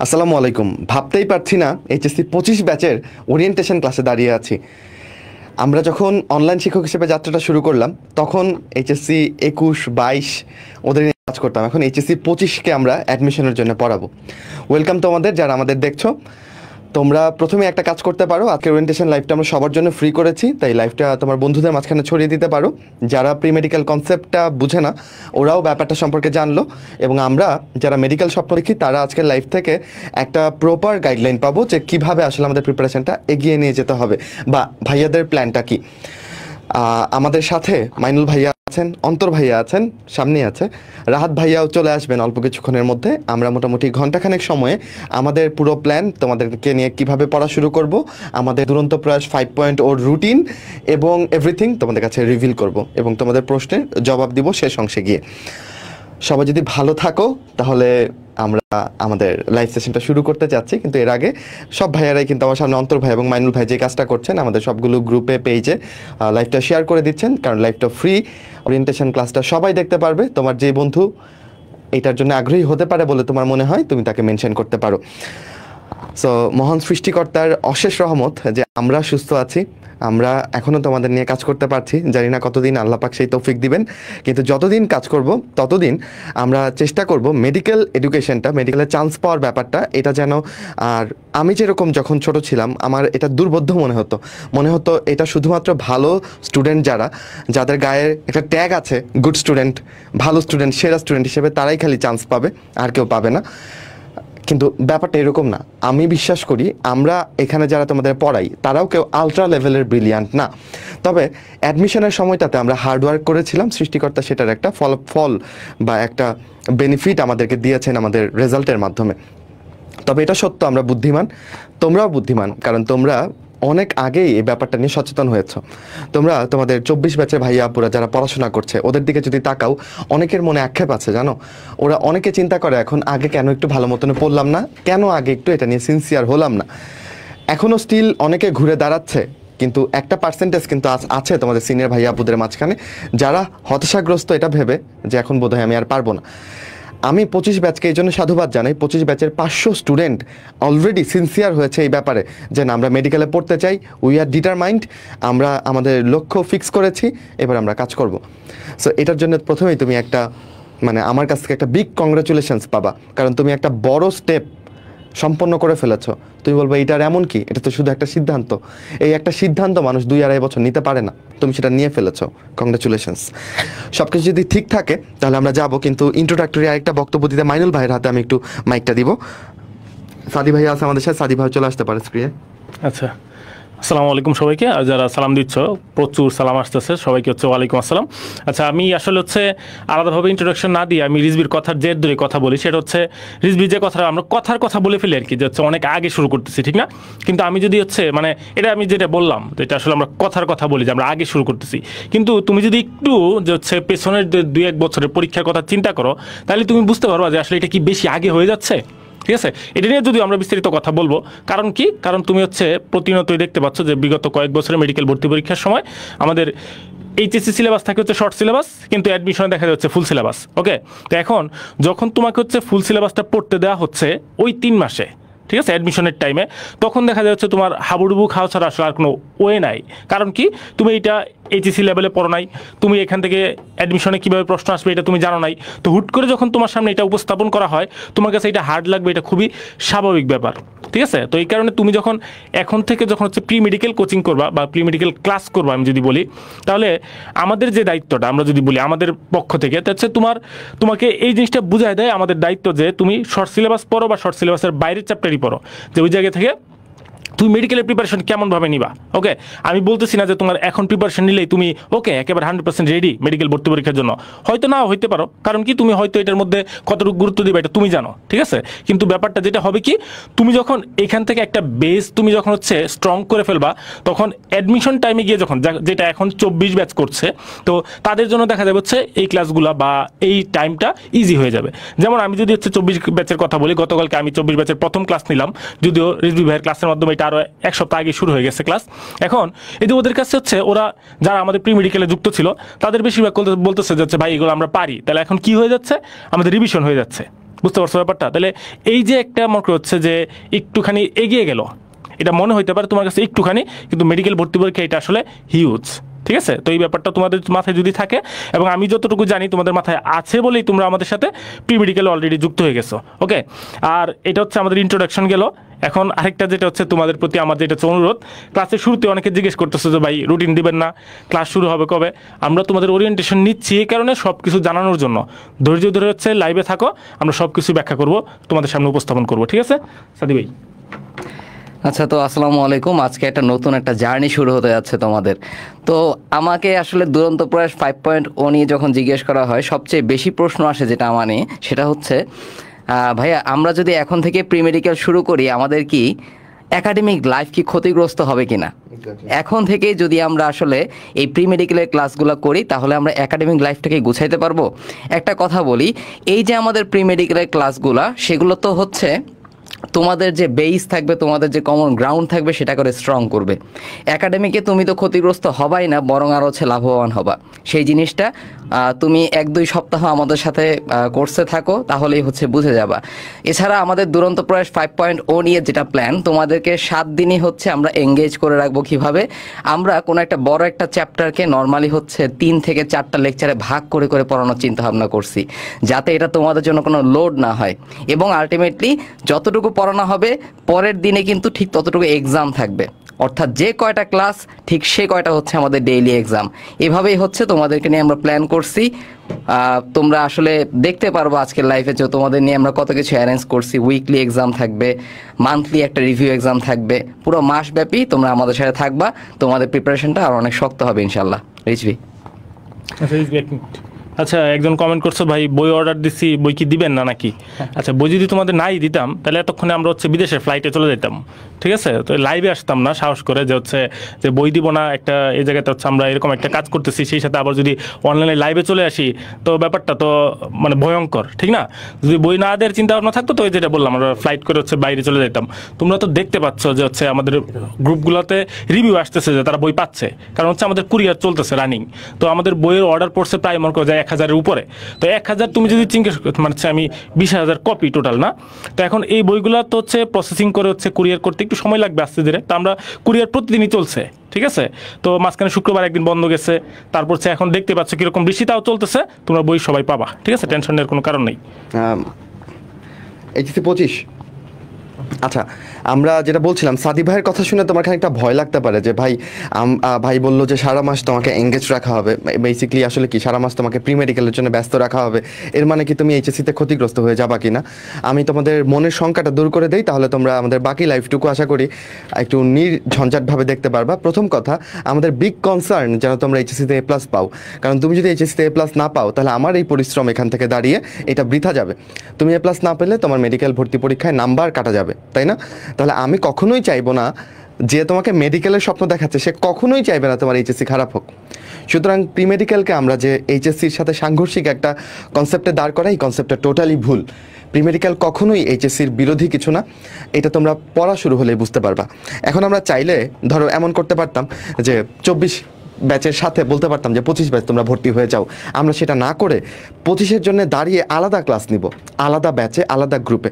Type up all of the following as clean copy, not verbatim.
আসসালামু আলাইকুম। ভাবতেই পারছি না এইচএসসি 25 ব্যাচের ওরিয়েন্টেশন ক্লাসে দাঁড়িয়ে আছি। আমরা যখন অনলাইন শিক্ষক হিসেবে যাত্রাটা শুরু করলাম তখন এইচএসসি 21-22 ওদের নিয়ে কাজ করতাম। এখন এইচএসসি 25কে আমরা অ্যাডমিশনের জন্য পড়াবো। ওয়েলকাম তোমাদের, যারা আমাদের দেখছো। তোমরা প্রথমে একটা কাজ করতে পারো, আজকের ওরিয়েন্টেশন লাইভটা আমরা সবার জন্য ফ্রি করেছি, তাই লাইভটা তোমার বন্ধুদের মাঝখানে ছড়িয়ে দিতে পারো। যারা প্রি মেডিকেল কনসেপ্টটা বুঝে না ওরাও ব্যাপারটা সম্পর্কে জানলো, এবং আমরা যারা মেডিকেল স্বপ্ন দেখি তারা আজকের লাইভ থেকে একটা প্রপার গাইডলাইন পাবো যে কীভাবে আসলে আমাদের প্রিপারেশনটা এগিয়ে নিয়ে যেতে হবে বা ভাইয়াদের প্ল্যানটা কী। আমাদের সাথে মাইনুল ভাইয়া আছেন, অন্তর ভাইয়া আছেন, সামনে আছে রাহাত ভাইয়াও চলে আসবেন অল্প কিছুক্ষণের মধ্যে। আমরা মোটামুটি ঘন্টাখানেক সময়ে আমাদের পুরো প্ল্যান তোমাদেরকে নিয়ে কিভাবে পড়া শুরু করব, আমাদের দুরন্ত প্রয়াস 5.0 রুটিন এবং এভরিথিং তোমাদের কাছে রিভিল করব এবং তোমাদের প্রশ্নের জবাব দিব শেষ অংশে গিয়ে। সবাই যদি ভালো থাকো তাহলে আমরা আমাদের লাইভ সেশনটা শুরু করতে চাচ্ছি, কিন্তু এর আগে সব ভাইয়ারাই কিন্তু আমার সামনে অন্তর ভাই এবং মাইনুল ভাই যে কাজটা করছেন আমাদের সবগুলো গ্রুপে পেজে লাইভটা শেয়ার করে দিচ্ছেন, কারণ লাইভটা ফ্রি। ওরিয়েন্টেশন ক্লাসটা সবাই দেখতে পারবে। তোমার যে বন্ধু এটার জন্য আগ্রহী হতে পারে বলে তোমার মনে হয় তুমি তাকে মেনশন করতে পারো। সো মহান সৃষ্টিকর্তার অশেষ রহমত যে আমরা সুস্থ আছি, আমরা এখনও তোমাদের নিয়ে কাজ করতে পারছি। জানি না কতদিন আল্লাহ পাক সেই তৌফিক দিবেন, কিন্তু যতদিন কাজ করব ততদিন আমরা চেষ্টা করব মেডিকেল এডুকেশনটা, মেডিকেলের চান্স পাওয়ার ব্যাপারটা এটা যেন, আর আমি যেরকম যখন ছোট ছিলাম আমার এটা দুর্বোধ্য মনে হতো এটা শুধুমাত্র ভালো স্টুডেন্ট যাদের গায়ে একটা ট্যাগ আছে গুড স্টুডেন্ট, ভালো স্টুডেন্ট, সেরা স্টুডেন্ট হিসেবে তারাই খালি চান্স পাবে, আর কেউ পাবে না। কিন্তু ব্যাপারটা এরকম না। আমি বিশ্বাস করি আমরা এখানে যারা তোমাদের পড়াই তারাও কেউ আলট্রা লেভেলের ব্রিলিয়ান্ট না, তবে অ্যাডমিশনের সময়টাতে আমরা হার্ডওয়ার্ক করেছিলাম, সৃষ্টিকর্তা সেটার একটা ফল বা একটা বেনিফিট আমাদেরকে দিয়েছেন আমাদের রেজাল্টের মাধ্যমে। তবে এটা সত্য আমরা বুদ্ধিমান, তোমরাও বুদ্ধিমান, কারণ তোমরা অনেক আগেই এই ব্যাপারটা নিয়ে সচেতন হয়েছ। তোমরা তোমাদের 24 ব্যাচের ভাইয়া আপুরা যারা পড়াশোনা করছে ওদের দিকে যদি তাকাও, অনেকের মনে আক্ষেপ আছে জানো। ওরা অনেকে চিন্তা করে এখন আগে কেন একটু ভালো মতনে পড়লাম না, কেন আগে একটু এটা নিয়ে সিনসিয়ার হলাম না। এখনও স্টিল অনেকে ঘুরে দাঁড়াচ্ছে, কিন্তু একটা পার্সেন্টেজ কিন্তু আছে তোমাদের সিনিয়র ভাইয়া আপুদের মাঝখানে যারা হতাশাগ্রস্ত এটা ভেবে যে এখন বোধহয় আমি আর পারবো না। আমি 25 ব্যাচকে এই জন্য সাধুবাদ জানাই। 25 ব্যাচের 500 স্টুডেন্ট অলরেডি সিনসিয়ার হয়েছে এই ব্যাপারে যে না আমরা মেডিকেলে পড়তে চাই, উই আর ডিটারমাইন্ড, আমরা আমাদের লক্ষ্য ফিক্স করেছি, এবার আমরা কাজ করব। সো এটার জন্য প্রথমেই তুমি একটা আমার কাছ থেকে একটা বিগ কংগ্রাচুলেশনস পাবা, কারণ তুমি একটা বড় স্টেপ সম্পন্ন করে ফেলেছো। তুমি বলবো এটার এমন কি, এটা তো শুধু একটা সিদ্ধান্ত। এই একটা সিদ্ধান্ত মানুষ 2-2.5 বছর নিতে পারে না, তুমি সেটা নিয়ে ফেলেছো, কংগ্রাচুলেশনস। সব কিছু যদি ঠিক থাকে তাহলে আমরা যাব, কিন্তু ইন্ট্রোডাক্টরি আরেকটা বক্তব্য দিতে মাইনুল ভাইয়ের হাতে আমি একটু মাইকটা দিব। সাদি ভাই আছে আমাদের সাথে, সাদি ভাই চলে আসতে পারে স্ক্রিনে। আচ্ছা, আসসালামু আলাইকুম সবাইকে। আর যারা সালাম দিচ্ছ প্রচুর সালাম আসতেছে সবাইকে, ওয়ালাইকুম আসসালাম। আচ্ছা, আমি আসলে আলাদাভাবে ইন্ট্রোডাকশন না দিয়ে আমি রিজবির কথার জের ধরে কথা বলি। সেটা রিজবি যে কথাটা আমরা কথা বলে ফেলি আর কি, যে অনেক আগে শুরু করতেছি, ঠিক না? কিন্তু আমি যদি এটা আমি যেটা বললাম যেটা আসলে আমরা কথা বলি যে আমরা আগে শুরু করতেছি, কিন্তু তুমি যদি একটু পেছনের 2-1 বছরের পরীক্ষার কথা চিন্তা করো তাহলে তুমি বুঝতে পারবা যে আসলে এটা কি বেশি আগে হয়ে যাচ্ছে। ঠিক আছে, এটা নিয়ে যদি আমরা বিস্তারিত কথা বলবো, কারণ কি, কারণ তুমি প্রতিনিয়তই দেখতে পাচ্ছ যে বিগত কয়েক বছরের মেডিকেল ভর্তি পরীক্ষার সময় আমাদের এইচএসসি সিলেবাস থাকে শর্ট সিলেবাস, কিন্তু অ্যাডমিশনে দেখা যাচ্ছে ফুল সিলেবাস। ওকে, তো এখন যখন তোমাকে ফুল সিলেবাসটা পড়তে দেওয়া হচ্ছে ওই 3 মাসে, ঠিক আছে, অ্যাডমিশনের টাইমে, তখন দেখা যাচ্ছে তোমার হাবুডুবু খাওয়া ছাড়া আসলে আর কোনো ওয়ে নাই। কারণ কি, তুমি এইটা এইচএসসি লেভেলে পড়ো নাই, তুমি এখান থেকে অ্যাডমিশনে কীভাবে প্রশ্ন আসবে এটা তুমি জানো নাই। তো হুট করে যখন তোমার সামনে এটা উপস্থাপন করা হয় তোমার কাছে এটা হার্ড লাগবে, এটা খুবই স্বাভাবিক ব্যাপার। ঠিক আছে, তো এই কারণে তুমি যখন এখন থেকে প্রি মেডিকেল কোচিং করবা বা প্রি মেডিকেল ক্লাস করবা, আমি যদি বলি তাহলে আমাদের যে দায়িত্বটা, আমরা যদি বলি আমাদের পক্ষ থেকে, তা তোমাকে এই জিনিসটা বুঝায় দেয় আমাদের দায়িত্ব যে তুমি শর্ট সিলেবাস পড়ো বা শর্ট সিলেবাসের বাইরের চ্যাপ্টারই পড়ো, যে ওই জায়গা থেকে তুমি মেডিকেলের প্রিপারেশন কেমনভাবে নিবা। ওকে, আমি বলতেছি না যে তোমার এখন প্রিপারেশন নিলেই তুমি একেবারে 100% রেডি মেডিকেল ভর্তি পরীক্ষার জন্য, হয়তো নাও হইতে পারো, কারণ কি তুমি হয়তো এটার মধ্যে কতটুকু গুরুত্ব দিবে এটা তুমি জানো। ঠিক আছে, কিন্তু ব্যাপারটা যেটা হবে কি, তুমি যখন এখান থেকে একটা বেস তুমি যখন স্ট্রং করে ফেলবা, তখন অ্যাডমিশন টাইমে গিয়ে যেটা এখন 24 ব্যাচ করছে, তো তাদের জন্য দেখা যাবে এই ক্লাসগুলো বা এই টাইমটা ইজি হয়ে যাবে। যেমন আমি যদি 24 ব্যাচের কথা বলি, গতকালকে আমি 24 ব্যাচের প্রথম ক্লাস নিলাম, যদিও রিজভি ভাইয়ের ক্লাসের মাধ্যমে এটা আরো 1 সপ্তাহ আগে শুরু হয়ে গেছে ক্লাস। এখন এই যে ওদের কাছে ওরা যারা আমাদের প্রি মেডিকেলে যুক্ত ছিল তাদের বেশিরভাগ বলতেছে যে ভাই এগুলো আমরা পারি, তাহলে এখন কি হয়ে যাচ্ছে, আমাদের রিভিশন হয়ে যাচ্ছে। বুঝতে পারছো ব্যাপারটা? তাহলে এই যে একটা মনে হচ্ছে যে একটুখানি এগিয়ে গেল, এটা মনে হইতে পারে তোমার কাছে একটুখানি, কিন্তু মেডিকেল ভর্তি পরীক্ষা এটা আসলে হিউজ। ঠিক আছে, তো এই ব্যাপারটা তোমাদের মাথায় যদি থাকে, এবং আমি যতটুকু জানি তোমাদের মাথায় আছে বলেই তোমরা আমাদের সাথে প্রি মেডিকেল অলরেডি যুক্ত হয়ে গেছো। ওকে, আর এটা হচ্ছে আমাদের ইন্ট্রোডাকশন গেল। এখন আরেকটা যেটা হচ্ছে তোমাদের প্রতি আমার যেটা হচ্ছে অনুরোধ, ক্লাসের শুরুতে অনেকে জিজ্ঞেস করতেছে যে ভাই রুটিন দিবেন না, ক্লাস শুরু হবে কবে? আমরা তোমাদের ওরিয়েন্টেশন নিচ্ছি এই কারণে, সব কিছু জানানোর জন্য। ধৈর্য ধরে হচ্ছে লাইভে থাকো, আমরা সব কিছু ব্যাখ্যা করব, তোমাদের সামনে উপস্থাপন করব। ঠিক আছে সাদি ভাই? আচ্ছা, তো আসসালামু আলাইকুম। আজকে একটা নতুন একটা জার্নি শুরু হতে যাচ্ছে তোমাদের। তো আমাকে আসলে দুরন্ত প্রয়াস 5.0 নিয়ে যখন জিজ্ঞেস করা হয়, সবচেয়ে বেশি প্রশ্ন আসে যেটা আমার নিয়ে, সেটা হচ্ছে ভাইয়া আমরা যদি এখন থেকে প্রি মেডিকেল শুরু করি, আমাদের কি একাডেমিক লাইফ কি ক্ষতিগ্রস্ত হবে কিনা? এখন থেকে যদি আমরা আসলে এই প্রি মেডিকেলের ক্লাসগুলো করি, তাহলে আমরা একাডেমিক লাইফটাকে গুছাইতে পারবো? একটা কথা বলি, এই যে আমাদের প্রি মেডিকেলের ক্লাসগুলো, সেগুলো তো হচ্ছে তোমাদের যে বেস থাকবে, তোমাদের যে কমন গ্রাউন্ড থাকবে, সেটা করে স্ট্রং করবে। একাডেমিকে তুমি তো ক্ষতিগ্রস্ত হবাই না, বরং আরও হচ্ছে লাভবান হবা। সেই জিনিসটা তুমি 1-2 সপ্তাহ আমাদের সাথে কোর্সে থাকো, তাহলেই হচ্ছে বুঝে যাবা। এছাড়া আমাদের দুরন্ত প্রয়াস 5.0 নিয়ে যেটা প্ল্যান, তোমাদেরকে 7 দিনই হচ্ছে আমরা এঙ্গেজ করে রাখবো। কিভাবে? আমরা কোনো একটা বড় একটা চ্যাপ্টারকে নর্মালি হচ্ছে 3 থেকে 4টা লেকচারে ভাগ করে করে পড়ানোর চিন্তা ভাবনা করছি, যাতে এটা তোমাদের জন্য কোনো লোড না হয়। এবং আলটিমেটলি যতটুকু পড়ানো হবে, পরের দিনে কিন্তু ঠিক ততটুকু এক্সাম থাকবে। অর্থাৎ যে কয়টা ক্লাস, ঠিক সে কয়টা হচ্ছে আমাদের ডেইলি এক্সাম। এভাবেই হচ্ছে তোমাদেরকে নিয়ে আমরা প্ল্যান করছি। তোমরা আসলে দেখতে পারবো আজকের লাইফে যে তোমাদের নিয়ে আমরা কত কিছু অ্যারেঞ্জ করছি। উইকলি এক্সাম থাকবে, মান্থলি একটা রিভিউ এক্সাম থাকবে, পুরো মাসব্যাপী তোমরা আমাদের সাথে থাকবা। তোমাদের প্রিপারেশনটা আরো অনেক শক্ত হবে ইনশাল্লাহ। রিজভি? আচ্ছা, একজন কমেন্ট করছো ভাই বই অর্ডার দিছি, বই কি দিবেন না নাকি? আচ্ছা, বই যদি তোমাদের নাই দিতাম, তাহলে এতক্ষণে আমরা হচ্ছে বিদেশের ফ্লাইটে চলে যেতাম। ঠিক আছে, তো লাইভে আসতাম না সাহস করে যে হচ্ছে যে বই দিব না। একটা এই জায়গাতে হচ্ছে আমরা এরকম একটা কাজ করতেছি, সেই সাথে আবার যদি অনলাইনে লাইভে চলে আসি, তো ব্যাপারটা তো মানে ভয়ঙ্কর, ঠিক না? যদি বই না দেওয়ার চিন্তা ভাবনা থাকতো, তো ওই যেটা বললাম, আমরা ফ্লাইট করে হচ্ছে বাইরে চলে যেতাম। তোমরা তো দেখতে পাচ্ছ যে হচ্ছে আমাদের গ্রুপগুলোতে রিভিউ আসতেছে যে তারা বই পাচ্ছে, কারণ হচ্ছে আমাদের কুরিয়ার চলতেছে রানিং। তো আমাদের বইয়ের অর্ডার পড়ছে প্রায় মনে করো যায় 1000-এর উপরে। তো 1000 তুমি যদি চিন্তা মানে আমি 20,000 কপি টোটাল না। তো এখন এই বইগুলো তো হচ্ছে প্রসেসিং করে হচ্ছে কুরিয়ার করতে একটু সময় লাগবে আস্তে ধীরে। তো আমরা কুরিয়ার প্রতিদিনই চলছে, ঠিক আছে? তো মাঝখানে শুক্রবার একদিন বন্ধ গেছে, তারপর এখন দেখতে পাচ্ছ কিরকম বৃষ্টিটাও চলতেছে। তোমরা বই সবাই পাবা, ঠিক আছে? টেনশন নেওয়ার কোনো কারণ নেই। এইচএসসি 25। আচ্ছা, আমরা যেটা বলছিলাম, সাদি ভাইয়ের কথা শুনে তোমার খানিকটা ভয় লাগতে পারে যে ভাই ভাই বললো যে সারা মাস তোমাকে এঙ্গেজ রাখা হবে। বেসিক্যালি আসলে কি, সারা মাস তোমাকে প্রি মেডিকেলের জন্য ব্যস্ত রাখা হবে, এর মানে কি তুমি এইচএসসিতে ক্ষতিগ্রস্ত হয়ে যাবা কিনা? আমি তোমাদের মনের শঙ্কাটা দূর করে দেই, তাহলে তোমরা আমাদের বাকি লাইফটুকু আশা করি একটু নির্ঝঞ্ঝাটভাবে দেখতে পারবা। প্রথম কথা, আমাদের বিগ কনসার্ন যেন তোমরা এইচএসসিতে A+ পাও, কারণ তুমি যদি এইচএসসিতে A+ না পাও, তাহলে আমার এই পরিশ্রম এখান থেকে দাঁড়িয়ে এটা বৃথা যাবে। তুমি A+ না পেলে তোমার মেডিকেল ভর্তি পরীক্ষায় নাম্বার কাটা যাবে, তাই না? তাহলে আমি কখনোই চাইবো না যে তোমাকে মেডিকেলের স্বপ্ন দেখাচ্ছে, সে কখনোই চাইবে না তোমার এইচএসসি খারাপ হোক। সুতরাং প্রি মেডিকেলকে আমরা যে এইচএসসির সাথে সাংঘর্ষিক একটা কনসেপ্টে দাঁড় করা, এই কনসেপ্টটা টোটালি ভুল। প্রি মেডিকেল কখনোই এইচএসসির বিরোধী কিছু না, এটা তোমরা পড়া শুরু হলেই বুঝতে পারবা। এখন আমরা চাইলে ধরো এমন করতে পারতাম যে 24 ব্যাচের সাথে বলতে পারতাম যে 25 ব্যাচ তোমরা ভর্তি হয়ে যাও। আমরা সেটা না করে 25-এর জন্য দাঁড়িয়ে আলাদা ক্লাস নিব, আলাদা ব্যাচে আলাদা গ্রুপে।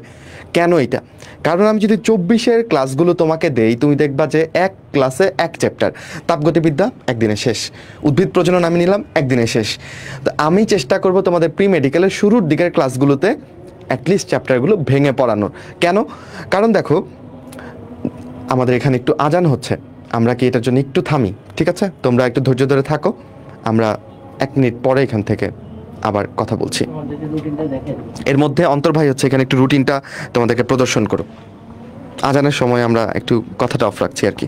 কেন এটা? কারণ আমি যদি 24-এর ক্লাসগুলো তোমাকে দেই, তুমি দেখবা যে এক ক্লাসে এক চ্যাপ্টার। তাপগতিবিদ্যা একদিনে শেষ, উদ্ভিদ প্রজনন আমি নিলাম একদিনে শেষ। তো আমি চেষ্টা করব তোমাদের প্রি মেডিকেলের শুরুর দিকের ক্লাসগুলোতে অ্যাটলিস্ট চ্যাপ্টারগুলো ভেঙে পড়ানোর। কেন? কারণ দেখো, আমাদের এখানে একটু আজান হচ্ছে, আমরা কি এটার জন্য একটু থামি? ঠিক আছে, তোমরা একটু ধৈর্য ধরে থাকো, আমরা 1 মিনিট পরে এখান থেকে আবার কথা বলছি। এর মধ্যে অন্তর ভাই হচ্ছে এখানে একটু রুটিনটা তোমাদেরকে প্রদর্শন করো। আজানের সময় আমরা একটু কথাটা অফ রাখছি আর কি।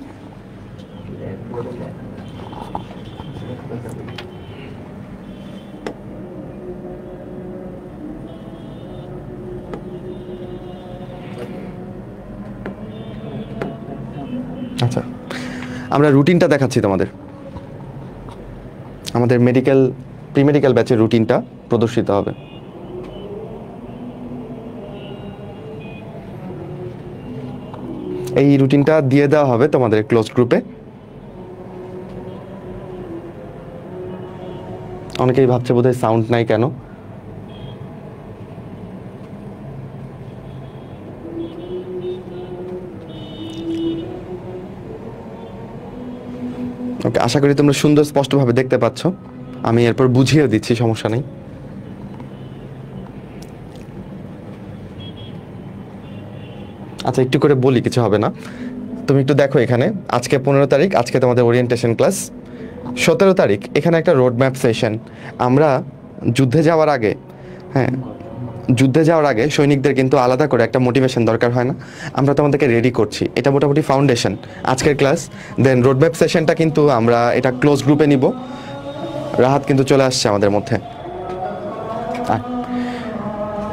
আচ্ছা, আমরা রুটিনটা দেখাচ্ছি তোমাদের। আমাদের প্রি মেডিকেল ব্যাচের রুটিনটা প্রদর্শিত হবে। এই রুটিনটা দিয়ে দেওয়া হবে তোমাদের ক্লোজ গ্রুপে। অনেকেই ভাবছে বোধহয় সাউন্ড নাই কেন। ওকে, আশা করি তোমরা সুন্দর স্পষ্টভাবে দেখতে পাচ্ছ। আমি এরপর বুঝিয়ে দিচ্ছি, সমস্যা নেই। আচ্ছা, একটু করে বলি, কিছু হবে না। তুমি একটু দেখো এখানে, আজকে 15 তারিখ, আজকে তোমাদের ওরিয়েন্টেশন ক্লাস। 17 তারিখ এখানে একটা রোড ম্যাপ সেশন। আমরা যুদ্ধে যাওয়ার আগে, হ্যাঁ, যুদ্ধে যাওয়ার আগে সৈনিকদের কিন্তু আলাদা করে একটা মোটিভেশন দরকার হয় না? আমরা তোমাদেরকে রেডি করছি, এটা মোটামুটি ফাউন্ডেশন আজকের ক্লাস। দেন রোড ম্যাপ সেশনটা কিন্তু আমরা এটা ক্লোজ গ্রুপে নিব। রাহাত কিন্তু চলে আসছে আমাদের মধ্যে।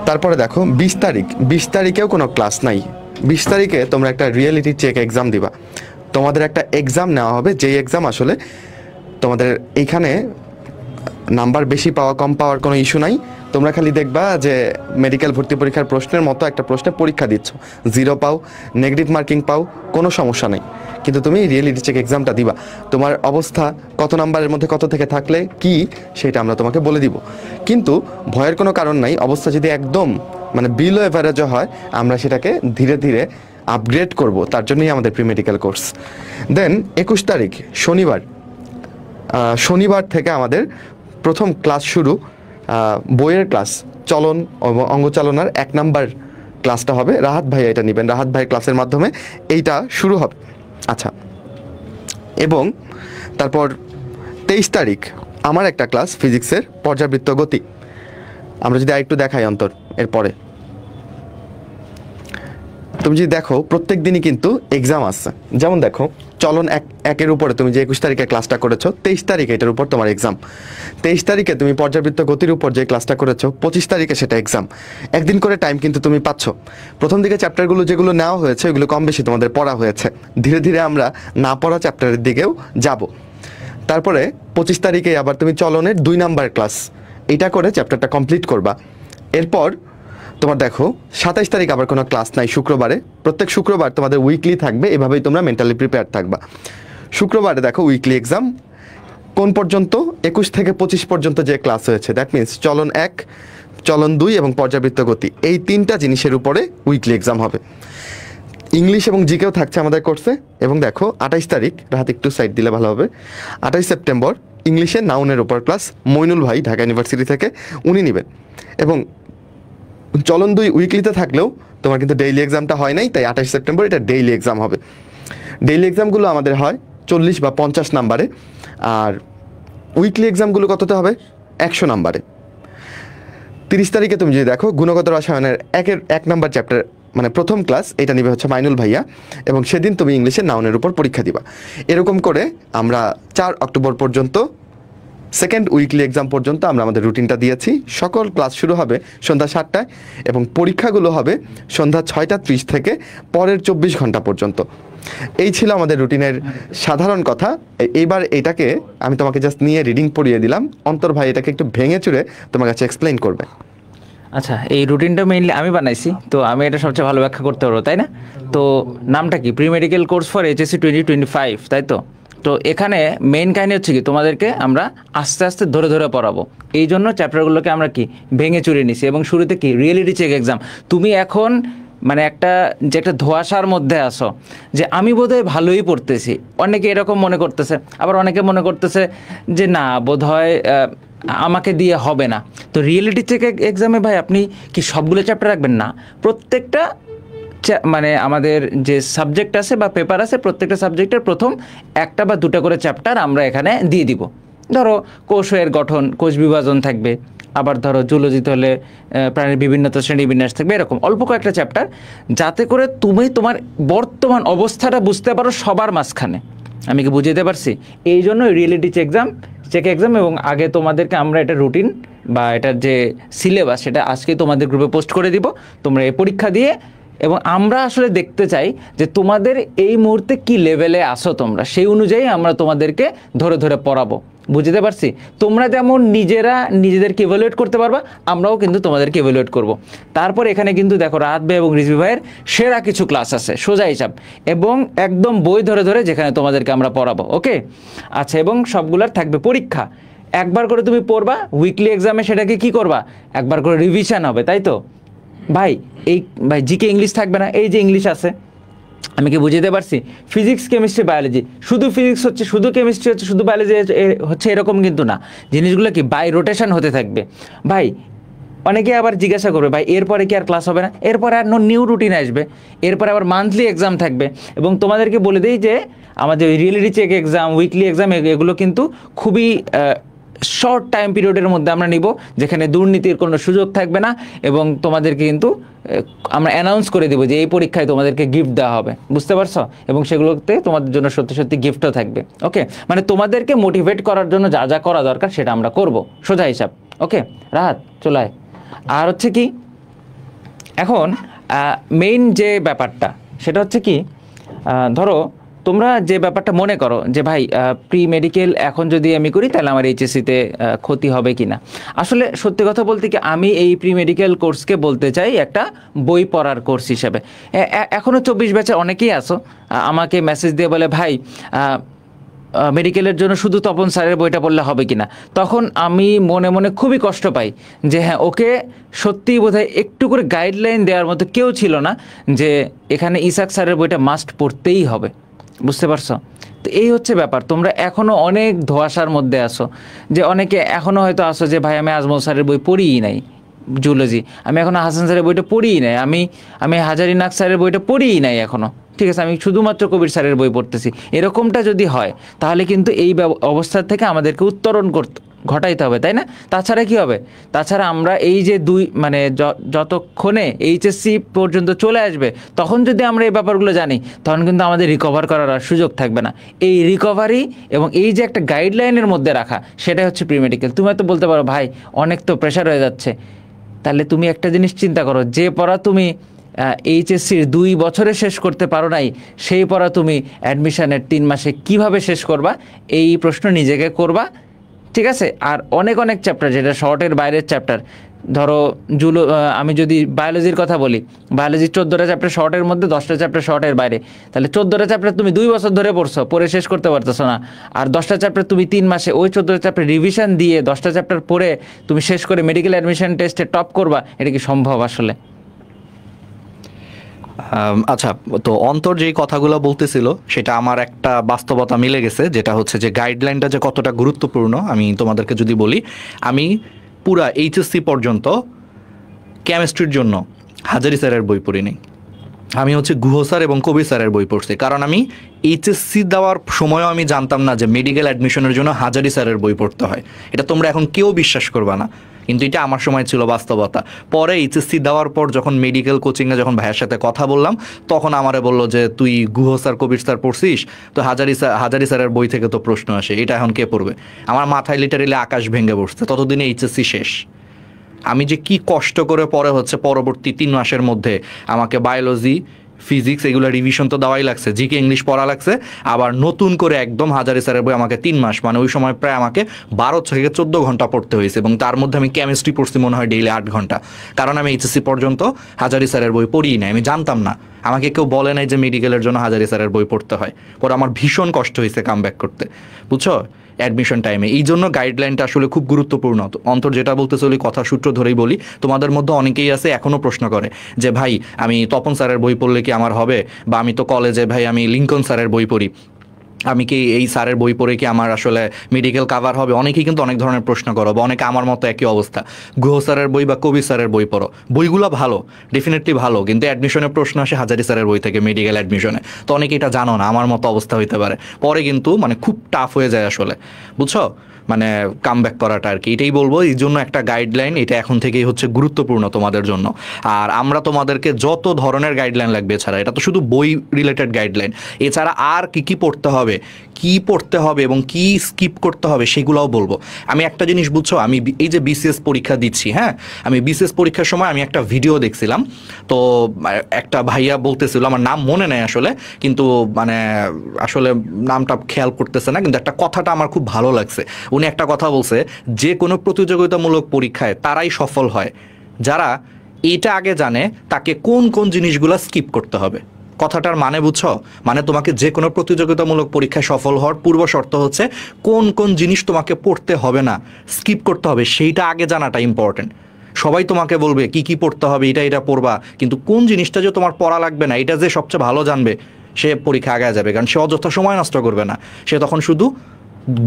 তারপরে দেখো 20 তারিখেও কোনো ক্লাস নাই। 20 তারিখে তোমরা একটা রিয়েলিটি চেক এক্সাম দিবা। তোমাদের একটা এক্সাম নেওয়া হবে, যেই এক্সাম আসলে তোমাদের এইখানে নাম্বার বেশি পাওয়া কম পাওয়ার কোনো ইস্যু নাই। তোমরা খালি দেখবা যে মেডিকেল ভর্তি পরীক্ষার প্রশ্নের মতো একটা প্রশ্নে পরীক্ষা দিচ্ছ, 0 পাও, নেগেটিভ মার্কিং পাও, কোনো সমস্যা নেই। কিন্তু তুমি রিয়েলিটি চেক এক্সামটা দিবা। তোমার অবস্থা কত নাম্বারের মধ্যে কত থেকে থাকলে কি, সেটা আমরা তোমাকে বলে দিব। কিন্তু ভয়ের কোনো কারণ নাই। অবস্থা যদি একদম মানে বিলো এভারেজও হয়, আমরা সেটাকে ধীরে ধীরে আপগ্রেড করব। তার জন্যই আমাদের প্রি মেডিকেল কোর্স। দেন 21 তারিখ শনিবার থেকে আমাদের প্রথম ক্লাস শুরু। বইয়ের ক্লাস, চলন অঙ্গচালনার 1 নাম্বার ক্লাসটা হবে। রাহাত ভাই এটা নেবেন, রাহাত ভাই ক্লাসের মাধ্যমে এইটা শুরু হবে। আচ্ছা, এবং তারপর 23 তারিখ আমার একটা ক্লাস ফিজিক্সের পর্যাবৃত্ত গতি। আমরা যদি আরেকটু দেখাই অন্তর, এরপরে তুমি যদি দেখো প্রত্যেক দিনই কিন্তু এক্সাম আসছে। যেমন দেখো চলন 1-এর উপরে তুমি যে 21 তারিখে ক্লাসটা করেছো, 23 তারিখে এটার উপর তোমার এক্সাম। 23 তারিখে তুমি পর্যাবৃত্ত গতির উপর যে ক্লাসটা করেছো, 25 তারিখে সেটা এক্সাম। একদিন করে টাইম কিন্তু তুমি পাচ্ছ। প্রথম দিকে চ্যাপ্টারগুলো যেগুলো নেওয়া হয়েছে ওইগুলো কম বেশি তোমাদের পড়া হয়েছে। ধীরে ধীরে আমরা না পড়া চ্যাপ্টারের দিকেও যাব। তারপরে 25 তারিখে আবার তুমি চলনের 2 নাম্বার ক্লাস, এটা করে চ্যাপ্টারটা কমপ্লিট করবা। এরপর তোমার দেখো 27 তারিখ আবার কোনো ক্লাস নাই শুক্রবারে। প্রত্যেক শুক্রবার তোমাদের উইকলি থাকবে, এভাবেই তোমরা মেন্টালি প্রিপেয়ার থাকবা। শুক্রবারে দেখো উইকলি এক্সাম কোন পর্যন্ত, 21 থেকে 25 পর্যন্ত যে ক্লাস হয়েছে, দ্যাট মিনস চলন 1, চলন 2 এবং পর্যাবৃত্ত গতি, এই 3টা জিনিসের উপরে উইকলি এক্সাম হবে। ইংলিশ এবং জিকেও থাকছে আমাদের কোর্সে। এবং দেখো 28 তারিখ, রাত একটু সাইড দিলে ভালো হবে, 28 সেপ্টেম্বর ইংলিশে নাউনের উপর ক্লাস মইনুল ভাই ঢাকা ইউনিভার্সিটি থেকে উনি নেবেন। এবং চলন 2 উইকলিতে থাকলেও তোমার কিন্তু ডেইলি এক্সামটা হয় নাই, তাই 28 সেপ্টেম্বর এটা ডেইলি এক্সাম হবে। ডেইলি এক্সামগুলো আমাদের হয় 40 বা 50 নাম্বারে, আর উইকলি এক্সামগুলো কততে হবে, 100 নাম্বারে। 30 তারিখে তুমি যদি দেখো গুণগত রসায়নের 1 নাম্বার চ্যাপ্টার মানে প্রথম ক্লাস, এটা নেবে হচ্ছে মাইনুল ভাইয়া, এবং সেদিন তুমি ইংলিশে নাউনের উপর পরীক্ষা দিবা। এরকম করে আমরা 4 অক্টোবর পর্যন্ত সেকেন্ড উইকলি এক্সাম পর্যন্ত আমরা আমাদের রুটিনটা দিয়েছি। সকল ক্লাস শুরু হবে সন্ধ্যা 7টায় এবং পরীক্ষাগুলো হবে সন্ধ্যা 6:30 থেকে পরের 24 ঘন্টা পর্যন্ত। এই ছিল আমাদের রুটিনের সাধারণ কথা। এইবার এটাকে আমি তোমাকে জাস্ট নিয়ে রিডিং পড়িয়ে দিলাম, অন্তর ভাই এটাকে একটু ভেঙে চুরে তোমার কাছে এক্সপ্লেইন করবে। আচ্ছা, এই রুটিনটা মেইনলি আমি বানাইছি, তো আমি এটা সবচেয়ে ভালো ব্যাখ্যা করতে পারবো, তাই না? তো নামটা কি, pre medical course for HSC 2025, তাই তো? তো এখানে মেইন কাহিনী হচ্ছে কি, তোমাদেরকে আমরা আস্তে আস্তে ধরে ধরে পড়াবো। এই জন্য চ্যাপ্টারগুলোকে আমরা কি ভেঙে চুরে নিছি। এবং শুরুতে কি রিয়েলিটি চেক এক্সাম। তুমি এখন মানে একটা ধোঁয়াশার মধ্যে আসো যে আমি বোধহয় ভালোই পড়তেছি, অনেকে এরকম মনে করতেছে, আবার অনেকে মনে করতেছে যে না বোধহয় আমাকে দিয়ে হবে না। তো রিয়েলিটি চেক এক্সামে ভাই আপনি কি সবগুলো চ্যাপ্টার রাখবেন না, প্রত্যেকটা মানে আমাদের যে সাবজেক্ট আছে বা পেপার আছে, প্রত্যেকটা সাবজেক্টের প্রথম 1টা বা 2টা করে চ্যাপ্টার আমরা এখানে দিয়ে দিব। ধরো কোষের গঠন, কোষ বিভাজন থাকবে, আবার ধরো জুলজিতে হলে প্রাণীর বিভিন্নতা, শ্রেণীবিন্যাস থাকবে, এরকম অল্প কয়েকটা চ্যাপ্টার, যাতে করে তুমি তোমার বর্তমান অবস্থাটা বুঝতে পারো সবার মাঝখানে। আমি কি বুঝাতে পারছি? এই জন্য রিয়েলিটি চেক এক্সাম। এবং আগে তোমাদেরকে আমরা এটা রুটিন বা এটার যে সিলেবাস সেটা আজকে তোমাদের গ্রুপে পোস্ট করে দিব। তোমরা এই পরীক্ষা দিয়ে, এবং আমরা আসলে দেখতে চাই যে তোমাদের এই মুহূর্তে কি লেভেলে আসো তোমরা, সেই অনুযায়ী আমরা তোমাদেরকে ধরে ধরে পড়াবো। বুঝতে পারছি? তোমরা যেমন নিজেদেরকে ইভ্যালুয়েট করতে পারবা, আমরাও কিন্তু তোমাদেরকে ইভ্যালুয়েট করব। তারপর এখানে কিন্তু দেখো রাহাত ভাই এবং রিজভি ভাইয়ের সেরা কিছু ক্লাস আছে, সোজা হিসাব, এবং একদম বই ধরে ধরে যেখানে তোমাদেরকে আমরা পড়াবো। ওকে, আচ্ছা, এবং সবগুলার থাকবে পরীক্ষা। একবার করে তুমি পড়বা, উইকলি এক্সামে সেটাকে কি করবা, একবার করে রিভিশন হবে, তাই তো? ভাই জিকে ইংলিশ থাকবে না, এই যে ইংলিশ আছে, আমি কি বুঝতে পারছি? ফিজিক্স, কেমিস্ট্রি, বায়োলজি, শুধু ফিজিক্স হচ্ছে, শুধু কেমিস্ট্রি হচ্ছে, শুধু বায়োলজি হচ্ছে, এরকম কিন্তু না। জিনিসগুলো কি বাই রোটেশন হতে থাকবে। ভাই অনেকে আবার জিজ্ঞাসা করবে, ভাই এরপরে কি আর ক্লাস হবে না? এরপরে আর নিউ রুটিন আসবে, এরপরে আবার মান্থলি এক্সাম থাকবে। এবং তোমাদেরকে বলে দিই যে আমাদের ওই reality check exam, weekly exam, এগুলো কিন্তু খুবই শর্ট টাইম পিরিয়ডের মধ্যে আমরা নিব, যেখানে দুর্নীতির কোনো সুযোগ থাকবে না। এবং তোমাদেরকে কিন্তু আমরা অ্যানাউন্স করে দেবো যে এই পরীক্ষায় তোমাদেরকে গিফট দেওয়া হবে, বুঝতে পারছো? এবং সেগুলোতে তোমাদের জন্য সত্যি সত্যি গিফটও থাকবে। ওকে, মানে তোমাদেরকে মোটিভেট করার জন্য যা যা করা দরকার সেটা আমরা করব, সোজা হিসাব। ওকে রাহাত, চলে আয়। আর হচ্ছে কি, এখন মেইন যে ব্যাপারটা সেটা হচ্ছে কি, ধরো তোমরা যে ব্যাপারটা মনে করো যে ভাই প্রি মেডিকেল এখন যদি আমি করি তাহলে আমার এইচএসসিতে ক্ষতি হবে কি না। আসলে সত্যি কথা বলতে কি, আমি এই প্রি মেডিকেল কোর্সকে বলতে চাই একটা বই পড়ার কোর্স হিসেবে। এখনও 24 ব্যাচে অনেকেই আসো আমাকে মেসেজ দিয়ে বলে, ভাই মেডিকেলের জন্য শুধু তপন স্যারের বইটা পড়লে হবে কিনা। তখন আমি মনে মনে খুবই কষ্ট পাই যে হ্যাঁ, ওকে সত্যিই বোধহয় একটু করে গাইডলাইন দেওয়ার মতো কেউ ছিল না যে এখানে ইসাক স্যারের বইটা মাস্ট পড়তেই হবে, বুঝতে পারছো? তো এই হচ্ছে ব্যাপার। তোমরা এখনও অনেক ধোঁয়াশার মধ্যে আসো, যে অনেকে এখনও হয়তো আসো যে ভাই আমি আজমল স্যারের বই পড়িই নাই জুলজি, আমি এখনও হাসান স্যারের বইটা পড়িই নাই, আমি হাজারিনাক স্যারের বইটা পড়িই নাই এখনও, ঠিক আছে, আমি শুধুমাত্র কবির স্যারের বই পড়তেছি। এরকমটা যদি হয় তাহলে কিন্তু এই অবস্থা থেকে আমাদেরকে উত্তরণ ঘটাইতে হবে, তাই না? তাছাড়া কি হবে? তাছাড়া আমরা এই যে যতক্ষণে এইচএসসি পর্যন্ত চলে আসবে তখন যদি আমরা এই ব্যাপারগুলো জানি, তখন কিন্তু আমাদের রিকভার করার আর সুযোগ থাকবে না। এই রিকভারি এবং এই যে একটা গাইডলাইনের মধ্যে রাখা, সেটাই হচ্ছে প্রি মেডিকেল। তুমি হয়তো বলতে পারো, ভাই অনেক তো প্রেশার হয়ে যাচ্ছে। তাহলে তুমি একটা জিনিস চিন্তা করো, যে পড়া তুমি এইচএসসির 2 বছরে শেষ করতে পারো নাই, সেই পড়া তুমি অ্যাডমিশনের 3 মাসে কিভাবে শেষ করবা, এই প্রশ্ন নিজেকে করবা, ঠিক আছে? আর অনেক অনেক চ্যাপ্টার, যেটা শর্টের বাইরের চ্যাপ্টার, ধরো আমি যদি বায়োলজির কথা বলি, বায়োলজির 14টা চ্যাপ্টার শর্টের মধ্যে, 10টা চ্যাপ্টার শর্টের বাইরে, তাহলে 14টা চ্যাপ্টার তুমি 2 বছর ধরে পড়ে শেষ করতে পারতেছো না। আর 10টা চ্যাপ্টার তুমি 3 মাসে, ওই 14টা চ্যাপ্টার রিভিশন দিয়ে 10টা চ্যাপ্টার পড়ে তুমি শেষ করে মেডিকেল অ্যাডমিশন টেস্টে টপ করবা, এটা কি সম্ভব আসলে? আচ্ছা, তো অন্তর যেই কথাগুলো বলতেছিল সেটা আমার একটা বাস্তবতা মিলে গেছে, যেটা হচ্ছে যে গাইডলাইনটা যে কতটা গুরুত্বপূর্ণ। আমি তোমাদেরকে যদি বলি, আমি পুরা এইচএসসি পর্যন্ত কেমিস্ট্রির জন্য হাজারি স্যারের বই পড়িনি। আমি হচ্ছে গুহ স্যার এবং কবির স্যারের বই পড়ছি, কারণ আমি এইচএসসি দেওয়ার সময়ও আমি জানতাম না যে মেডিকেল অ্যাডমিশনের জন্য হাজারি স্যারের বই পড়তে হয়। এটা তোমরা এখন কেউ বিশ্বাস করবা না, কিন্তু এটা আমার সময় ছিল বাস্তবতা। পরে এইচএসসি দেওয়ার পর যখন মেডিকেল কোচিংয়ে যখন ভাইয়ের সাথে কথা বললাম, তখন আমারে বললো যে তুই গুহ স্যার কবির স্যার পড়ছিস, তো হাজারি স্যারের বই থেকে তো প্রশ্ন আসে, এটা এখন কে পড়বে? আমার মাথায় লিটারেলি আকাশ ভেঙে পড়ছে। ততদিনে এইচএসসি শেষ। আমি যে কি কষ্ট করে পরে হচ্ছে পরবর্তী 3 মাসের মধ্যে আমাকে বায়োলজি, ফিজিক্স এগুলো রিভিশন তো দেওয়াই লাগছে, জিকে ইংলিশ পড়া লাগছে, আবার নতুন করে একদম হাজারি স্যারের বই আমাকে 3 মাস, মানে ওই সময় প্রায় আমাকে 12 থেকে 14 ঘন্টা পড়তে হয়েছে। এবং তার মধ্যে আমি কেমিস্ট্রি পড়ছি মনে হয় ডেইলি 8 ঘন্টা, কারণ আমি এইচএসসি পর্যন্ত হাজারি স্যারের বই পড়িই নাই, আমি জানতাম না। আমাকে কেউ বলে নাই যে মেডিকেলের জন্য হাজারি স্যারের বই পড়তে হয়। পরে আমার ভীষণ কষ্ট হয়েছে কাম ব্যাক করতে, বুঝছো, অ্যাডমিশন টাইমে। এই জন্য গাইডলাইনটা আসলে খুব গুরুত্বপূর্ণ। অন্তর যেটা বলতে চলি, কথা সূত্র ধরেই বলি, তোমাদের মধ্যে অনেকেই আছে এখনও প্রশ্ন করে যে ভাই আমি তপন স্যারের বই পড়লে কি আমার হবে, বা আমি তো কলেজে ভাই আমি লিঙ্কন স্যারের বই পড়ি, আমি কি এই স্যারের বই পড়ে কি আমার আসলে মেডিকেল কাভার হবে? অনেকেই কিন্তু অনেক ধরনের প্রশ্ন করো, বা অনেকে আমার মতো একই অবস্থা। গুহ স্যারের বই বা কবির স্যারের বই পড়ো, বইগুলো ভালো, ডেফিনেটলি ভালো, কিন্তু অ্যাডমিশনের প্রশ্ন আসে হাজারি স্যারের বই থেকে মেডিকেল অ্যাডমিশনে। তো অনেকে এটা জানো না, আমার মতো অবস্থা হইতে পারে। পরে কিন্তু মানে খুব টাফ হয়ে যায় আসলে, বুঝছো, মানে কাম ব্যাক করাটা আর কি। এটাই বলবো, এই জন্য একটা গাইডলাইন এটা এখন থেকেই হচ্ছে গুরুত্বপূর্ণ তোমাদের জন্য। আর আমরা তোমাদেরকে যত ধরনের গাইডলাইন লাগবে, এছাড়া এটা তো শুধু বই রিলেটেড গাইডলাইন, এছাড়া আর কি কি পড়তে হবে এবং কি স্কিপ করতে হবে সেগুলোও বলবো। আমি একটা জিনিস, বুঝছো, আমি এই যে বিসিএস পরীক্ষা দিচ্ছি, হ্যাঁ, আমি বিসিএস পরীক্ষার সময় আমি একটা ভিডিও দেখছিলাম, তো একটা ভাইয়া বলতেছিল, আমার নাম মনে নেই আসলে, কিন্তু মানে আসলে নামটা খেয়াল করতেছে না, কিন্তু একটা কথাটা আমার খুব ভালো লাগছে। উনি একটা কথা বলছে, যে কোনো প্রতিযোগিতামূলক পরীক্ষায় তারাই সফল হয় যারা এটা আগে জানে তাকে কোন কোন জিনিসগুলো স্কিপ করতে হবে। কথাটার মানে বুঝছো? মানে তোমাকে যে কোনো প্রতিযোগিতামূলক পরীক্ষায় সফল হওয়ার পূর্ব শর্ত হচ্ছে কোন কোন জিনিস তোমাকে পড়তে হবে না, স্কিপ করতে হবে, সেইটা আগে জানাটা ইম্পর্টেন্ট। সবাই তোমাকে বলবে কি কি পড়তে হবে, এটা পড়বা, কিন্তু কোন জিনিসটা যে তোমার পড়া লাগবে না এটা যে সবচেয়ে ভালো জানবে সে পরীক্ষা আগায় যাবে, কারণ সে অযথা সময় নষ্ট করবে না, সে তখন শুধু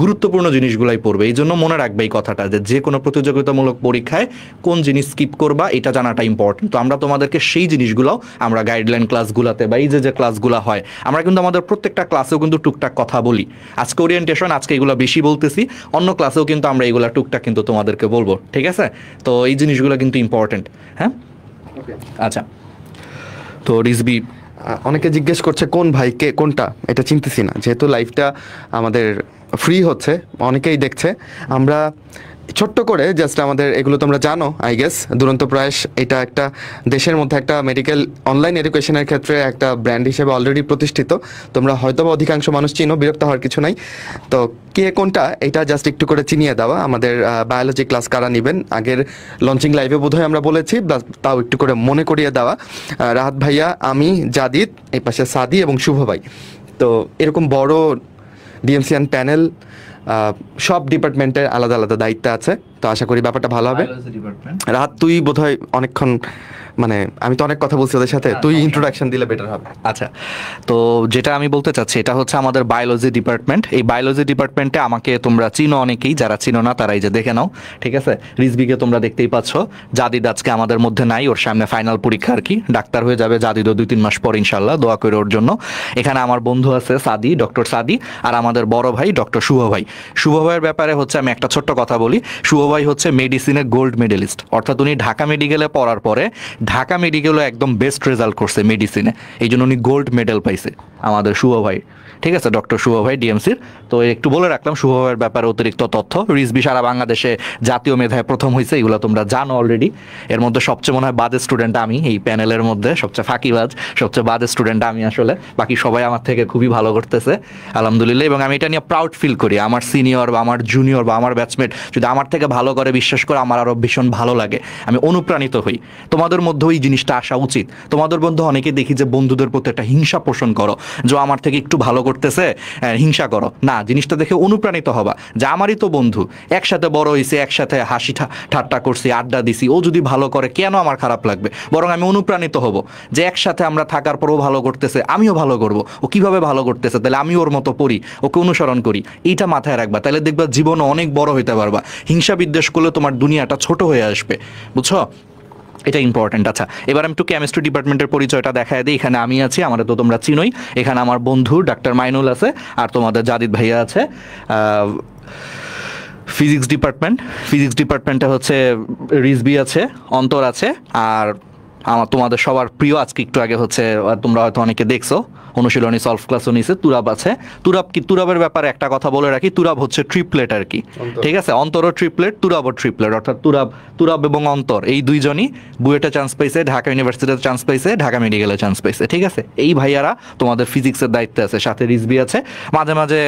গুরুত্বপূর্ণ জিনিসগুলাই পড়বে। এই জন্য মনে রাখবে এই কথাটা, যে কোনো প্রতিযোগিতামূলক পরীক্ষায় কোন জিনিস স্কিপ করবা এটা জানাটা ইম্পর্টেন্ট। তো আমরা তোমাদেরকে সেই জিনিসগুলো আমরা গাইডলাইন ক্লাসগুলোতে বা এই যে ক্লাসগুলো হয়, আমরা কিন্তু আমাদের প্রত্যেকটা ক্লাসেও কিন্তু টুকটাক কথা বলি। আজকে ওরিয়েন্টেশন, আজকে এগুলো বেশি বলতেছি, অন্য ক্লাসেও কিন্তু আমরা এগুলো টুকটাক কিন্তু তোমাদেরকে বলবো, ঠিক আছে? তো এই জিনিসগুলো কিন্তু ইম্পর্টেন্ট। হ্যাঁ, আচ্ছা। তো রিজবি, অনেকে জিজ্ঞেস করছে কোন ভাই কে কোনটা, এটা চিনতেছি না। যেহেতু লাইভটা আমাদের ফ্রি হচ্ছে, অনেকেই দেখছে, আমরা ছোট্ট করে জাস্ট আমাদের এগুলো তোমরা জানো আই গেস। দুরন্ত প্রয়াস এটা একটা দেশের মধ্যে একটা মেডিকেল অনলাইন এডুকেশনের ক্ষেত্রে একটা ব্র্যান্ড হিসেবে অলরেডি প্রতিষ্ঠিত। তোমরা হয়তো বা অধিকাংশ মানুষ চিনো, বিরক্ত হওয়ার কিছু নাই। তো কে কোনটা এটা জাস্ট একটু করে চিনিয়ে দেওয়া। আমাদের বায়োলজি ক্লাস কারা নেবেন, আগের লঞ্চিং লাইভে বোধহয় আমরা বলেছি, তাও একটু করে মনে করিয়ে দেওয়া। রাহাত ভাইয়া, আমি, জাদিদ, এই পাশে সাদি এবং শুভ ভাই। তো এরকম বড় ডিএমসিয়ান প্যানেল, সব ডিপার্টমেন্টের আলাদা আলাদা দায়িত্ব আছে। তো আশা করি ব্যাপারটা ভালো হবে। রাহাত, তুই বোধহয় অনেকক্ষণ, মানে আমি তো অনেক কথা বলছি ওদের সাথে, তুই ইন্ট্রোডাকশন দিলে বেটার হবে। আচ্ছা, তো যেটা আমি বলতে চাচ্ছি এটা হচ্ছে আমাদের বায়োলজি ডিপার্টমেন্ট। এই বায়োলজি ডিপার্টমেন্টে আমাকে তোমরা চিনো অনেকেই, যারা চিনো না তারা এই যে দেখে নাও, ঠিক আছে? রিজবিকে তোমরা দেখতেই পাচ্ছ। জাদিদ আজকে আমাদের মধ্যে নাই, ওর সামনে ফাইনাল পরীক্ষা আর কি, ডাক্তার হয়ে যাবে জাদিদও 2-3 মাস পর ইনশাল্লাহ, দোয়া করে ওর জন্য। এখানে আমার বন্ধু আছে সাদি, ডক্টর সাদি, আর আমাদের বড় ভাই ডক্টর শুভ ভাই। শুভ ভাইয়ের ব্যাপারে হচ্ছে আমি একটা ছোট্ট কথা বলি। শুভ ভাই হচ্ছে মেডিসিনের গোল্ড মেডেলিস্ট, অর্থাৎ উনি ঢাকা মেডিকেলে পড়ার পরে ঢাকা মেডিকেলও একদম বেস্ট রেজাল্ট করছে মেডিসিনে, এই জন্য উনি গোল্ড মেডেল পাইছে আমাদের শুভ ভাই, ঠিক আছে? ডক্টর শুভ ভাই ডিএমসির। তো একটু বলে রাখলাম শুভ ভাইয়ের ব্যাপারে অতিরিক্ত তথ্য। রিজবি সারা বাংলাদেশে জাতীয় মেধায় প্রথম হয়েছে, এগুলো তোমরা জানো অলরেডি। এর মধ্যে সবচেয়ে মনে হয় বাজে স্টুডেন্ট আমি, এই প্যানেলের মধ্যে সবচেয়ে ফাঁকিবাজ, সবচেয়ে বাজে স্টুডেন্ট আমি আসলে। বাকি সবাই আমার থেকে খুবই ভালো করতেছে আলহামদুলিল্লাহ, এবং আমি এটা নিয়ে প্রাউড ফিল করি। আমার সিনিয়র বা আমার জুনিয়র বা আমার ব্যাচমেট যদি আমার থেকে ভালো করে, বিশ্বাস করে আমার আরও ভীষণ ভালো লাগে, আমি অনুপ্রাণিত হই। তোমাদের মধ্যেও এই জিনিসটা আসা উচিত। তোমাদের মধ্যে অনেকে দেখি যে বন্ধুদের প্রতি একটা হিংসা পোষণ করো, যে আমার থেকে একটু ভালো করতেছে হিংসা করো না, জিনিসটা দেখে অনুপ্রাণিত হবা যে আমারই তো বন্ধু, একসাথে বড় হয়েছে, একসাথে হাসি ঠাট্টা করছি, আড্ডা দিছি, ও যদি ভালো করে কেন আমার খারাপ লাগবে? বরং আমি অনুপ্রাণিত হব যে একসাথে আমরা থাকার পরও ভালো করতেছে, আমিও ভালো করব। ও কিভাবে ভালো করতেছে, তাহলে আমি ওর মতো পড়ি, ওকে অনুসরণ করি। এইটা মাথায় রাখবা, তাহলে দেখবা জীবনে অনেক বড় হইতে পারবা। হিংসা বিদ্বেষ করলে তোমার দুনিয়াটা ছোট হয়ে আসবে, বুঝছো? এটা ইম্পর্টেন্ট। আচ্ছা, এবার আমি একটু কেমিস্ট্রি ডিপার্টমেন্টের পরিচয়টা দেখায় দিই। এখানে আমি আছি, আমাদের তো তোমরা চিনোই। এখানে আমার বন্ধু ডাক্তার মাইনুল আছে, আর তোমাদের জাদিদ ভাইয়া আছে। ফিজিক্স ডিপার্টমেন্টে হচ্ছে রিজবি আছে, অন্তর আছে, আর তোমাদের সবার প্রিয় আজকে একটু আগে হচ্ছে, তোমরা হয়তো অনেকে দেখছো, অনুশীলনী সলভ ক্লাসও নিছে, তুরাব আছে। তুরাবের ব্যাপারে একটা কথা বলে রাখি, তুরাব হচ্ছে ট্রিপলেট আর কি, ঠিক আছে? অন্তরও ট্রিপলেট, তুরাবও ট্রিপলেট, অর্থাৎ তুরাব এবং অন্তর এই দুইজনই বুয়েটে চান্স পাইছে, ঢাকা ইউনিভার্সিটিতে চান্স পাইছে, ঢাকা মেডিকেলে চান্স পাইছে, ঠিক আছে? এই ভাইয়ারা তোমাদের ফিজিক্সের দায়িত্বে আছে, সাথে রিজবি আছে। মাঝে মাঝে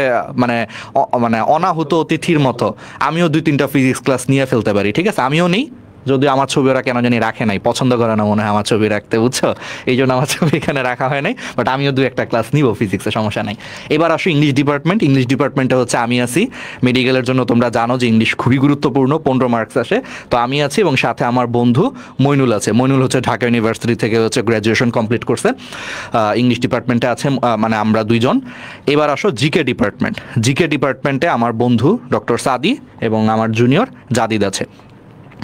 মানে অনাহুত অতিথির মতো আমিও 2-3টা ফিজিক্স ক্লাস নিয়ে ফেলতে পারি, ঠিক আছে? আমিও নেই, যদি আমার ছবি ওরা কেন জানি রাখে নাই, পছন্দ করে না মনে হয় আমার ছবি রাখতে, বুঝছো? এই জন্য আমার ছবি এখানে রাখা হয় নাই, বাট আমিও 2-1টা ক্লাস নিব ফিজিক্সে, সমস্যা নাই। এবার আসো ইংলিশ ডিপার্টমেন্টে হচ্ছে আমি আছি। মেডিকেলের জন্য তোমরা জানো যে ইংলিশ খুবই গুরুত্বপূর্ণ, 15 মার্কস আসে। তো আমি আছি এবং সাথে আমার বন্ধু মইনুল আছে। মইনুল হচ্ছে ঢাকা ইউনিভার্সিটি থেকে হচ্ছে গ্র্যাজুয়েশন কমপ্লিট করছে, ইংলিশ ডিপার্টমেন্টে আছে, মানে আমরা 2 জন। এবার আসো জিকে ডিপার্টমেন্টে আমার বন্ধু ডক্টর সাদি এবং আমার জুনিয়র জাদিদ আছে।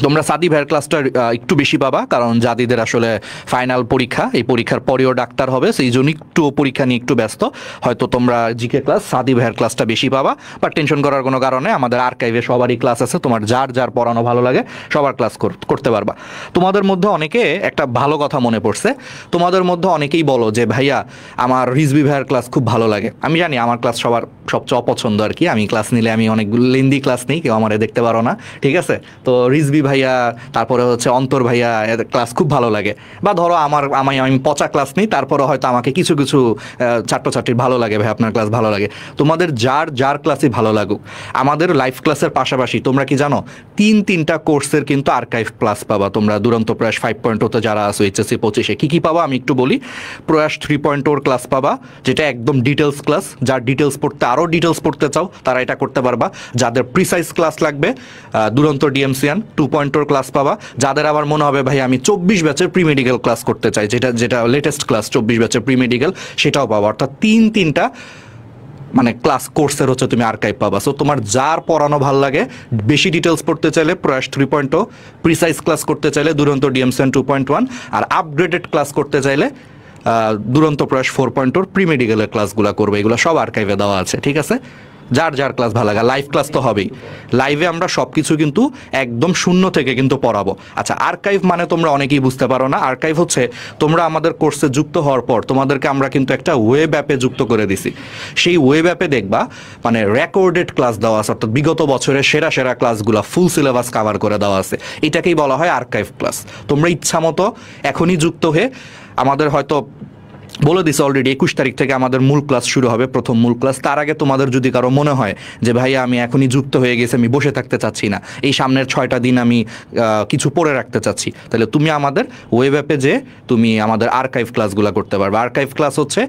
তোমরা সাদি ভাইয়ের ক্লাসটা একটু বেশি পাবা, কারণ জাদিদের আসলে ফাইনাল পরীক্ষা, এই পরীক্ষার পরেও ডাক্তার হবে, সেই জন্য একটু পরীক্ষা নিয়ে একটু ব্যস্ত। হয়তো তোমরা জিকে ক্লাস সাদি ভাইয়ের ক্লাসটা বেশি পাবা, বাট টেনশন করার কোনো কারণে আমাদের আর্কাইভে সবারই ক্লাস আছে, তোমার যার পড়ানো ভালো লাগে সবার ক্লাস করতে পারবা। তোমাদের মধ্যে অনেকে একটা ভালো কথা মনে পড়ছে, তোমাদের মধ্যে অনেকেই বলো যে ভাইয়া আমার রিজবি ভাইয়ের ক্লাস খুব ভালো লাগে। আমি জানি আমার ক্লাস সবার সবচেয়ে অপছন্দ আর কি, আমি ক্লাস নিলে আমি অনেকগুলো লেন্দি ক্লাস নিই, কেউ আমারে দেখতে পারো না, ঠিক আছে? তো রিজবি ভাইয়া, তারপরে হচ্ছে অন্তর ভাইয়া ক্লাস খুব ভালো লাগে। বা ধরো আমি পচা ক্লাস নিই, তারপরে হয়তো আমাকে কিছু ছাত্রছাত্রীর ভালো লাগে, ভাই আপনার ক্লাস ভালো লাগে। তোমাদের যার ক্লাসই ভালো লাগুক, আমাদের লাইভ ক্লাসের পাশাপাশি তোমরা কি জানো 3টা কোর্সের কিন্তু আর্কাইভ ক্লাস পাবা তোমরা। দুরন্ত প্রয়াস 5.0 যারা আছো HSC 25-এ কি পাবা আমি একটু বলি। প্রয়াস 3.0 ক্লাস পাবা, যেটা একদম ডিটেলস ক্লাস, যার ডিটেলস পড়তে আরও ডিটেলস পড়তে চাও তারা এটা করতে পারবা। যাদের প্রিসাইজ ক্লাস লাগবে, দুরন্ত ডিএমসিয়ান 3.0 ক্লাস পাবা। যাদের আবার মনে হবে ভাই আমি 24 ব্যাচের প্রি মেডিকেল ক্লাস করতে চাই, যেটা লেটেস্ট ক্লাস 24 ব্যাচের প্রি মেডিকেল, সেটাও পাবা। অর্থাৎ তিনটা মানে ক্লাস কোর্সের হচ্ছে তুমি আর্কাইভ পাবা। সো তোমার যার পড়ানো ভাল লাগে, বেশি ডিটেলস পড়তে চাইলে প্রয়াস 3.0, প্রিসাইজ ক্লাস করতে চাইলে দুরন্ত ডিএমসিএন 2.1, আর আপগ্রেডেড ক্লাস করতে চাইলে দুরন্ত প্রয়াস 4.0 প্রি মেডিকেলের ক্লাসগুলো করবে। এগুলো সব আর্কাইভে দেওয়া আছে, ঠিক আছে? যার ক্লাস ভালো লাগে। লাইভ ক্লাস তো হবেই, লাইভে আমরা সব কিছু কিন্তু একদম শূন্য থেকে কিন্তু পড়াবো। আচ্ছা, আর্কাইভ মানে তোমরা অনেকেই বুঝতে পারো না। আর্কাইভ হচ্ছে তোমরা আমাদের কোর্সে যুক্ত হওয়ার পর তোমাদেরকে আমরা কিন্তু একটা ওয়েব অ্যাপে যুক্ত করে দিছি। সেই ওয়েব অ্যাপে দেখবা মানে রেকর্ডেড ক্লাস দেওয়া আছে, অর্থাৎ বিগত বছরের সেরা ক্লাসগুলো ফুল সিলেবাস কভার করে দেওয়া আছে। এটাকেই বলা হয় আর্কাইভ ক্লাস। তোমরা ইচ্ছা মতো এখনই যুক্ত হয়ে, আমাদের হয়তো বলে দিছে অলরেডি 21 তারিখ থেকে আমাদের মূল ক্লাস শুরু হবে, প্রথম মূল ক্লাস। তার আগে তোমাদের যদি কারো মনে হয় যে ভাইয়া আমি এখনই যুক্ত হয়ে গেছি, আমি বসে থাকতে চাচ্ছি না, এই সামনের 6টা দিন আমি কিছু পড়ে রাখতে চাচ্ছি, তাহলে তুমি আমাদের ওয়েব অ্যাপে যে তুমি আমাদের আর্কাইভ ক্লাসগুলো করতে পারবে। আর্কাইভ ক্লাস হচ্ছে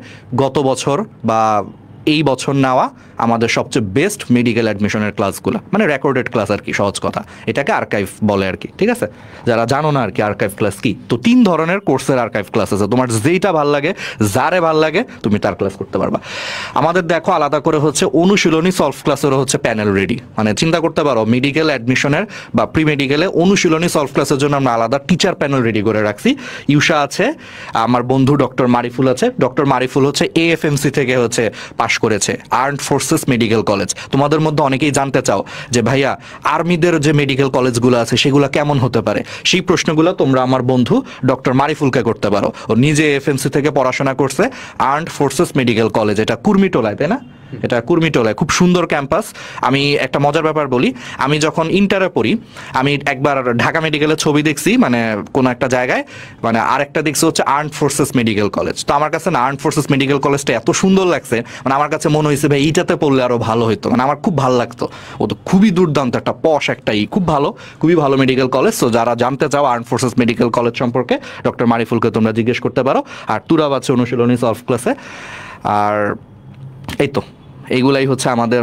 গত বছর বা এই বছর নেওয়া আমাদের সবচেয়ে বেস্ট মেডিকেল অ্যাডমিশনের ক্লাসগুলো, মানে রেকর্ডেড ক্লাস আর কি, সহজ কথা। এটাকে আর্কাইভ বলে আর কি, ঠিক আছে? যারা জানো না আর কি আর্কাইভ ক্লাস কি, তো 3 ধরনের কোর্সের আর্কাইভ ক্লাস আছে। তোমার যেইটা ভাল লাগে, যারে ভাল লাগে, তুমি তার ক্লাস করতে পারবা। আমাদের দেখো আলাদা করে হচ্ছে অনুশীলনী সলভ ক্লাসেরও হচ্ছে প্যানেল রেডি। মানে চিন্তা করতে পারো মেডিকেল অ্যাডমিশনের বা প্রি মেডিকেলে অনুশীলনী সলভ ক্লাসের জন্য আমরা আলাদা টিচার প্যানেল রেডি করে রাখছি। ইউষা আছে, আমার বন্ধু ডক্টর মারিফুল আছে। ডক্টর মারিফুল হচ্ছে এএফএমসি থেকে হচ্ছে পাশ করেছে, আর্মড ফোর্সেস মেডিকেল কলেজ। তোমাদের মধ্যে অনেকেই জানতে চাও যে ভাইয়া আর্মিদের যে মেডিকেল কলেজগুলো আছে সেগুলো কেমন হতে পারে, সেই প্রশ্নগুলো তোমরা আমার বন্ধু ডক্টর মারিফুলকে করতে পারো। ও নিজে এফএমসি থেকে পড়াশোনা করছে, আর্মড ফোর্সেস মেডিকেল কলেজ, এটা কুর্মিটোলায়, তাই না? এটা কুর্মিটোলায়, খুব সুন্দর ক্যাম্পাস। আমি একটা মজার ব্যাপার বলি, আমি যখন ইন্টারে পড়ি আমি একবার ঢাকা মেডিকেলের ছবি দেখছি, মানে কোনো একটা জায়গায়, মানে আরেকটা দেখছি হচ্ছে আর্মড ফোর্সেস মেডিকেল কলেজ। তো আমার কাছে না আর্মড ফোর্সেস মেডিকেল কলেজটা এত সুন্দর লাগছে, মানে আমার কাছে মনে হয়েছে ভাই এইটাতে পড়লে আরো ভালো হতো, মানে আমার খুব ভালো লাগতো। ও তো খুবই দুর্দান্ত একটা পশ একটা খুবই ভালো মেডিকেল কলেজ। তো যারা জানতে চাও আর্মড ফোর্সেস মেডিকেল কলেজ সম্পর্কে, ডক্টর মারিফুলকে তোমরা জিজ্ঞেস করতে পারো। আর তুরাব আছে অনুশীলনী সলভ ক্লাসে। আর এই তো এইগুলাই হচ্ছে আমাদের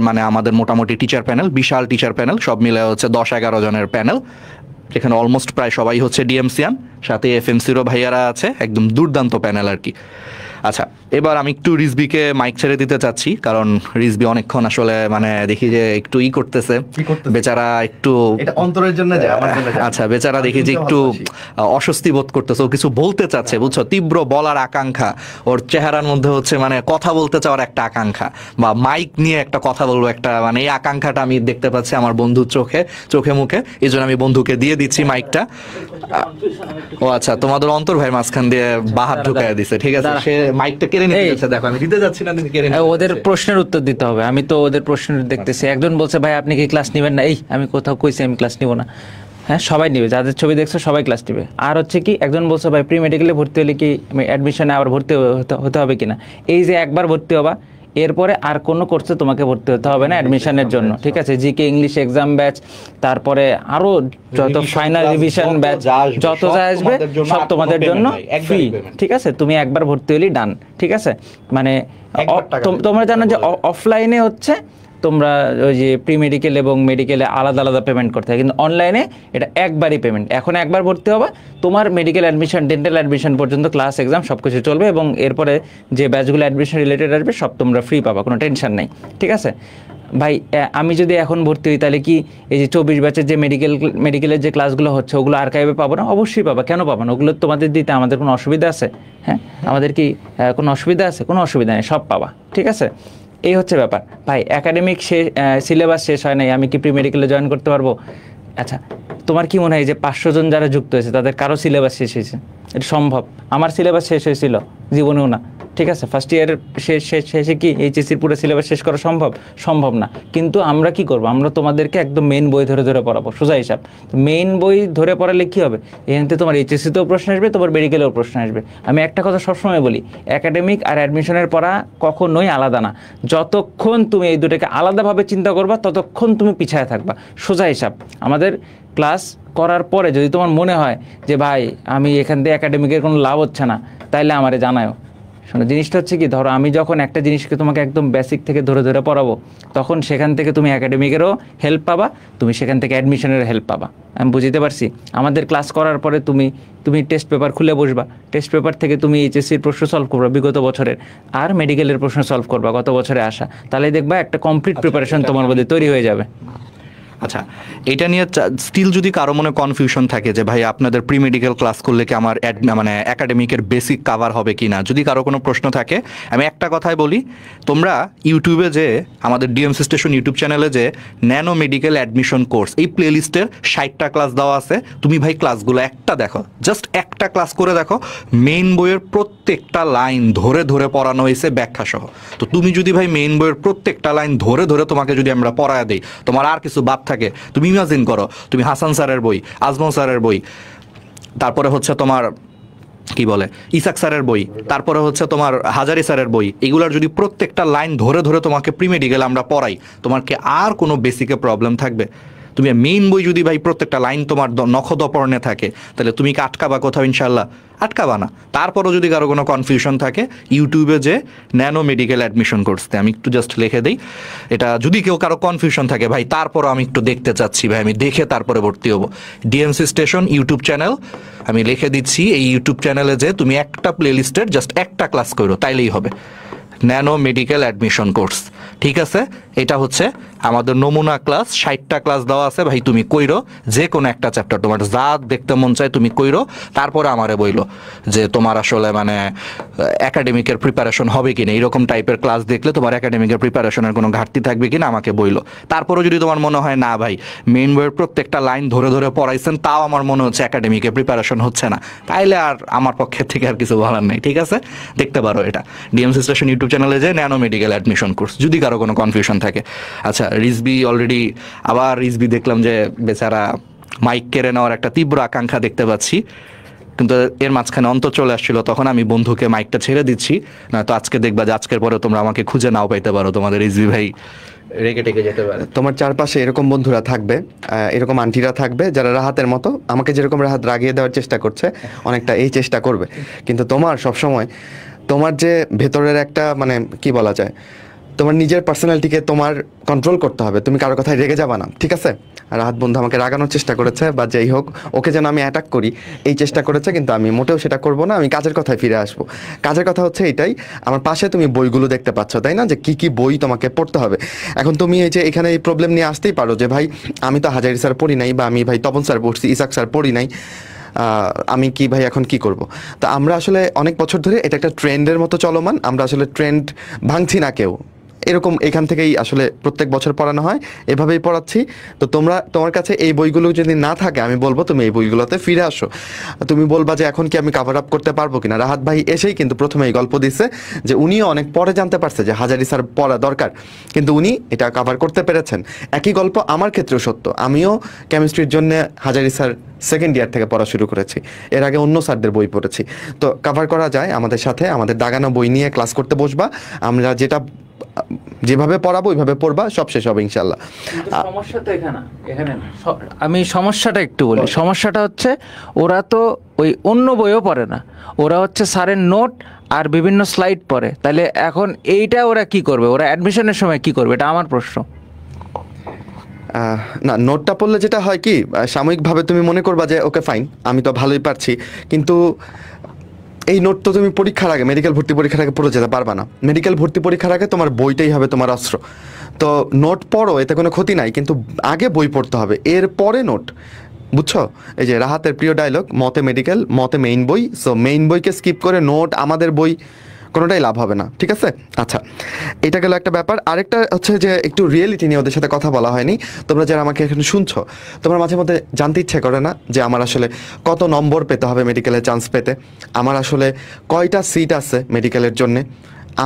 মোটামুটি টিচার প্যানেল, বিশাল টিচার প্যানেল, সব মিলে হচ্ছে 10-11 জনের প্যানেল, যেখানে অলমোস্ট প্রায় সবাই হচ্ছে ডিএমসিয়ান, সাথে এফএমসিরও ভাইয়ারা আছে, একদম দুর্দান্ত প্যানেল আর কি। আচ্ছা, এবার আমি একটু রিজবিকে মাইক ছেড়ে দিতে চাচ্ছি, কারণ রিজবি অনেকক্ষণ আসলে মানে দেখি যে একটু করতেছে, বেচারা একটু অন্তরের জন্য যায়, আমার জন্য যায়। আচ্ছা, বেচারা দেখি যে একটু অস্বস্তি বোধ করতেছে, ও কিছু বলতে চাচ্ছে, বুঝছো, তীব্র বলার আকাঙ্ক্ষা ওর চেহারার মধ্যে হচ্ছে, মানে কথা বলতে চাওয়ার একটা আকাঙ্ক্ষা, বা মাইক নিয়ে একটা কথা বলবো একটা, মানে এই আকাঙ্ক্ষাটা আমি দেখতে পাচ্ছি আমার বন্ধুর চোখে মুখে। এই জন্য আমি বন্ধুকে দিয়ে দিচ্ছি মাইকটা। ও আচ্ছা, তোমাদের অন্তর ভাই মাঝখান দিয়ে বাহাত ঢুকায় দিছে, ঠিক আছে? সে মাইকটা কেড়ে নিতে যাচ্ছে, দেখো আমি দিতে যাচ্ছি না, কেড়ে নিতে ওদের প্রশ্নের উত্তর দিতে হবে। আমি তো ওদের প্রশ্নের দেখতেছি, একজন বলছে ভাই আপনি কি ক্লাস নেবেন না, এই আমি কোথাও কইছি আমি ক্লাস নিব না। হ্যাঁ, সবাই নিবে, যাদের ছবি দেখছো সবাই ক্লাস নিবে। আর হচ্ছে কি, একজন বলছে ভাই প্রি মেডিকেলে ভর্তি হলে কি অ্যাডমিশনে আবার ভর্তি হতে হবে কিনা। এই যে একবার ভর্তি হবা, এরপরে আর কোনো কোর্সে তোমাকে ভর্তি হতে হবে না অ্যাডমিশনের জন্য, ঠিক আছে? জিকে ইংলিশ এক্সাম ব্যাচ, তারপরে আরো যত ফাইনাল রিভিশন ব্যাচ যত যা আসবে সব তোমাদের জন্য ফ্রি, ঠিক আছে? তুমি একবার ভর্তি হলেই ডান, ঠিক আছে? মানে তোমরা জানো যে অফলাইনে হচ্ছে তোমরা ওই যে প্রি মেডিকেল এবং মেডিকেলে আলাদা আলাদা পেমেন্ট করতে হয়, কিন্তু অনলাইনে এটা একবারই পেমেন্ট। এখন একবার ভর্তি হবা, তোমার মেডিকেল অ্যাডমিশন, ডেন্টাল অ্যাডমিশন পর্যন্ত ক্লাস এক্সাম সব কিছু চলবে, এবং এরপরে যে ব্যাচগুলো অ্যাডমিশন রিলেটেড আসবে সব তোমরা ফ্রি পাবা, কোনো টেনশন নেই, ঠিক আছে? ভাই আমি যদি এখন ভর্তি হই তাহলে কি এই যে 24 ব্যাচের যে মেডিকেলের যে ক্লাসগুলো হচ্ছে ওগুলো আর্কাইভে পাবো না? অবশ্যই পাবা, কেন পাবো না? ওগুলো তোমাদের দিতে আমাদের কোনো অসুবিধা আছে? হ্যাঁ, আমাদের কি কোনো অসুবিধা আছে? কোনো অসুবিধা নেই, সব পাবা, ঠিক আছে? এই হচ্ছে ব্যাপার। ভাই একাডেমিক সিলেবাস শেষ হয় নাই, আমি কি প্রি মেডিকেলে জয়েন করতে পারবো? আচ্ছা, তোমার কি মনে হয় যে 500 জন যারা যুক্ত হয়েছে তাদের কারো সিলেবাস শেষ হয়েছে? এটা সম্ভব? আমার সিলেবাস শেষ হয়েছিল, জীবনেও না, ঠিক আছে? ফার্স্ট ইয়ারের শেষে কি এইচএসসির পুরো সিলেবাস শেষ করা সম্ভব না। কিন্তু আমরা কি করব? আমরা তোমাদেরকে একদম মেইন বই ধরে পড়াবো, সোজা হিসাব। মেইন বই ধরে পড়ালে কি হবে? এখান থেকে তোমার এইচএসসিতেও প্রশ্ন আসবে, তোমার মেডিকেলেও প্রশ্ন আসবে। আমি একটা কথা সবসময় বলি, একাডেমিক আর অ্যাডমিশনের পড়া কখনোই আলাদা না। যতক্ষণ তুমি এই দুটোকে আলাদাভাবে চিন্তা করবা ততক্ষণ তুমি পিছায় থাকবা, সোজা হিসাব। আমাদের ক্লাস করার পরে যদি তোমার মনে হয় যে ভাই আমি এখান থেকে একাডেমিকের কোনো লাভ হচ্ছে না, তাইলে আমারে জানাও, শোনো, জিনিসটা হচ্ছে কি, ধরো আমি যখন একটা জিনিসকে তোমাকে একদম বেসিক থেকে ধরে ধরে পড়াবো, তখন সেখান থেকে তুমি একাডেমিকেরও হেল্প পাবা, তুমি সেখান থেকে অ্যাডমিশনের হেল্প পাবা। আমি বুঝতে পারছি। আমাদের ক্লাস করার পরে তুমি টেস্ট পেপার খুলে বসবা, টেস্ট পেপার থেকে তুমি এইচএসসির প্রশ্ন সলভ করবা বিগত বছরের, আর মেডিকেলের প্রশ্ন সলভ করবা গত বছরে আসা, তাহলে দেখবা একটা কমপ্লিট প্রিপারেশন তোমার মধ্যে তৈরি হয়ে যাবে। আচ্ছা, এটা নিয়ে স্টিল যদি কারো মনে কনফিউশন থাকে যে ভাই আপনাদের প্রি মেডিকেল ক্লাস করলে কি আমার মানে একাডেমিকের বেসিক কাভার হবে কি না, যদি কারো কোনো প্রশ্ন থাকে, আমি একটা কথাই বলি, তোমরা ইউটিউবে যে আমাদের ডিএমসি স্টেশন ইউটিউব চ্যানেলে যে ন্যানো মেডিকেল অ্যাডমিশন কোর্স, এই প্লেলিস্টের 60টা ক্লাস দেওয়া আছে, তুমি ভাই ক্লাসগুলো একটা দেখো, জাস্ট একটা ক্লাস করে দেখো, মেইন বইয়ের প্রত্যেকটা লাইন ধরে ধরে পড়ানো হয়েছে ব্যাখ্যা সহ। তো তুমি যদি ভাই মেইন বইয়ের প্রত্যেকটা লাইন ধরে ধরে তোমাকে যদি আমরা পড়ায় দিই, তোমার আর কিছু বাদ থাকে, তুমি ইমাজিন করো তুমি হাসান স্যারের বই, আজমল স্যারের বই, তারপরে হচ্ছে তোমার কি বলে ইসাক স্যারের বই, তারপরে হচ্ছে তোমার হাজারি স্যারের বই, এগুলার যদি প্রত্যেকটা লাইন ধরে ধরে তোমাকে প্রি মেডিকেল আমরা পড়াই, তোমার কি আর কোনো বেসিকে প্রবলেম থাকবে? তুমি মেইন বই যদি ভাই প্রত্যেকটা লাইন তোমার নখদপর্ণে থাকে, তাহলে তুমি কি আটকাবা কোথাও? ইনশাল্লাহ আটকাবা না। তারপরও যদি কারো কোনো কনফিউশন থাকে, ইউটিউবে যে ন্যানো মেডিকেল অ্যাডমিশন কোর্সতে, আমি একটু জাস্ট লিখে দিই এটা, যদি কেউ কারো কনফিউশন থাকে ভাই তারপরও আমি একটু দেখতে চাচ্ছি ভাই, আমি দেখে তারপরে ভর্তি হবো, ডিএমসি স্টেশন ইউটিউব চ্যানেল আমি লিখে দিচ্ছি, এই ইউটিউব চ্যানেলে যে তুমি একটা প্লেলিস্টের জাস্ট একটা ক্লাস করো, তাইলেই হবে ন্যানো মেডিকেল অ্যাডমিশন কোর্স। ঠিক আছে, এটা হচ্ছে আমাদের নমুনা ক্লাস, 60টা ক্লাস দেওয়া আছে ভাই, তুমি কইরো যে কোনো একটা চ্যাপ্টার তোমার যা দেখতে মন চায় তুমি কইরো, তারপরে আমারে বইলো যে তোমার আসলে মানে একাডেমিকের প্রিপারেশন হবে কিনা, এইরকম টাইপের ক্লাস দেখলে তোমার একাডেমিকের প্রিপারেশনের কোনো ঘাটতি থাকবে কিনা আমাকে বইলো। তারপরে যদি তোমার মনে হয় না ভাই মেইন বইয়ের প্রত্যেকটা লাইন ধরে ধরে পড়াইছেন, তাও আমার মনে হচ্ছে একাডেমিকের প্রিপারেশন হচ্ছে না, তাইলে আর আমার পক্ষের থেকে আর কিছু বলার নেই। ঠিক আছে, দেখতে পারো এটা ডিএমসি স্টেশন ইউটিউব চ্যানেলে যে ন্যানো মেডিকেল অ্যাডমিশন কোর্স, যদি কারো কোনো কনফিউশন থাকে। আচ্ছা, রিজবি অলরেডি, আবার রিজবি দেখলাম যে বেচারা মাইক কেড়ে নেওয়ার একটা তীব্র আকাঙ্ক্ষা দেখতে পাচ্ছি, কিন্তু এর মাঝখানে অন্তর চলে আসছিল, তখন আমি বন্ধুকে মাইকটা ছেড়ে দিচ্ছি, না তো আজকে দেখবা যে আজকের পরে তোমরা আমাকে খুঁজে নাও পাইতে পারো, তোমাদের রিজবি ভাই রেগে টেগে যেতে পারে। তোমার চারপাশে এরকম বন্ধুরা থাকবে, এরকম আন্টিরা থাকবে যারা রাহাতের মতো আমাকে যেরকম রাহাত রাগিয়ে দেওয়ার চেষ্টা করছে, অনেকটা এই চেষ্টা করবে, কিন্তু তোমার সবসময় তোমার যে ভেতরের একটা মানে কি বলা যায়, তোমার নিজের পার্সোনালিটিকে তোমার কন্ট্রোল করতে হবে, তুমি কারো কথায় রেগে যাবা না। ঠিক আছে, রাহাত বন্ধু আমাকে রাগানোর চেষ্টা করেছে, বা যেই হোক ওকে যেন আমি অ্যাটাক করি এই চেষ্টা করেছে, কিন্তু আমি মোটেও সেটা করব না, আমি কাজের কথায় ফিরে আসবো। কাজের কথা হচ্ছে এটাই, আমার পাশে তুমি বইগুলো দেখতে পাচ্ছ তাই না, যে কি কি বই তোমাকে পড়তে হবে। এখন তুমি এই যে এখানে এই প্রবলেম নিয়ে আসতেই পারো যে ভাই আমি তো হাজারি স্যার পড়ি নাই, বা আমি ভাই তপন স্যার পড়ছি, ইসাক স্যার পড়ি নাই, আমি কি ভাই এখন কি করব। তো আমরা আসলে অনেক বছর ধরে এটা একটা ট্রেন্ডের মতো চলমান, আমরা আসলে ট্রেন্ড ভাঙছি না কেউ, এরকম এখান থেকেই আসলে প্রত্যেক বছর পড়ানো হয়, এভাবেই পড়াচ্ছি। তো তোমার কাছে এই বইগুলো যদি না থাকে, আমি বলবো তুমি এই বইগুলোতে ফিরে আসো। তুমি বলবা যে এখন কি আমি কাভার আপ করতে পারবো কিনা। রাহাত ভাই এসেই কিন্তু প্রথমে এই গল্প দিচ্ছে যে উনিও অনেক পরে জানতে পারছে যে হাজারি স্যার পড়া দরকার, কিন্তু উনি এটা কাভার করতে পেরেছেন। একই গল্প আমার ক্ষেত্রেও সত্য, আমিও কেমিস্ট্রির জন্য হাজারি স্যার সেকেন্ড ইয়ার থেকে পড়া শুরু করেছি, এর আগে অন্য স্যারদের বই পড়েছি। তো কাভার করা যায়, আমাদের সাথে আমাদের দাগানো বই নিয়ে ক্লাস করতে বসবা, আমরা যেভাবে পড়াবো ওইভাবে পড়বা, সব শেষ হবে ইনশাল্লাহ। সমস্যা তো এখানে না। আমি সমস্যাটা একটু বলি। সমস্যাটা হচ্ছে ওরা তো ওই অন্য বইও পড়ে না, ওরা হচ্ছে স্যারের নোট আর বিভিন্ন স্লাইড পড়ে, তাহলে এখন এইটা ওরা কি করবে, ওরা অ্যাডমিশনের সময় কি করবে, এটা আমার প্রশ্ন। না, নোটটা পড়লে যেটা হয় কি, সাময়িকভাবে তুমি মনে করবা যে ওকে ফাইন আমি তো ভালোই পারছি, কিন্তু এই নোট তো তুমি পরীক্ষার আগে, মেডিকেল ভর্তি পরীক্ষার আগে পড়ে যেতে পারবা না। মেডিকেল ভর্তি পরীক্ষার আগে তোমার বইটাই হবে তোমার অস্ত্র। তো নোট পড়ো, এতে কোনো ক্ষতি নাই, কিন্তু আগে বই পড়তে হবে, এরপরে নোট, বুঝছো? এই যে রাহাতের প্রিয় ডায়লগ, মতে মেডিকেল মতে মেইন বই, সো মেইন বইকে স্কিপ করে নোট আমাদের বই কোনোটাই লাভ হবে না। ঠিক আছে, আচ্ছা এটা গেল একটা ব্যাপার। আরেকটা হচ্ছে যে একটু রিয়েলিটি নিয়ে ওদের সাথে কথা বলা হয়নি। তোমরা যারা আমাকে এখানে শুনছো, তোমার মাঝে মধ্যে জানতে ইচ্ছে করে না যে আমার আসলে কত নম্বর পেতে হবে মেডিকেলে চান্স পেতে, আমার আসলে কয়টা সিট আছে মেডিকেলের জন্যে,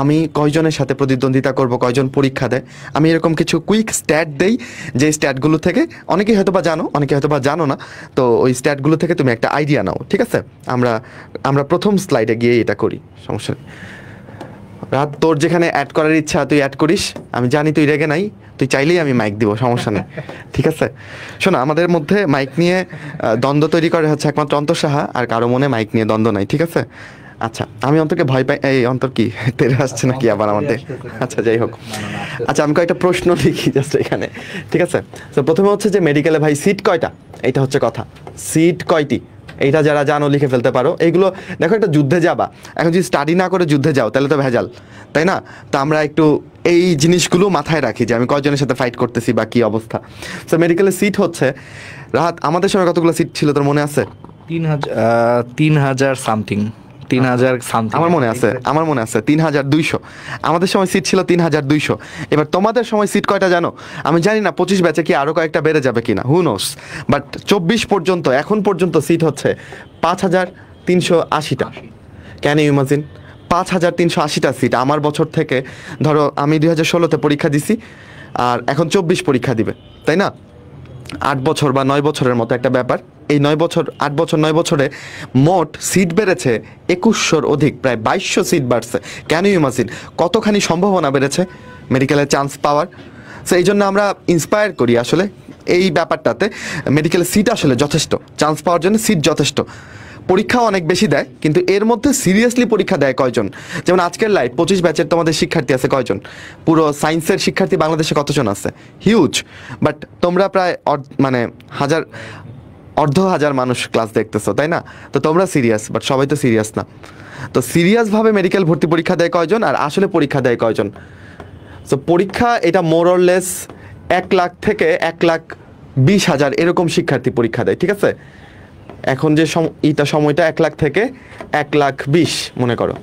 আমি কয়জনের সাথে প্রতিদ্বন্দ্বিতা করব, কয়জন পরীক্ষা দেয়। আমি এরকম কিছু কুইক স্ট্যাট দেই, যে স্ট্যাটগুলো থেকে অনেকেই হয়তো বা জানো, অনেকে হয়তো বা জানো না, তো ওই স্ট্যাটগুলো থেকে তুমি একটা আইডিয়া নাও। ঠিক আছে, আমরা প্রথম স্লাইডে গিয়ে এটা করি, সমস্যা নেই। রাত তোর যেখানে অ্যাড করার ইচ্ছা তুই অ্যাড করিস, আমি জানি তুই রেগে নাই, তুই চাইলেই আমি মাইক দিব, সমস্যা নেই। ঠিক আছে, শোনো আমাদের মধ্যে মাইক নিয়ে দ্বন্দ্ব তৈরি করে হচ্ছে একমাত্র অন্তর সাহা, আর কারো মনে মাইক নিয়ে দ্বন্দ্ব নাই। ঠিক আছে, আচ্ছা, আমি অন্তরকে ভয় পাই। এই অন্তর কি তেরে আসছে নাকি আবার আমাদের? আচ্ছা, যাই হোক। আচ্ছা, আমি কয়েকটা প্রশ্ন লিখি জাস্ট এখানে, ঠিক আছে? তো প্রথমে হচ্ছে যে মেডিকেলে ভাই সিট কয়টা, এটা হচ্ছে কথা। সিট কয়টি এইটা যারা জানো লিখে ফেলতে পারো। এইগুলো দেখো, একটা যুদ্ধে যাবা, এখন যদি স্টাডি না করে যুদ্ধে যাও তাহলে তো ভেজাল, তাই না? তো আমরা একটু এই জিনিসগুলো মাথায় রাখি যে আমি কয়জনের সাথে ফাইট করতেছি বা কী অবস্থা। তো মেডিকেলের সিট হচ্ছে, রাহাত আমাদের সময় কতগুলো সিট ছিল তোর মনে আছে? 3,000 সামথিং, 3,000 সামথিং আমার মনে আছে 3,200। আমাদের সময় সিট ছিল 3,200। এবার তোমাদের সময় সিট কয়টা জানো? আমি জানি না 25 ব্যাচে কি আরো কয়েকটা বেড়ে যাবে কিনা, হু নোস। বাট 24 পর্যন্ত, এখন পর্যন্ত সিট হচ্ছে 5,380টা। Can you imagine? 5,380টা সিট আমার বছর থেকে। ধরো আমি 2016-তে পরীক্ষা দিছি, আর এখন 24 পরীক্ষা দিবে, তাই না? 8 বছর বা 9 বছরের মতো একটা ব্যাপার। এই 9 বছর, 8 বছর 9 বছরে মোট সিট বেড়েছে 2100-র অধিক, প্রায় 2200 সিট বাড়ছে। ক্যান ইউ ইমাজিন কতখানি সম্ভাবনা বেড়েছে মেডিকেলের চান্স পাওয়ার? সো এই জন্য আমরা ইন্সপায়ার করি আসলে এই ব্যাপারটাতে। মেডিকেলের সিট আসলে যথেষ্ট, চান্স পাওয়ার জন্য সিট যথেষ্ট। পরীক্ষাও অনেক বেশি দেয়, কিন্তু এর মধ্যে সিরিয়াসলি পরীক্ষা দেয় কয়জন? যেমন আজকের লাইভ 25 ব্যাচের তোমাদের শিক্ষার্থী আছে কয়জন? পুরো সায়েন্সের শিক্ষার্থী বাংলাদেশে কতজন আছে? হিউজ। বাট তোমরা প্রায় মানে অর্ধ হাজার মানুষ ক্লাস দেখতেছো, তাই না? তো তোমরা সিরিয়াস, বাট সবাই তো সিরিয়াস না। তো সিরিয়াসভাবে মেডিকেল ভর্তি পরীক্ষা দেয় কয়জন, আর আসলে পরীক্ষা দেয় কয়জন? সো পরীক্ষা এটা মোরলেস 1 লাখ থেকে 1,20,000 এরকম শিক্ষার্থী পরীক্ষা দেয়, ঠিক আছে? এখন যে সময়টা 1 লাখ থেকে 1,20,000 মনে করো,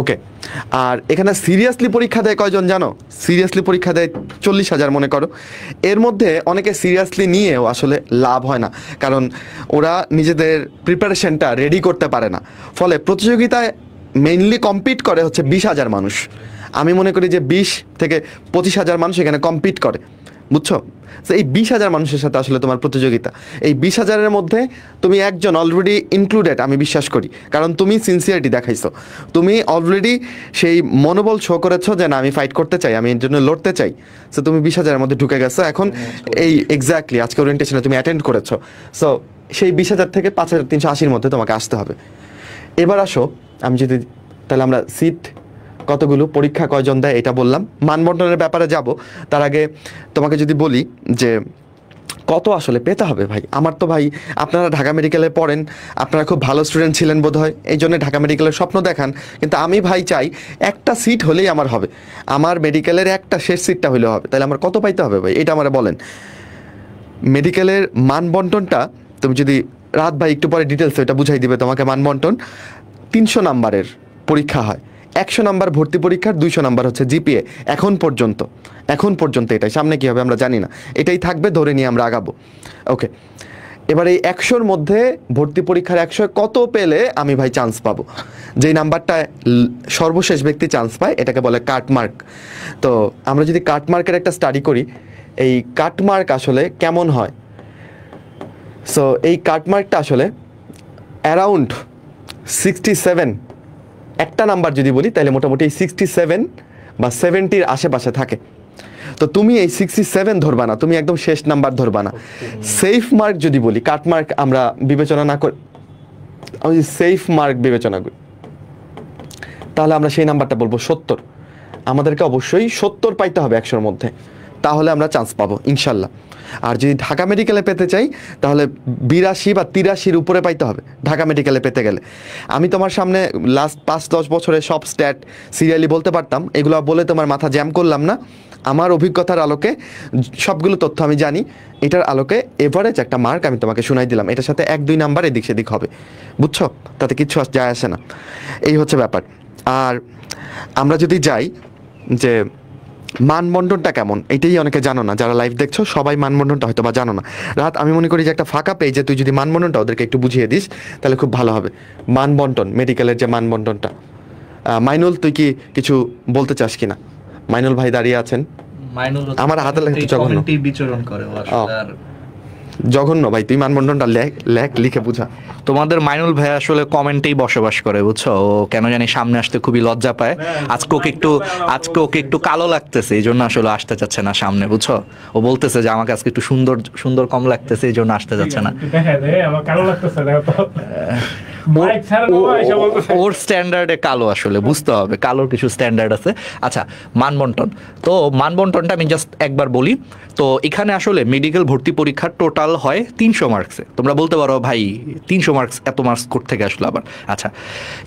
ওকে। আর এখানে সিরিয়াসলি পরীক্ষা দেয় কয়জন জানো? সিরিয়াসলি পরীক্ষা দেয় 40,000 মনে করো। এর মধ্যে অনেকে সিরিয়াসলি নিয়েও আসলে লাভ হয় না, কারণ ওরা নিজেদের প্রিপারেশনটা রেডি করতে পারে না। ফলে প্রতিযোগিতায় মেইনলি কম্পিট করে হচ্ছে 20,000 মানুষ। আমি মনে করি যে 20 থেকে 25,000 মানুষ এখানে কম্পিট করে, বুঝছো? তো এই 20,000 মানুষের সাথে আসলে তোমার প্রতিযোগিতা। এই 20,000-এর মধ্যে তুমি একজন অলরেডি ইনক্লুডেড, আমি বিশ্বাস করি, কারণ তুমি সিনসিয়ারিটি দেখাইছো, তুমি অলরেডি সেই মনোবল শো করেছো যে না আমি ফাইট করতে চাই, আমি এর জন্য লড়তে চাই। সো তুমি 20,000-এর মধ্যে ঢুকে গেছো। এখন এই এক্স্যাক্টলি আজকে ওরিয়েন্টেশনে তুমি অ্যাটেন্ড করেছো। সো সেই 20,000 থেকে 5,380-র মধ্যে তোমাকে আসতে হবে। এবার আসো, আমি যদি তাহলে আমরা সিট কতগুলো, পরীক্ষা কয়জন দেয় এটা বললাম, মানবন্টনের ব্যাপারে যাব। তার আগে তোমাকে যদি বলি যে কত আসলে পেতে হবে ভাই। আমার তো ভাই, আপনারা ঢাকা মেডিকেলে পড়েন, আপনারা খুব ভালো স্টুডেন্ট ছিলেন বোধহয়, এই জন্য ঢাকা মেডিকেলের স্বপ্ন দেখান। কিন্তু আমি ভাই চাই একটা সিট হলেই আমার হবে, আমার মেডিকেলের একটা শেষ সিটটা হলেও হবে। তাহলে আমার কত পাইতে হবে ভাই, এটা আমরা বলেন। মেডিকেলের মানবন্টনটা তুমি যদি, রাত ভাই একটু পরে ডিটেলস ওইটা বুঝাই দিবে তোমাকে। মানবন্টন 300 নাম্বারের পরীক্ষা হয়, 100 নাম্বার ভর্তি পরীক্ষার, 200 নাম্বার হচ্ছে জিপিএ। এখন পর্যন্ত এটাই, সামনে কী হবে আমরা জানি না, এটাই থাকবে, ধরে নিয়ে আমরা আগাবো, ওকে। এবার এই 100-র মধ্যে ভর্তি পরীক্ষার 100 কত পেলে আমি ভাই চান্স পাবো? যেই নাম্বারটা সর্বশেষ ব্যক্তি চান্স পায় এটাকে বলে কাটমার্ক। তো আমরা যদি কাটমার্কের একটা স্টাডি করি, এই কাটমার্ক আসলে কেমন হয়? সো এই কাটমার্কটা আসলে অ্যারাউন্ড 67, একটা নাম্বার যদি বলি তাহলে মোটামুটি 67 বা 70-র আশেপাশে থাকে। তো তুমি এই 67 ধরবা না, তুমি একদম শেষ নাম্বার ধরবা না। সেফ মার্ক যদি বলি, কাটমার্ক আমরা বিবেচনা না করি, আমি সেফ মার্ক বিবেচনা করি, তাহলে আমরা সেই নাম্বারটা বলবো 70। আমাদেরকে অবশ্যই 70 পাইতে হবে 100-র মধ্যে, তাহলে আমরা চান্স পাবো ইনশাল্লাহ। আর যদি ঢাকা মেডিকেলে পেতে চাই তাহলে 82 বা 83-র উপরে পাইতে হবে ঢাকা মেডিকেলে পেতে গেলে। আমি তোমার সামনে লাস্ট 5-10 বছরের সব স্ট্যাট সিরিয়ালি বলতে পারতাম, এগুলো বলে তোমার মাথা জ্যাম করলাম না। আমার অভিজ্ঞতার আলোকে সবগুলো তথ্য আমি জানি, এটার আলোকে এভারেজ একটা মার্ক আমি তোমাকে শোনাই দিলাম। এটার সাথে 1-2 নাম্বার এদিক সেদিক হবে, বুঝছো? তাতে কিচ্ছু যায় আসে না, এই হচ্ছে ব্যাপার। আর আমরা যদি যাই যে মানবন্টনটা কেমন, এটাই অনেকে জানো না, যারা লাইভ দেখছো সবাই মানবন্টনটা হয়তো বা জানো না। রাত আমি মনে করি যে একটা ফাঁকা পেজে তুই যদি মানবন্টনটা ওদেরকে একটু বুঝিয়ে দিস তাহলে খুব ভালো হবে। মানবন্টন, মেডিকেলের যে মানবন্টনটা। মাইনুল, তুই কি কিছু বলতে চাস কিনা? মাইনুল ভাই দাঁড়িয়ে আছেন, আমার হাতে লেখা জঘন্য বিচরণ করে জঘন্য ভাই, তুই মানবন্টনটা লিখে বুঝা। তোমাদের মাইনুল ভাই আসলে কমেন্টেই বসবাস করে, বুঝছো? ও কেন জানি সামনে আসতে খুবই লজ্জা পায়। আজকে ওকে একটু কালো লাগতেছে, এই জন্য আসলে আসতে চাচ্ছে না সামনে, বুঝছো? ও বলতেছে যে আমাকে আজকে একটু সুন্দর কম লাগতেছে, এই জন্য আসতে যাচ্ছে না। মাইক ছাড়া বাবা এসে বলতেছে। ওর স্ট্যান্ডার্ডে কালো আসলে বুঝতে হবে, কালোর কিছু স্ট্যান্ডার্ড আছে। আচ্ছা, মানবন্টন, তো মানবন্টনটা আমি জাস্ট একবার বলি। তো এখানে আসলে মেডিকেল ভর্তি পরীক্ষার টোটাল হয় 300 মার্কসে। তোমরা বলতে পারো ভাই 300 মার্কস, এত মার্কস কোথা থেকে আসলো আবার? আচ্ছা,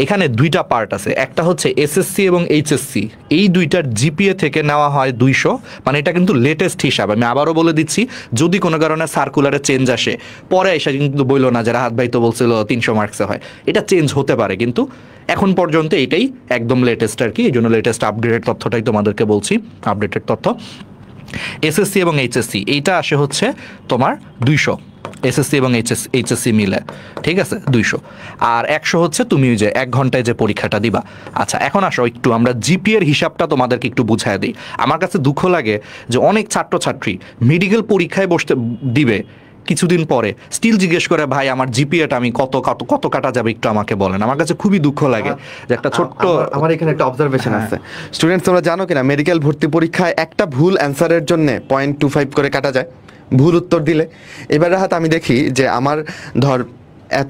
এখানে দুইটা পার্ট আছে, একটা হচ্ছে এসএসসি এবং এইচএসসি, এই দুইটার জিপিএ থেকে নেওয়া হয় 200, মানে এটা কিন্তু লেটেস্ট হিসাব। আমি আবারও বলে দিচ্ছি, যদি কোনো কারণে সার্কুলারে চেঞ্জ আসে পরে এসে কিন্তু বললো না যে রাহাত ভাই তো বলছিল 300 মার্কসে হয়, এটা চেঞ্জ হতে পারে, কিন্তু এখন পর্যন্ত এটাই একদম লেটেস্ট আর কি। এই জন্য লেটেস্ট আপডেটেড তথ্যটাই তোমাদেরকে বলছি, আপডেটেড তথ্য। এসএসসি এবং এইচএসসি এইটা আসে হচ্ছে তোমার 200, এসএসসি এবং এইচএসসি মিলে, ঠিক আছে 200, আর 100 হচ্ছে তুমি ওই যে 1 ঘন্টায় যে পরীক্ষাটা দিবা। আচ্ছা, এখন আসো একটু আমরা জিপিএর হিসাবটা তোমাদেরকে একটু বুঝায় দিই। আমার কাছে দুঃখ লাগে যে অনেক ছাত্রছাত্রী মেডিকেল পরীক্ষায় বসতে দিবে, কিছুদিন পরে স্টিল জিজ্ঞেস করে ভাই আমার জিপিএটা আমি কত কত কত কাটা যাবে একটু আমাকে বলেন। আমার কাছে খুবই দুঃখ লাগে যে একটা ছোট্ট, আমার এখানে একটা অবজারভেশন আছে। স্টুডেন্টস, তোমরা জানো কিনা মেডিকেল ভর্তি পরীক্ষায় একটা ভুল অ্যান্সারের জন্য 0.25 করে কাটা যায় ভুল উত্তর দিলে। এবার রাহাত আমি দেখি যে আমার ধর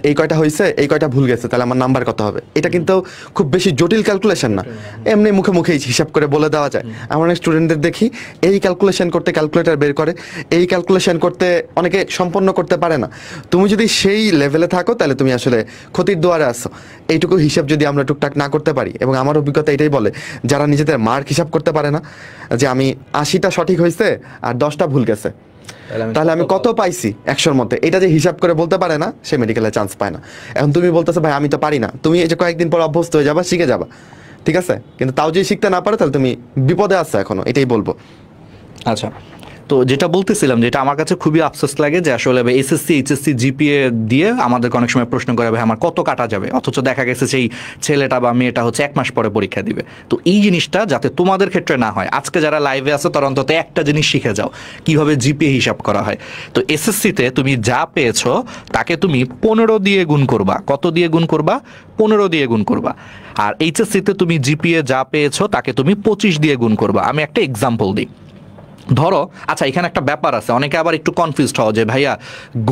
এই কয়টা হয়েছে, এই কয়টা ভুল গেছে, তাহলে আমার নাম্বার কত হবে? এটা কিন্তু খুব বেশি জটিল ক্যালকুলেশন না, এমনি মুখে মুখে হিসাব করে বলে দেওয়া যায়। আমার অনেক স্টুডেন্টদের দেখি এই ক্যালকুলেশন করতে ক্যালকুলেটর বের করে, এই ক্যালকুলেশন করতে অনেকে সম্পন্ন করতে পারে না। তুমি যদি সেই লেভেলে থাকো তাহলে তুমি আসলে ক্ষতির দুয়ারে আসো। এইটুকু হিসাব যদি আমরা টুকটাক না করতে পারি, এবং আমার অভিজ্ঞতা এটাই বলে, যারা নিজেদের মার্ক হিসাব করতে পারে না, যে আমি 80টা সঠিক হয়েছে আর 10টা ভুল গেছে, তাহলে আমি কত পাইছি 100-র মধ্যে, এটা যে হিসাব করে বলতে পারে না, সে মেডিকেলে চান্স পায় না। এখন তুমি বলতেছো ভাই আমি তো পারি না, তুমি এই যে কয়েকদিন পর অভ্যস্ত হয়ে যাবা, শিখে যাবা, ঠিক আছে, কিন্তু তাও যদি শিখতে না পারো তাহলে তুমি বিপদে আছো এখনো, এটাই বলবো। আচ্ছা, তো যেটা বলতেছিলাম, যেটা আমার কাছে খুবই আফসোস লাগে যে আসলে এসএসসি এইচএসসি জিপিএ দিয়ে আমাদেরকে অনেক সময় প্রশ্ন করে ভাই আমার কত কাটা যাবে, অথচ দেখা গেছে সেই ছেলেটা বা মেয়েটা হচ্ছে 1 মাস পরে পরীক্ষা দিবে। তো এই জিনিসটা যাতে তোমাদের ক্ষেত্রে না হয়, আজকে যারা লাইভে আছে তারা অন্তত একটা জিনিস শিখে যাও, কিভাবে জিপিএ হিসাব করা হয়। তো এসএসসিতে তুমি যা পেয়েছো তাকে তুমি 15 দিয়ে গুণ করবা। কত দিয়ে গুণ করবা? 15 দিয়ে গুণ করবা। আর এইচএসসিতে তুমি জিপিএ যা পেয়েছো তাকে তুমি 25 দিয়ে গুণ করবা। আমি একটা এক্সাম্পল দিই। ধরো, আচ্ছা এখানে একটা ব্যাপার আছে, অনেকে আবার একটু কনফিউজড হওয়া যে ভাইয়া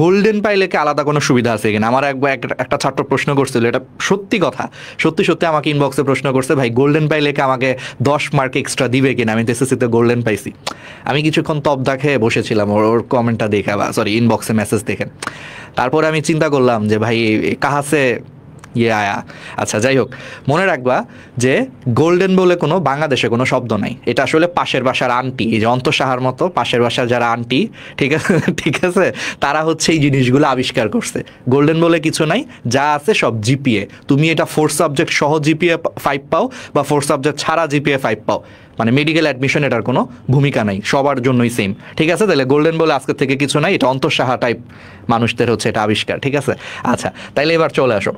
গোল্ডেন পাইলে কি আলাদা কোনো সুবিধা আছে কিনা। আমার একবার একটা ছাত্র প্রশ্ন করছিল, এটা সত্যি কথা, সত্যি সত্যি আমাকে ইনবক্সে প্রশ্ন করছে, ভাই গোল্ডেন পাইলে কি আমাকে 10 মার্ক এক্সট্রা দিবে কিনা, আমি এসএসসিতে গোল্ডেন পাইছি। আমি কিছুক্ষণ তবদা খেয়ে বসেছিলাম ওর কমেন্টটা দেখে, বা সরি ইনবক্সে মেসেজ দেখে। তারপরে আমি চিন্তা করলাম যে ভাই কাহাসে ইয়ে আয়া। আচ্ছা যাই হোক, মনে রাখবা যে গোল্ডেন বলে কোনো বাংলাদেশে কোনো শব্দ নাই, এটা আসলে পাশের বাসার আন্টি, এই যে অন্তঃসাহার মতো পাশের বাসার যারা আন্টি, ঠিক আছে ঠিক আছে, তারা হচ্ছে এই জিনিসগুলো আবিষ্কার করছে। গোল্ডেন বলে কিছু নাই, যা আছে সব জিপিএ। তুমি এটা 4 সাবজেক্ট সহ জিপিএ 5 পাও বা 4 সাবজেক্ট ছাড়া জিপিএ 5 পাও, মানে মেডিকেল অ্যাডমিশন এটার কোনো ভূমিকা নাই, সবার জন্যই সেম, ঠিক আছে। তাহলে গোল্ডেন বলে আজকে থেকে কিছু নাই, এটা অন্তঃসাহা টাইপ মানুষদের হচ্ছে এটা আবিষ্কার, ঠিক আছে। আচ্ছা তাইলে এবার চলে আসো,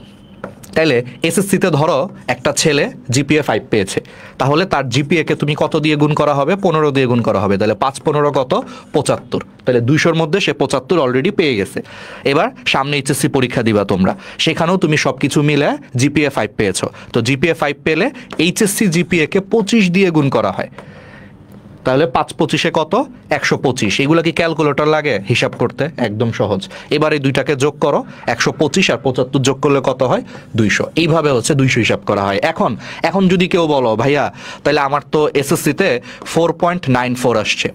তাইলে এসএসসিতে ধরো একটা ছেলে জিপিএ 5 পেয়েছে, তাহলে তার জিপিএ-কে তুমি কত দিয়ে গুণ করা হবে? 15 দিয়ে গুণ করা হবে। তাহলে 5-15 কত? 75। তাহলে 200-র মধ্যে সে 75 অলরেডি পেয়ে গেছে। এবার সামনে এইচএসসি পরীক্ষা দিবা তোমরা, সেখানেও তুমি সব কিছু মিলে জিপিএ 5 পেয়েছো। তো জিপিএ 5 পেলে এইচএসসি জিপিএ-কে 25 দিয়ে গুণ করা হয়। তাহলে 5-25 কত? 125। এগুলো কি ক্যালকুলেটর লাগে হিসাব করতে? একদম সহজ। এবার এই দুইটাকে যোগ করো, 125 আর 75 যোগ করলে কত হয়? 200। এইভাবে হচ্ছে 200 হিসাব করা হয়। এখন যদি কেউ বলো ভাইয়া তাহলে আমার তো এসএসসিতে 4.94 আসছে,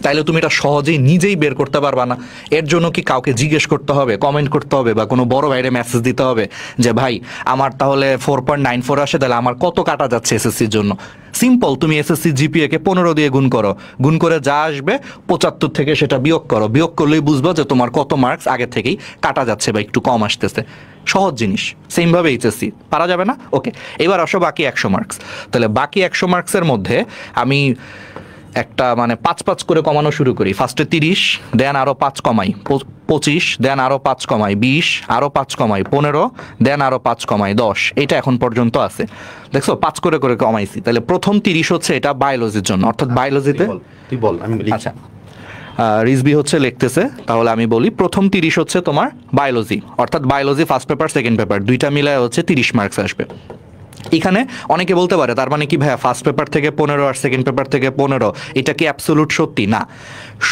তাইলে তুমি এটা সহজেই নিজেই বের করতে পারবা না। এর জন্য কি কাউকে জিজ্ঞেস করতে হবে, কমেন্ট করতে হবে, বা কোনো বড় ভাইরে মেসেজ দিতে হবে যে ভাই আমার তাহলে 4.94 আসে, তাহলে আমার কত কাটা যাচ্ছে এসএসসির জন্য? সিম্পল, তুমি এসএসসি জিপিএ-কে 15 দিয়ে গুণ করো, গুণ করে যা আসবে 75 থেকে সেটা বিয়োগ করো, বিয়োগ করলেই বুঝবো যে তোমার কত মার্কস আগে থেকেই কাটা যাচ্ছে বা একটু কম আসতেছে। সহজ জিনিস। সেমভাবে এইচএসসি পারা যাবে না? ওকে, এবার আসো বাকি 100 মার্কস। তাহলে বাকি 100 মার্কসের মধ্যে আমি একটা মানে 5-5 করে কমানো শুরু করি। ফার্স্টে 30, দেন আরো 5 কমাই 25, দেন আরো 5 কমাই 20, আরো 5 কমাই 15, দেন আরো 5 কমাই 10। এটা এখন পর্যন্ত আছে, দেখছো 5 করে করে কমাইছি। তাহলে প্রথম 30 হচ্ছে এটা বায়োলজির জন্য, অর্থাৎ বায়োলজিতে তুই বল আমি বলি। আচ্ছা রিজবি হচ্ছে লিখতেছে, তাহলে আমি বলি প্রথম 30 হচ্ছে তোমার বায়োলজি, অর্থাৎ biology first paper second paper দুইটা মিলায় হচ্ছে 30 মার্কস আসবে। এখানে অনেকে বলতে পারে তার মানে কি ভাইয়া ফার্স্ট পেপার থেকে 15 আর সেকেন্ড পেপার থেকে 15, এটা কি অ্যাবসোলুট সত্যি? না,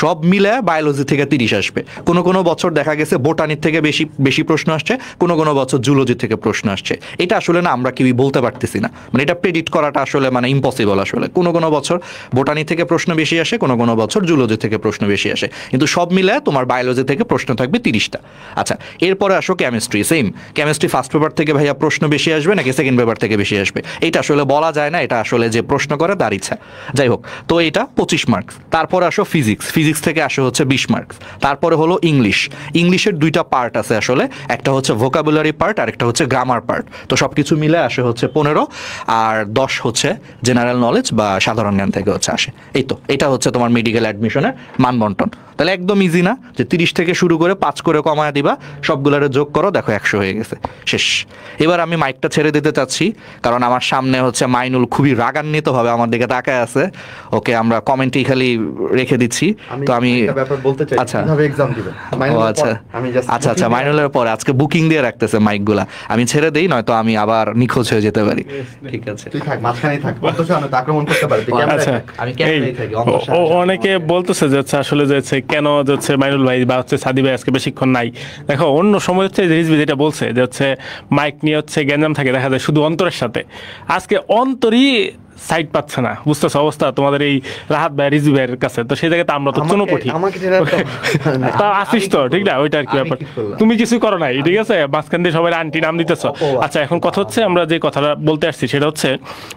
সব মিলে বায়োলজি থেকে 30 আসবে। কোনো কোনো বছর দেখা গেছে বোটানির থেকে বেশি বেশি প্রশ্ন আসছে, কোনো কোনো বছর জুলজি থেকে প্রশ্ন আসছে। এটা আসলে না আমরা কেউই বলতে পারতেছি না, মানে এটা প্রেডিক্ট করাটা আসলে মানে ইম্পসিবল আসলে। কোনো কোনো বছর বোটানি থেকে প্রশ্ন বেশি আসে, কোনো কোনো বছর জুলজি থেকে প্রশ্ন বেশি আসে, কিন্তু সব মিলে তোমার বায়োলজি থেকে প্রশ্ন থাকবে 30টা। আচ্ছা, এরপরে আসো chemistry. Same, chemistry first paper থেকে ভাইয়া প্রশ্ন বেশি আসবে নাকি সেকেন্ড পেপার থেকে বেশি আসবে, এটা আসলে বলা যায় না, এটা আসলে যে প্রশ্ন করে তার ইচ্ছা। যাই হোক, তো এটা 25 মার্কস। তারপরে আসো ফিজিক্স, ফিজিক্স থেকে আসে হচ্ছে 20 মার্কস। তারপরে হলো ইংলিশ, ইংলিশের 2টা পার্ট আছে আসলে, একটা হচ্ছে ভোকাবুলারি পার্ট আর একটা হচ্ছে গ্রামার পার্ট। তো সব কিছু মিলে আসে হচ্ছে 15, আর 10 হচ্ছে জেনারেল নলেজ বা সাধারণ জ্ঞান থেকে হচ্ছে আসে। এই তো, এটা হচ্ছে তোমার মেডিকেল অ্যাডমিশনের মানবন্টন। তাহলে একদম ইজি না যে 30 থেকে শুরু করে 5 করে কমায় দিবা, সবগুলোরে যোগ করো, দেখো 100 হয়ে গেছে, শেষ। এবার আমি মাইকটা ছেড়ে দিতে চাচ্ছি, কারণ আমার সামনে হচ্ছে মাইনুল খুবই রাগান্বিত ভাবে আমার দিকে তাকায় আছে। ওকে আমরা কমেন্টেই খালি রেখে দিচ্ছি। তো আমি একটা ব্যাপার বলতে চাই, আচ্ছা কিভাবে এক্সাম দিবেন ও আচ্ছা আচ্ছা আচ্ছা, মাইনুলের পরে আজকে বুকিং দিয়ে রাখতেছে মাইকগুলা, আমি ছেড়ে দেই, নয়তো আমি আবার নিখোঁজ হয়ে যেতে পারি। ঠিক আছে, তুই থাক, মাঝখানেই থাক, অন্তত আমি তো আক্রমণ করতে পারি, তুই ক্যামেরায় আচ্ছা, থাক। আমি ক্যামেরায় থাকি, অন্তত অনেকে বলতেছে যে হচ্ছে আসলে যে হচ্ছে কেন যে হচ্ছে মাইনুল ভাই বা হচ্ছে সাদি ভাই আজকে বেশিক্ষণ নাই। দেখো অন্য সময় হচ্ছে যে রিজভি যেটা বলছে যে হচ্ছে মাইক নিয়ে হচ্ছে গ্যাঞ্জাম থাকে, দেখা যায় শুধু অন্তরের সাথে। আজকে অন্তরই সাইড পাচ্ছে না, বুঝতেছো অবস্থা তোমাদের এই রাহাত ভাই রিজভি ভাইয়ের কাছে। তো সেই জায়গাতে আমরা তো চুনোপুঁটি আমাকে যেটা তা আসিস তো, ঠিক না? ওইটা আর কি ব্যাপার, তুমি কিছু করো নাই, ঠিক আছে? মাঝখান দিয়ে সবাই আন্টি নাম দিতেছ। আচ্ছা, এখন কথা হচ্ছে আমরা যে কথাটা বলতে আসছি সেটা হচ্ছে,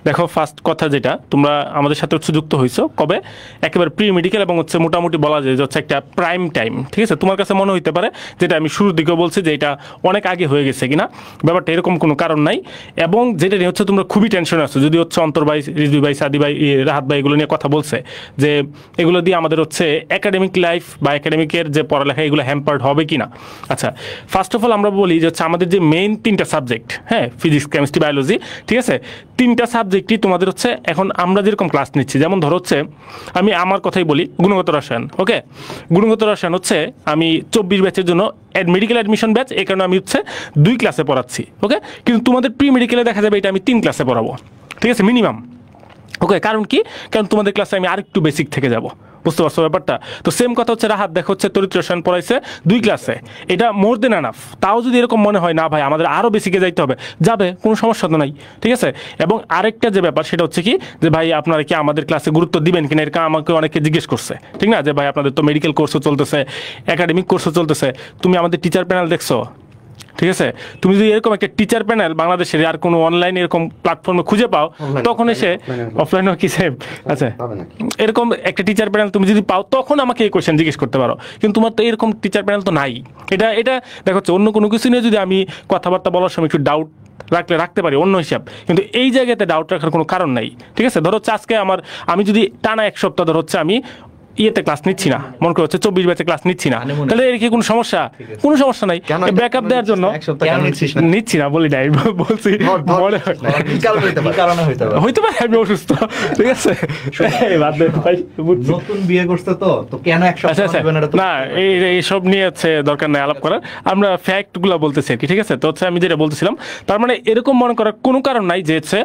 দেখো ফার্স্ট কথা যেটা, তোমরা আমাদের সাথে হচ্ছে যুক্ত হইছো কবে? একেবারে প্রি মেডিকেল এবং হচ্ছে মোটামুটি বলা যায় যে হচ্ছে একটা প্রাইম টাইম, ঠিক আছে? তোমার কাছে মনে হইতে পারে যেটা আমি শুরুর দিকেও বলছি যে এটা অনেক আগে হয়ে গেছে কিনা, ব্যাপারটা এরকম কোনো কারণ নাই। এবং যেটা নিয়ে হচ্ছে তোমরা খুবই টেনশন আছো, যদি হচ্ছে অন্তর ভাই, রিজভি ভাই, সাদি ভাই, রাহাত ভাই এগুলো নিয়ে কথা বলছে যে এগুলো দিয়ে আমাদের হচ্ছে একাডেমিক লাইফ বা একাডেমিকের যে পড়ালেখা এগুলো হ্যাম্পার্ড হবে কিনা। আচ্ছা, ফার্স্ট অফ অল আমরা বলি যে হচ্ছে আমাদের যে মেইন 3টা সাবজেক্ট, হ্যাঁ, ফিজিক্স, কেমিস্ট্রি, বায়োলজি, ঠিক আছে? 3টা সাবজেক্টই তোমাদের হচ্ছে এখন আমরা যেরকম ক্লাস নিচ্ছি, যেমন ধরো হচ্ছে আমি আমার কথাই বলি, গুণগত রসায়ন। ওকে, গুণগত রসায়ন হচ্ছে আমি 24 ব্যাচের জন্য মেডিকেল অ্যাডমিশন ব্যাচ, এই কারণে আমি হচ্ছে 2 ক্লাসে পড়াচ্ছি। ওকে, কিন্তু তোমাদের প্রি মেডিকেলে দেখা যাবে এটা আমি 3 ক্লাসে পড়াবো, ঠিক আছে, মিনিমাম। ওকে, কারণ কি? কারণ তোমাদের ক্লাসে আমি আরেকটু বেসিক থেকে যাব, বুঝতে পারছো ব্যাপারটা? তো সেম কথা হচ্ছে রাহাত দেখো হচ্ছে চরিত্র রসায়ন পড়াইছে 2 ক্লাসে, এটা মোর দেন এনাফ। তাও যদি এরকম মনে হয় না ভাই আমাদের আরও বেসিকে যাইতে হবে, যাবে, কোনো সমস্যা তো নাই, ঠিক আছে? এবং আরেকটা যে ব্যাপার সেটা হচ্ছে কি, যে ভাই আপনারা কি আমাদের ক্লাসে গুরুত্ব দিবেন কিনা, এরকম আমাকে অনেকে জিজ্ঞেস করছে, ঠিক না? যে ভাই আপনাদের তো মেডিকেল কোর্সও চলতেছে, একাডেমিক কোর্সও চলতেছে, তুমি আমাদের টিচার প্যানেল দেখছো, ঠিক আছে? তুমি যদি এরকম একটা টিচার প্যানেল বাংলাদেশের আর কোনো অনলাইন এরকম প্ল্যাটফর্মে খুঁজে পাও, তখন এসে অফলাইনও কি সেম, আচ্ছা, এরকম একটা টিচার প্যানেল তুমি যদি পাও, তখন আমাকে এই কোয়েশ্চেন জিজ্ঞেস করতে পারো। কিন্তু তোমার তো এরকম টিচার প্যানেল তো নাই। এটা দেখো হচ্ছে অন্য কোনো কিছু নিয়ে যদি আমি কথাবার্তা বলার সময় একটু ডাউট রাখতে পারি অন্য হিসাব, কিন্তু এই জায়গাতে ডাউট রাখার কোনো কারণ নাই, ঠিক আছে? ধরো হচ্ছে আজকে আমি যদি টানা 1 সপ্তাহ ধরো হচ্ছে আমি ইয়েতে ক্লাস নিচ্ছি না, মনে করো হচ্ছে 24 ব্যাচে ক্লাস নিচ্ছি না, তাহলে এর কি কোনো সমস্যা? কোনো সমস্যা নাই, ব্যাকআপ দেওয়ার জন্য নিচ্ছি না বলি নাই, বলছি হইতে পারে আমি অসুস্থ, ঠিক আছে? নতুন বিয়ে করতে তো কেন না, এইসব নিয়ে হচ্ছে দরকার নাই আলাপ করার, আমরা ফ্যাক্ট গুলা বলতেছি আর কি, ঠিক আছে? তো হচ্ছে আমি যেটা বলতেছিলাম, তার মানে এরকম মনে করার কোনো কারণ নাই যে হচ্ছে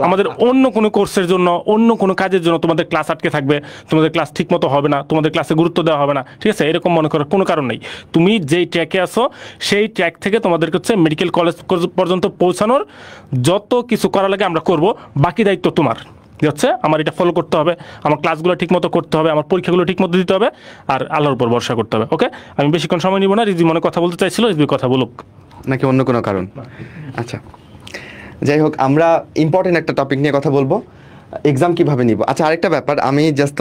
আমাদের অন্য কোনো কোর্সের জন্য, অন্য কোনো কাজের জন্য তোমাদের ক্লাস আটকে থাকবে, তোমাদের ক্লাস ঠিক মতো হবে না, তোমাদের ক্লাসে গুরুত্ব দেওয়া হবে না, ঠিক আছে? এরকম মনে করার কোনো কারণ নেই। তুমি যেই ট্র্যাকে আসো সেই ট্র্যাক থেকে তোমাদেরকে হচ্ছে মেডিকেল কলেজ পর্যন্ত পৌঁছানোর যত কিছু করা লাগে আমরা করব, বাকি দায়িত্ব তোমার। হচ্ছে আমার এটা ফলো করতে হবে, আমার ক্লাসগুলো ঠিক মতো করতে হবে, আমার পরীক্ষাগুলো ঠিক মতো দিতে হবে, আর আল্লাহর উপর ভরসা করতে হবে। ওকে, আমি বেশিক্ষণ সময় নিব না, রিজভি মনে কথা বলতে চাইছিল, রিজভি কথা বলুক, নাকি অন্য কোনো কারণ? আচ্ছা, যাই হোক, আমরা ইম্পর্টেন্ট একটা টপিক নিয়ে কথা বলবো, এক্সাম কিভাবে নিব। আচ্ছা, আরেকটা ব্যাপার, আমি জাস্ট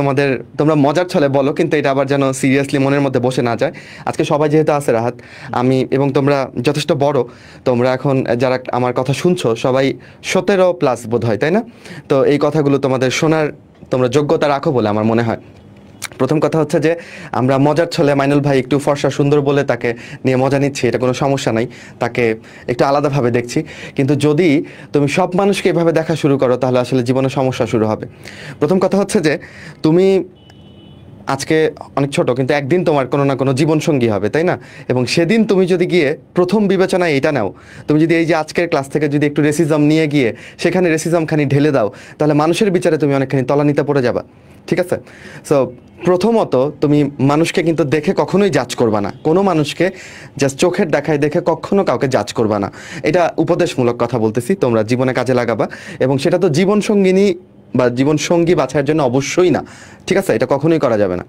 তোমরা মজার ছলে বলো, কিন্তু এটা আবার যেন সিরিয়াসলি মনের মধ্যে বসে না যায়। আজকে সবাই যেহেতু আছে, রাহাত, আমি এবং তোমরা যথেষ্ট বড়, তোমরা এখন যারা আমার কথা শুনছো সবাই 17+ বোধ হয়, তাই না? তো এই কথাগুলো তোমাদের শোনার তোমরা যোগ্যতা রাখো বলে আমার মনে হয়। প্রথম কথা হচ্ছে যে আমরা মজার ছলে মাইনুল ভাই একটু ফর্সা সুন্দর বলে তাকে নিয়ে মজা নিচ্ছি, এটা কোনো সমস্যা নাই, তাকে একটু আলাদাভাবে দেখছি। কিন্তু যদি তুমি সব মানুষকে এভাবে দেখা শুরু করো তাহলে আসলে জীবনে সমস্যা শুরু হবে। প্রথম কথা হচ্ছে যে তুমি আজকে অনেক ছোট, কিন্তু একদিন তোমার কোনো না কোনো জীবনসঙ্গী হবে, তাই না? এবং সেদিন তুমি যদি গিয়ে প্রথম বিবেচনায় এটা নাও, তুমি যদি এই যে আজকের ক্লাস থেকে যদি একটু রেসিজম নিয়ে গিয়ে সেখানে রেসিজম খানি ঢেলে দাও, তাহলে মানুষের বিচারে তুমি অনেকখানি তলানিতে পড়ে যাবা। ঠিক আছে? সো প্রথমত তুমি মানুষকে কিন্তু দেখে কখনোই জাজ করবা না, কোনো মানুষকে জাস্ট চোখের দেখায় দেখে কখনো কাউকে জাজ করবা না। এটা উপদেশমূলক কথা বলতেছি, তোমরা জীবনে কাজে লাগাবা। এবং সেটা তো জীবনসঙ্গিনী বা জীবনসঙ্গী বাছাইয়ের জন্য অবশ্যই না। ঠিক আছে? এটা কখনোই করা যাবে না।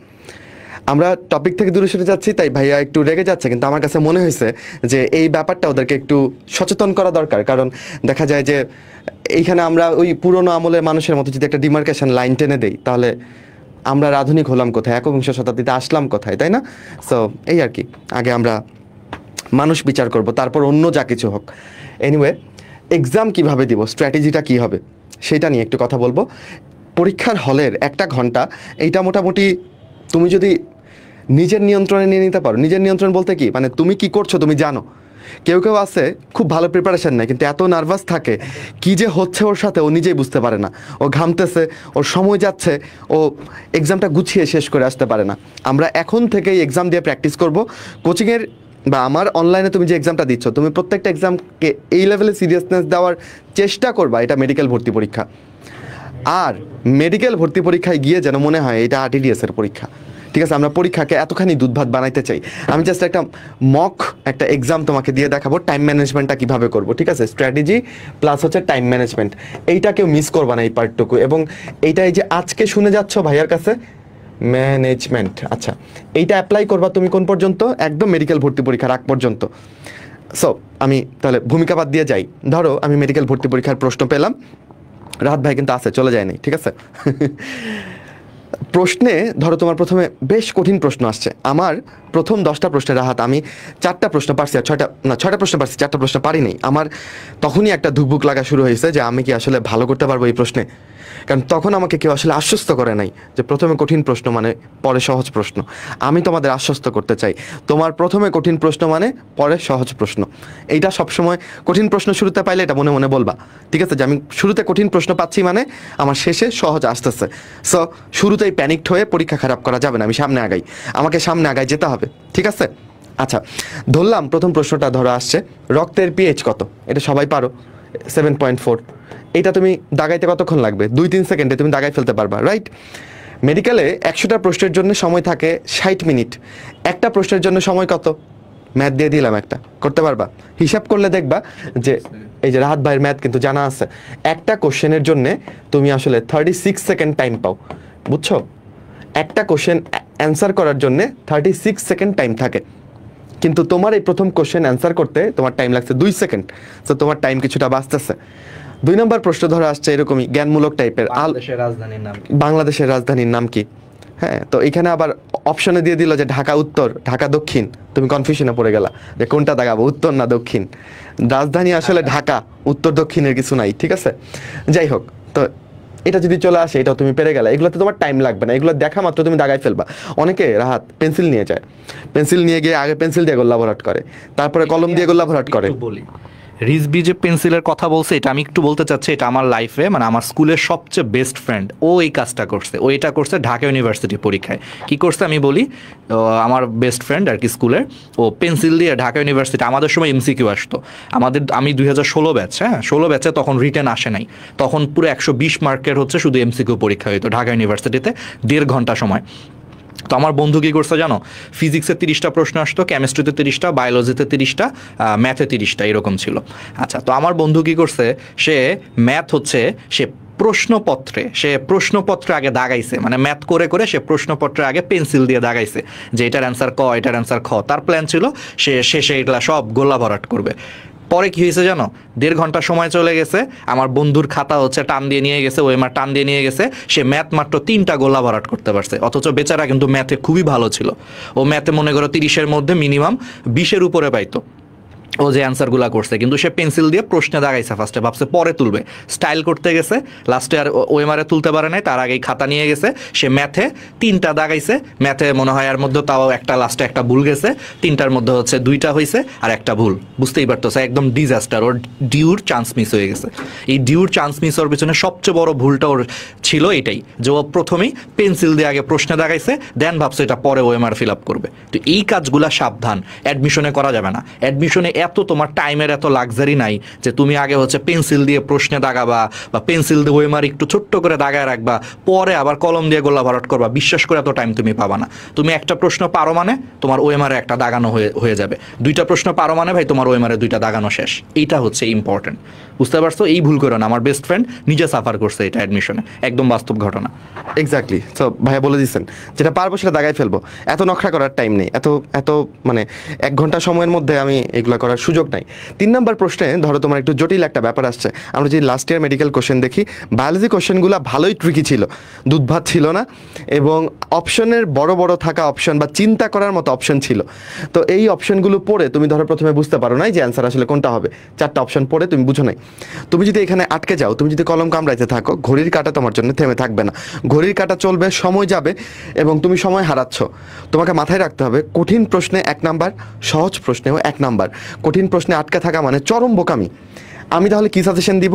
আমরা টপিক থেকে দূরে সরে যাচ্ছি, তাই ভাইয়া একটু রেগে যাচ্ছে, কিন্তু আমার কাছে মনে হয়েছে যে এই ব্যাপারটা ওদেরকে একটু সচেতন করা দরকার। কারণ দেখা যায় যে এইখানে আমরা ওই পুরনো আমলের মানুষের মতো যদি একটা ডিমার্কেশন লাইন টেনে দেই, তাহলে আমরা আধুনিক হলাম কোথায়, একবিংশ শতাব্দীতে আসলাম কোথায়, তাই না? সো এই আর কি, আগে আমরা মানুষ বিচার করব, তারপর অন্য যা কিছু হোক। এনিওয়ে, এক্সাম কিভাবে দিব, স্ট্র্যাটেজিটা কি হবে সেটা নিয়ে একটু কথা বলবো। পরীক্ষার হলের 1 ঘন্টা, এইটা মোটামুটি তুমি যদি নিজের নিয়ন্ত্রণে নিয়ে নিতে পারো। নিজের নিয়ন্ত্রণ বলতে কি, মানে তুমি কি করছো তুমি জানো। কেউ কেউ আছে খুব ভালো প্রিপারেশন নেয়, কিন্তু এত নার্ভাস থাকে কি যে হচ্ছে ওর সাথে ও নিজেই বুঝতে পারে না। ও ঘামতেছে, ওর সময় যাচ্ছে, ও এক্সামটা গুছিয়ে শেষ করে আসতে পারে না। আমরা এখন থেকেই এক্সাম দিয়ে প্র্যাকটিস করব। কোচিংয়ের বা আমার অনলাইনে তুমি যে এক্সামটা দিচ্ছ, তুমি প্রত্যেকটা এক্সামকে এই লেভেলে সিরিয়াসনেস দেওয়ার চেষ্টা করবা। এটা মেডিকেল ভর্তি পরীক্ষা, আর মেডিকেল ভর্তি পরীক্ষায় গিয়ে যেন মনে হয় এটা RTDS এর পরীক্ষা। ঠিক আছে? আমরা পরীক্ষাকে এতখানি দুধভাত বানাইতে চাই। আমি জাস্ট একটা এক্সাম তোমাকে দিয়ে দেখাবো, টাইম ম্যানেজমেন্টটা কীভাবে করবো। ঠিক আছে? স্ট্র্যাটেজি প্লাস হচ্ছে টাইম ম্যানেজমেন্ট, এইটা কেউ মিস করবা না, এই পার্টটুকু। এবং এইটা এই যে আজকে শুনে যাচ্ছ ভাইয়ার কাছে, ম্যানেজমেন্ট, আচ্ছা, এইটা অ্যাপ্লাই করবা তুমি কোন পর্যন্ত? একদম মেডিকেল ভর্তি পরীক্ষার আগ পর্যন্ত। সো আমি তাহলে ভূমিকা বাদ দিয়ে যাই। ধরো আমি মেডিকেল ভর্তি পরীক্ষার প্রশ্ন পেলাম, রাহাত ভাই কিন্তু আছে, চলে যায়নি। ঠিক আছে? প্রশ্নে ধরো তোমার প্রথমে বেশ কঠিন প্রশ্ন আসছে। আমার প্রথম 10টা প্রশ্নে রাহাত আমি 4টা প্রশ্ন পারছি, আর 6টা প্রশ্ন পারছি, 4টা প্রশ্ন পারিনি। আমার তখনই একটা ধুকবুক লাগা শুরু হয়েছে যে আমি কি আসলে ভালো করতে পারবো এই প্রশ্নে। কারণ তখন আমাকে কেউ আসলে আশ্বস্ত করে নাই যে প্রথমে কঠিন প্রশ্ন মানে পরে সহজ প্রশ্ন। আমি তোমাদের আশ্বস্ত করতে চাই, তোমার প্রথমে কঠিন প্রশ্ন মানে পরে সহজ প্রশ্ন। এইটা সবসময় কঠিন প্রশ্ন শুরুতে পাইলে এটা মনে মনে বলবা। ঠিক আছে? যে আমি শুরুতে কঠিন প্রশ্ন পাচ্ছি মানে আমার শেষে সহজ আসতেছে। সো শুরুতেই প্যানিকড হয়ে পরীক্ষা খারাপ করা যাবে না। আমি সামনে আগাই, আমাকে সামনে আগাই যেতে হবে। ঠিক আছে? আচ্ছা, ধরলাম প্রথম প্রশ্নটা ধরো আসছে, রক্তের pH কত? এটা সবাই পারো, 7.4। এটা তুমি দাগাইতে কতক্ষণ লাগবে? 2-3 সেকেন্ডে তুমি দাগাই ফেলতে পারবা, রাইট? মেডিকেলে 100টা প্রশ্নের জন্য সময় থাকে 60 মিনিট। একটা প্রশ্নের জন্য সময় কত? ম্যাথ দিয়ে দিলাম, একটা করতে পারবা? হিসাব করলে দেখবা যে এই যে রাহাত ভাইয়ের ম্যাথ কিন্তু জানা আছে। একটা কোশ্চেনের জন্য তুমি আসলে 36 সেকেন্ড টাইম পাও, বুঝছো? একটা কোশ্চেন অ্যান্সার করার জন্য 36 সেকেন্ড টাইম থাকে, কিন্তু তোমার এই প্রথম কোশ্চেন অ্যান্সার করতে তোমার টাইম লাগছে 2 সেকেন্ড। তো তোমার টাইম কিছুটা বাঁচতেছে। 2 নম্বর প্রশ্ন ধরো আসছে এরকমই জ্ঞানমূলক টাইপের, বাংলাদেশের রাজধানীর নাম কি? হ্যাঁ, তো এখানে আবার অপশনে দিয়ে দিল যে ঢাকা উত্তর, ঢাকা দক্ষিণ। তুমি কনফিউশনে পড়ে গেলা যে কোনটা দাগাবো, উত্তর না দক্ষিণ। রাজধানী আসলে ঢাকা, উত্তর দক্ষিণের কিছু নাই। ঠিক আছে? যাই হোক, তো এটা যদি চলে আসে এটাও তুমি পেরে গেলে। এগুলোতে তোমার টাইম লাগবে না, এগুলো দেখা মাত্র তুমি দাগাই ফেলবা। অনেকে রাহাত পেন্সিল নিয়ে যায়, পেন্সিল নিয়ে গিয়ে আগে পেন্সিল দিয়ে গোল্লা ভরাট করে, তারপরে কলম দিয়ে গোল্লা ভরাট করে। বলি রিজবি যে পেন্সিলের কথা বলছে, এটা আমি একটু বলতে চাচ্ছি, এটা আমার লাইফে মানে আমার স্কুলের সবচেয়ে বেস্ট ফ্রেন্ড। ও এই কাজটা করছে, ও এটা করছে ঢাকা ইউনিভার্সিটি পরীক্ষায়। কি করছে আমি বলি, আমার বেস্ট ফ্রেন্ড আর কি স্কুলের, ও পেন্সিল দিয়ে ঢাকা ইউনিভার্সিটি, আমাদের সময় MCQ আসতো, আমি 2016 ব্যাচ, হ্যাঁ 16 ব্যাচে, তখন রিটেন আসে নাই, তখন পুরো 120 মার্কের হচ্ছে শুধু MCQ পরীক্ষা হইতো ঢাকা ইউনিভার্সিটিতে, 1.5 ঘন্টা সময়। তো আমার বন্ধু কী করছে জানো, ফিজিক্সে 30টা প্রশ্ন আসতো, কেমিস্ট্রিতে 30টা, বায়োলজিতে 30টা, ম্যাথে 30টা, এরকম ছিল। আচ্ছা, তো আমার বন্ধু কী করছে, সে ম্যাথ হচ্ছে সে প্রশ্নপত্রে আগে দাগাইছে, মানে ম্যাথ করে করে সে প্রশ্নপত্রে আগে পেন্সিল দিয়ে দাগাইছে যে এটার অ্যান্সার ক, এটার অ্যান্সার খ। তার প্ল্যান ছিল সে শেষে এগুলা সব গোলা ভরাট করবে। পরে কি হয়েছে জানো, 1.5 ঘন্টা সময় চলে গেছে, আমার বন্ধুর খাতা হচ্ছে টান দিয়ে নিয়ে গেছে, ওএমআর টান দিয়ে নিয়ে গেছে, সে ম্যাথ মাত্র 3টা গোলা ভরাট করতে পারছে। অথচ বেচারা কিন্তু ম্যাথে খুবই ভালো ছিল, ও ম্যাথে মনে করো 30-এর মধ্যে মিনিমাম 20-এর উপরে পাইতো। ও যে অ্যান্সারগুলো করছে, কিন্তু সে পেন্সিল দিয়ে প্রশ্নে দাগাইছে, ফার্স্টে ভাবছে পরে তুলবে, স্টাইল করতে গেছে, লাস্টে আর ওএমআরে তুলতে পারে নাই, তার আগেই খাতা নিয়ে গেছে। সে ম্যাথে 3টা দাগাইছে, ম্যাথে মনে হয় এর মধ্যে তাও একটা লাস্টে একটা ভুল গেছে, 3টার মধ্যে হচ্ছে 2টা হয়েছে আর একটা ভুল। বুঝতেই পারতেছে একদম ডিজাস্টার, ওর ডিউর চান্স মিস হয়ে গেছে। এই ডিউর চান্স মিস হওয়ার পিছনে সবচেয়ে বড় ভুলটা ওর ছিল এটাই, যে ও প্রথমেই পেন্সিল দিয়ে আগে প্রশ্নে দাগাইছে, দেন ভাবছে এটা পরে ওএমআর ফিল আপ করবে। তো এই কাজগুলা সাবধান, অ্যাডমিশনে করা যাবে না। অ্যাডমিশনে এত তোমার টাইমের এত লাক্সারি নাই যে তুমি আগে হচ্ছে পেন্সিল দিয়ে প্রশ্নে দাগাবা বা পেন্সিল দিয়ে ওএমআর একটু ছোট্ট করে দাগায় রাখবা, পরে আবার কলম দিয়ে গোল্লা ভরাট করবা। বিশ্বাস করে এত টাইম তুমি পাবা না। তুমি একটা প্রশ্ন পারো মানে তোমার ওএমআরে একটা দাগানো হয়ে যাবে, 2টা প্রশ্ন পারো মানে ভাই তোমার ওএমআরে 2টা দাগানো শেষ। এইটা হচ্ছে ইম্পর্টেন্ট, বুঝতে পারছো? এই ভুল করো না। আমার বেস্ট ফ্রেন্ড নিজে সাফার করছে এটা অ্যাডমিশনে, একদম বাস্তব ঘটনা। এক্স্যাক্টলি। সো ভাইয়া বলে দিচ্ছেন, যেটা পারবো সেটা দাগাই ফেলবো, এত নখরা করার টাইম নেই, এত মানে 1 ঘন্টা সময়ের মধ্যে আমি এগুলো করার সুযোগ নাই। 3 নম্বর প্রশ্নে ধরো তোমার একটু জটিল একটা ব্যাপার আসছে। আমরা যদি লাস্ট ইয়ার মেডিকেল কোশ্চেন দেখি, বায়োলজি কোশ্চেনগুলো ভালোই ট্রিকি ছিল, দুধ ভাত ছিল না, এবং অপশনের বড় বড় থাকা অপশন বা চিন্তা করার মতো অপশন ছিল। তো এই অপশনগুলো পড়ে তুমি ধরো প্রথমে বুঝতে পারো নাই যে অ্যান্সার আসলে কোনটা হবে, 4টা অপশন পড়ে তুমি বুঝো নাই। তুমি যদি এখানে আটকে যাও, তুমি যদি কলম কামড়াইতে থাকো, ঘড়ির কাঁটা তোমার জন্য থেমে থাকবে না, ঘড়ির কাঁটা চলবে, সময় যাবে এবং তুমি সময় হারাচ্ছ। তোমাকে মাথায় রাখতে হবে, কঠিন প্রশ্নে 1 নাম্বার, সহজ প্রশ্নেও 1 নাম্বার। কঠিন প্রশ্নে আটকে থাকা মানে চরম বোকামি। আমি তাহলে কি সাজেশন দিব?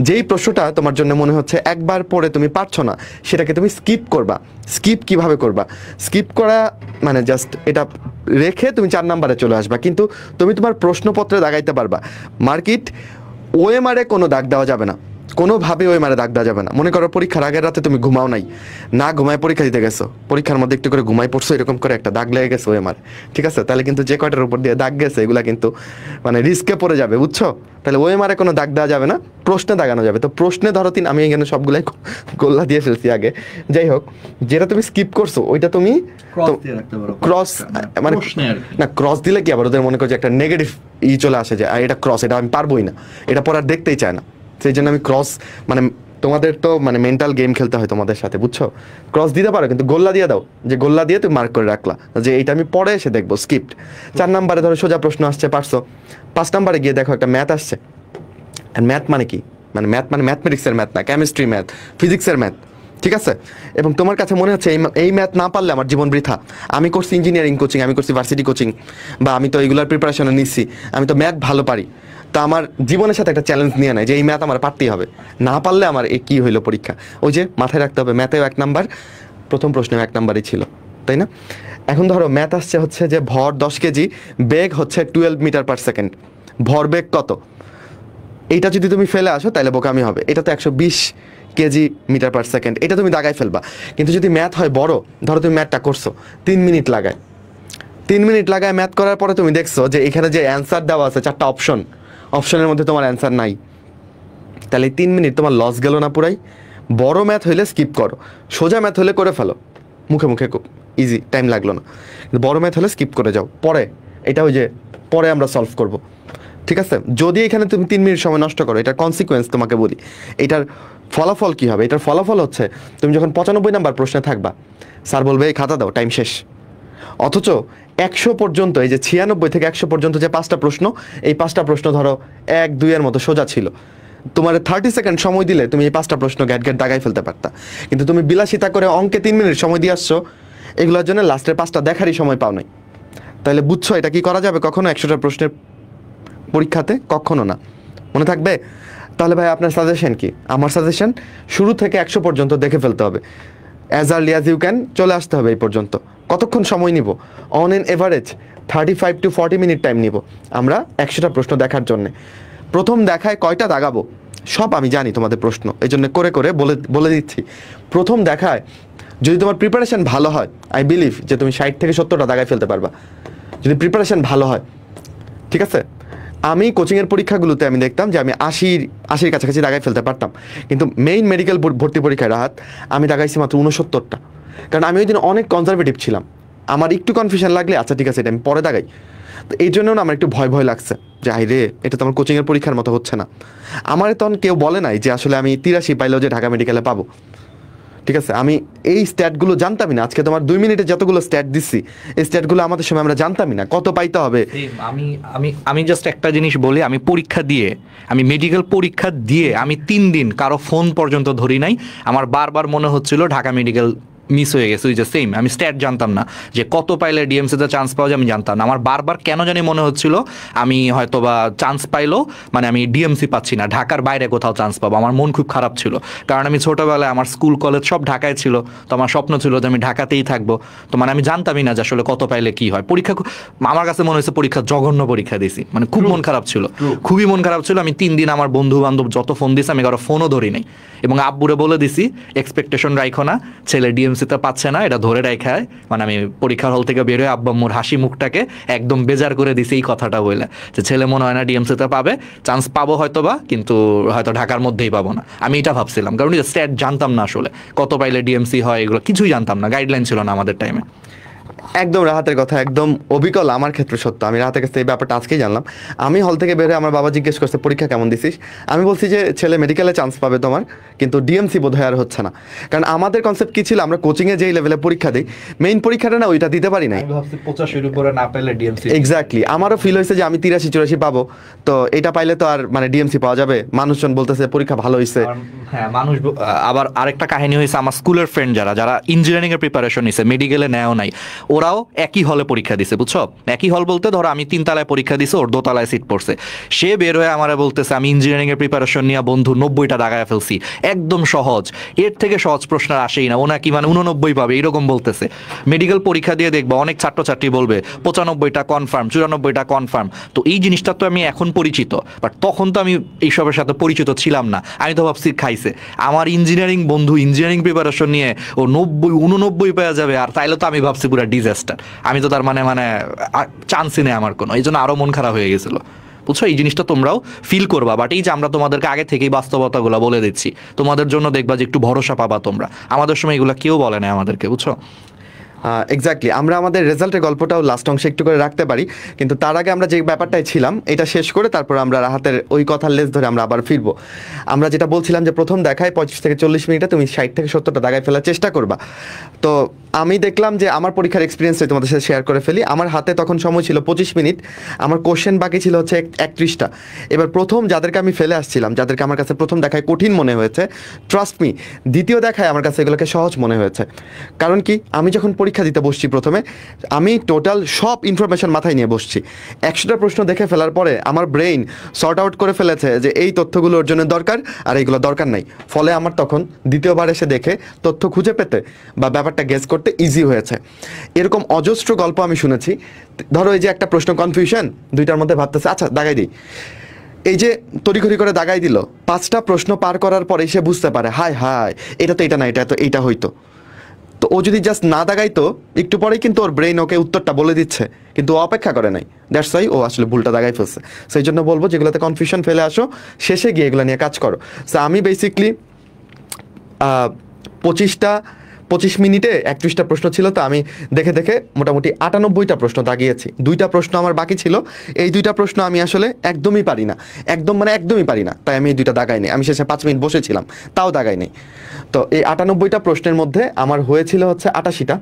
যেই প্রশ্নটা তোমার জন্য মনে হচ্ছে একবার পড়ে তুমি পারছো না, সেটাকে তুমি স্কিপ করবা। স্কিপ কিভাবে করবা? স্কিপ করা মানে জাস্ট এটা রেখে তুমি 4 নাম্বারে চলে আসবা, কিন্তু তুমি তোমার প্রশ্নপত্রে দাগাইতে পারবা। মার্কিট ওএমআরে কোনো দাগ দেওয়া যাবে না, কোনোভাবে ওএমআরে দাগ দেওয়া যাবে না। মনে করো পরীক্ষার আগের রাতে তুমি ঘুমাও নাই, না ঘুমায় পরীক্ষা দিতে গেছো, পরীক্ষার মধ্যে একটু করে ঘুমাই পড়ছো, এরকম করে একটা দাগ লেগে গেছে ওএমআর, ঠিক আছে? তাহলে কিন্তু যে কয়টার উপর দিয়ে দাগ গেছে এগুলা কিন্তু মানে রিস্কে পড়ে যাবে, বুঝছো? তাহলে ওএমআরে কোনো দাগ দেওয়া যাবে না, প্রশ্নে দাগানো যাবে। তো প্রশ্নে ধরো আমি এখানে সবগুলাই গোল্লা দিয়ে ফেলছি আগে। যাই হোক, যেটা তুমি স্কিপ করছো ওইটা তুমি ক্রস, মানে না ক্রস দিলে কি আবার ওদের মনে করছে একটা নেগেটিভ চলে আসে যে এটা ক্রস, এটা আমি পারবোই না, এটা পড়ার দেখতেই চায় না। সেই জন্য আমি ক্রস, মানে তোমাদের তো মানে মেন্টাল গেম খেলতে হয় তোমাদের সাথে, বুঝছো? ক্রস দিতে পারো, কিন্তু গোল্লা দিয়ে দাও, যে গোল্লা দিয়ে তুমি মার্ক করে রাখলা যে এইটা আমি পরে এসে দেখবো, স্কিপ্ট। 4 নাম্বারে ধরো সোজা প্রশ্ন আসছে, পারছো। 5 নাম্বারে গিয়ে দেখো একটা ম্যাথ আসছে। আর ম্যাথ মানে কি? মানে ম্যাথ মানে ম্যাথমেটিক্সের ম্যাথ না, কেমিস্ট্রি ম্যাথ, ফিজিক্সের ম্যাথ, ঠিক আছে? এবং তোমার কাছে মনে হচ্ছে এই ম্যাথ না পারলে আমার জীবন বৃথা। আমি করছি ইঞ্জিনিয়ারিং কোচিং, আমি করছি ভার্সিটি কোচিং, বা আমি তো এগুলার প্রিপারেশনে নিচ্ছি, আমি তো ম্যাথ ভালো পারি। তা আমার জীবনের সাথে একটা চ্যালেঞ্জ নিয়ে নেয় যে এই ম্যাথ আমার পারতেই হবে, না পারলে আমার এ কী হইলো পরীক্ষা। ওই যে মাথায় রাখতে হবে, ম্যাথেও 1 নাম্বার, প্রথম প্রশ্নেও 1 নাম্বারই ছিল, তাই না? এখন ধরো ম্যাথ আসছে হচ্ছে যে ভর 10 কেজি, বেগ হচ্ছে 12 মিটার পার সেকেন্ড, ভর বেগ কত? এইটা যদি তুমি ফেলে আসো তাহলে বোকামি হবে। এটা তো 120 কেজি মিটার পার সেকেন্ড, এটা তুমি দাগাই ফেলবা। কিন্তু যদি ম্যাথ হয় বড়, ধরো তুমি ম্যাথটা করছো 3 মিনিট লাগায়, 3 মিনিট লাগায় ম্যাথ করার পরে তুমি দেখছো যে এখানে যে অ্যান্সার দেওয়া আছে 4টা অপশন, অপশনের মধ্যে তোমার অ্যান্সার নাই, তাহলে 3 মিনিট তোমার লস গেল না পুরাই? বড় ম্যাথ হইলে স্কিপ করো, সোজা ম্যাথ হলে করে ফেলো, মুখে মুখে খুব ইজি, টাইম লাগলো না। বড় ম্যাথ হলে স্কিপ করে যাও, পরে এটা ওই যে পরে আমরা সলভ করব, ঠিক আছে? যদি এখানে তুমি 3 মিনিট সময় নষ্ট করো, এটার কনসিকুয়েন্স তোমাকে বলি, এটার ফলাফল কি হবে? এটার ফলাফল হচ্ছে তুমি যখন 95 নাম্বার প্রশ্নে থাকবা, স্যার বলবে এই খাতা দাও, টাইম শেষ। অথচ 100 পর্যন্ত, এই যে 96 থেকে 100 পর্যন্ত যে 5টা প্রশ্ন, এই 5টা প্রশ্ন ধরো 1, 2 এর মতো সোজা ছিল, তোমার 30 সেকেন্ড সময় দিলে তুমি এই 5টা প্রশ্ন গ্যাট গ্যাট দাগাই ফেলতে পারতা। কিন্তু তুমি বিলাসিতা করে অঙ্কে 3 মিনিট সময় দিয়ে আসছো, এগুলোর জন্য লাস্টের 5টা দেখারই সময় পাও নাই। তাহলে বুঝছো এটা কি করা যাবে কখনো 100টা প্রশ্নের পরীক্ষাতে? কখনো না। মনে থাকবে? তাহলে ভাই আপনার সাজেশন কি? আমার সাজেশন শুরু থেকে 100 পর্যন্ত দেখে ফেলতে হবে, as early as you can চলে আসতে হবে এই পর্যন্ত। কতক্ষণ সময় নিব? On an average 35 to 40 minute time নিব আমরা 100টা প্রশ্ন দেখার জন্যে। প্রথম দেখায় কয়টা দাগাবো সব আমি জানি তোমাদের প্রশ্ন, এই জন্য করে করে বলে দিচ্ছি। প্রথম দেখায় যদি তোমার প্রিপারেশন ভালো হয়, আই বিলিভ যে তুমি 60 থেকে 70টা দাগায় ফেলতে পারবা, যদি প্রিপারেশন ভালো হয়, ঠিক আছে? আমি কোচিংয়ের পরীক্ষাগুলোতে আমি দেখতাম যে আমি 80-80 কাছাকাছি দাগায় ফেলতে পারতাম, কিন্তু মেইন মেডিকেল ভর্তি পরীক্ষায় রাহাত আমি দাগাইছি মাত্র 69টা। কারণ আমি ওই দিন অনেক কনজারভেটিভ ছিলাম, আমার একটু কনফিউশন লাগলে আচ্ছা ঠিক আছে এটা আমি পরে দাগাই। তো এই জন্য না আমার একটু ভয় ভয় লাগছে যে আই রে এটা তো আমার কোচিংয়ের পরীক্ষার মতো হচ্ছে না। আমার তখন কেউ বলে নাই যে আসলে আমি 83 পাইলেও যে ঢাকা মেডিকেলে পাবো, ঠিক আছে, আমি এই স্ট্যাটগুলো জানতামই না। আজকে তোমার 2 মিনিটে যতগুলো স্ট্যাট দিচ্ছি, এই স্ট্যাটগুলো আমাদের সময় আমরা জানতামই না কত পাইতে হবে। আমি আমি আমি জাস্ট একটা জিনিস বলি, আমি পরীক্ষা দিয়ে, আমি মেডিকেল পরীক্ষা দিয়ে আমি 3 দিন কারো ফোন পর্যন্ত ধরি নাই। আমার বারবার মনে হচ্ছিল ঢাকা মেডিকেল মিস হয়ে গেছে। ওই যে সেম, আমি স্ট্যাট জানতাম না যে কত পাইলে ডিএমসিতে চান্স পাওয়া যায়, আমি জানতাম না। আমার বারবার কেন জানি মনে হচ্ছিল আমি হয়তো বা চান্স পাইলো মানে আমি ডিএমসি পাচ্ছি না, ঢাকার বাইরে কোথাও চান্স পাবো। আমার মন খুব খারাপ ছিল, কারণ আমি ছোটোবেলায় আমার স্কুল কলেজ সব ঢাকায় ছিল, তো আমার স্বপ্ন ছিল যে আমি ঢাকাতেই থাকবো। তো মানে আমি জানতামই না যে আসলে কত পাইলে কি হয়। পরীক্ষা আমার কাছে মনে হয়েছে পরীক্ষা জঘন্য পরীক্ষা দিয়েছি, মানে খুব মন খারাপ ছিল, খুবই মন খারাপ ছিল। আমি 3 দিন আমার বন্ধু বান্ধব যত ফোন দিয়েছি আমি কারো ফোনও ধরি নাই, এবং আব্বুরে বলে দিছি এক্সপেকটেশন রাখো না, ছেলে ডিএমসিতে পাচ্ছে না, এটা ধরে রাখায়। মানে আমি পরীক্ষার হল থেকে বেরোয় আব্বা আম্মুর হাসি মুখটাকে একদম বেজার করে দিছি এই কথাটা বলে, যে ছেলে মনে হয় না ডিএমসিতে পাবে, চান্স পাবো হয়তো বা, কিন্তু হয়তো ঢাকার মধ্যেই পাবো না। আমি এটা ভাবছিলাম, কারণ স্ট্যাট জানতাম না আসলে কত পাইলে ডিএমসি হয়, এগুলো কিছুই জানতাম না, গাইডলাইন ছিল না আমাদের টাইমে। একদম রাহাতের কথা একদম অবিকল আমার ক্ষেত্রে সত্য। আমি রাহাতের কাছে এই ব্যাপারটা আজকেই জানলাম। আমি হল থেকে বের হয়ে আমার বাবা জিজ্ঞেস করছে পরীক্ষা কেমন দিছিস, আমি বলছি যে ছেলে মেডিকেলে চান্স পাবে তোমার, কিন্তু ডিএমসি বোধহয় আর হচ্ছে না। কারণ আমাদের কনসেপ্ট কী ছিল, আমরা কোচিংয়ে যেই লেভেলে পরীক্ষা দিই, মেইন পরীক্ষাটা না ওইটা দিতে পারি নাই। 85 উপরে না পেলে ডিএমসি। এক্স্যাক্টলি, আমারও ফিল হয়েছে যে আমি 83-84 পাবো, তো এটা পাইলে তো আর মানে ডিএমসি পাওয়া যাবে। মানুষজন বলতেছে পরীক্ষা ভালো হয়েছে। হ্যাঁ, মানুষ আবার আরেকটা কাহিনী হয়েছে, আমার স্কুলের ফ্রেন্ড যারা যারা ইঞ্জিনিয়ারিং এর প্রিপারেশন নিছে, মেডিকেলে নেও নাই, ওরাও একই হলে পরীক্ষা দিছে, বুঝছো? একই হল বলতে ধরো আমি 3 তলায় পরীক্ষা দিছে, ওর 2 তলায় সিট পড়ছে। সে বের হয়ে আমারে বলতেছে আমি ইঞ্জিনিয়ারিং এর প্রিপারেশন নিয়ে বন্ধু 90টা দাগায় ফেলছি, একদম সহজ, এর থেকে সহজ প্রশ্ন আসেই না, ও নাকি মানে 89 পাবে এরকম বলতেছে। মেডিকেল পরীক্ষা দিয়ে দেখবো অনেক ছাত্রছাত্রী বলবে 95টা কনফার্ম, 94টা কনফার্ম। তো এই জিনিসটা তো আমি এখন পরিচিত, বাট তখন তো আমি এইসবের সাথে পরিচিত ছিলাম না। আমি তো ভাবছি খাইছে আমার ইঞ্জিনিয়ারিং বন্ধু, ইঞ্জিনিয়ারিং প্রিপারেশন নিয়ে ও 90-89 পাওয়া যাবে, আর তাইলে তো আমি ভাবছি পুরো ডিজাস্টার। আমি তো তার মানে চান্সই নেই আমার কোনো, এই জন্য আরো মন খারাপ হয়ে গেছিল, বুঝছো? এই জিনিসটা তোমরাও ফিল করবা, বাট এই যে আমরা তোমাদেরকে আগে থেকেই বাস্তবতাগুলো বলে দিচ্ছি, তোমাদের জন্য দেখবা যে একটু ভরসা পাবা তোমরা। আমাদের সময় এগুলো কেউ বলে না আমাদেরকে, বুঝছো? এক্স্যাক্টলি, আমরা আমাদের রেজাল্টের গল্পটাও লাস্ট অংশে একটু করে রাখতে পারি, কিন্তু তার আগে আমরা যে ব্যাপারটায় ছিলাম এটা শেষ করে তারপর আমরা রাহাতের ওই কথার লেজ ধরে আমরা আবার ফিরবো। আমরা যেটা বলছিলাম যে প্রথম দেখায় 25 থেকে 40 মিনিটে তুমি 60 থেকে 70টা দাগায় ফেলার চেষ্টা করবা। তো আমি দেখলাম যে আমার পরীক্ষার এক্সপিরিয়েন্সটাই তোমাদের সাথে শেয়ার করে ফেলি। আমার হাতে তখন সময় ছিল 25 মিনিট, আমার কোশ্চেন বাকি ছিল হচ্ছে 31টা। এবার প্রথম যাদেরকে আমি ফেলে আসছিলাম, যাদেরকে আমার কাছে প্রথম দেখায় কঠিন মনে হয়েছে, ট্রাস্ট মি দ্বিতীয় দেখায় আমার কাছে এগুলোকে সহজ মনে হয়েছে। কারণ কি, আমি যখন পরীক্ষা দিতে বসছি প্রথমে, আমি টোটাল সব ইনফরমেশন মাথায় নিয়ে বসছি। 100টা প্রশ্ন দেখে ফেলার পরে আমার ব্রেইন সর্ট আউট করে ফেলেছে যে এই তথ্যগুলো অর্জনের দরকার আর এইগুলো দরকার নাই। ফলে আমার তখন দ্বিতীয়বার এসে দেখে তথ্য খুঁজে পেতে বা ব্যাপারটা গেস করতে ইজি হয়েছে। এরকম অজস্র গল্প আমি শুনেছি। ধরো এই যে একটা প্রশ্ন কনফিউশন, 2টার মধ্যে ভাবতেছে আচ্ছা দাগাই দিই, এই যে তড়িঘড়ি করে দাগাই দিল, 5টা প্রশ্ন পার করার পরে সে বুঝতে পারে হায় হায় এটা তো এটা না, এটা তো এইটা হইতো। তো ও যদি জাস্ট না দাগাইতো, একটু পরেই কিন্তু ওর ব্রেইন ওকে উত্তরটা বলে দিচ্ছে, কিন্তু ও অপেক্ষা করে নাই। দ্যাটস ওয়াই ও আসলে ভুলটা দাগাই ফেলছে। সেই জন্য বলবো যেগুলোতে কনফিউশন ফেলে আসো, শেষে গিয়ে এগুলো নিয়ে কাজ করো। সো আমি বেসিকলি 25 মিনিটে 31টা প্রশ্ন ছিল, তো আমি দেখে দেখে মোটামুটি 98টা প্রশ্ন দাগিয়েছি। 2টা প্রশ্ন আমার বাকি ছিল, এই 2টা প্রশ্ন আমি আসলে একদমই পারি না, একদমই পারি না, তাই আমি এই 2টা দাগাই নি। আমি শেষে 5 মিনিট বসেছিলাম, তাও দাগাই নেই। তো এই 98টা প্রশ্নের মধ্যে আমার হয়েছিল হচ্ছে 88টা,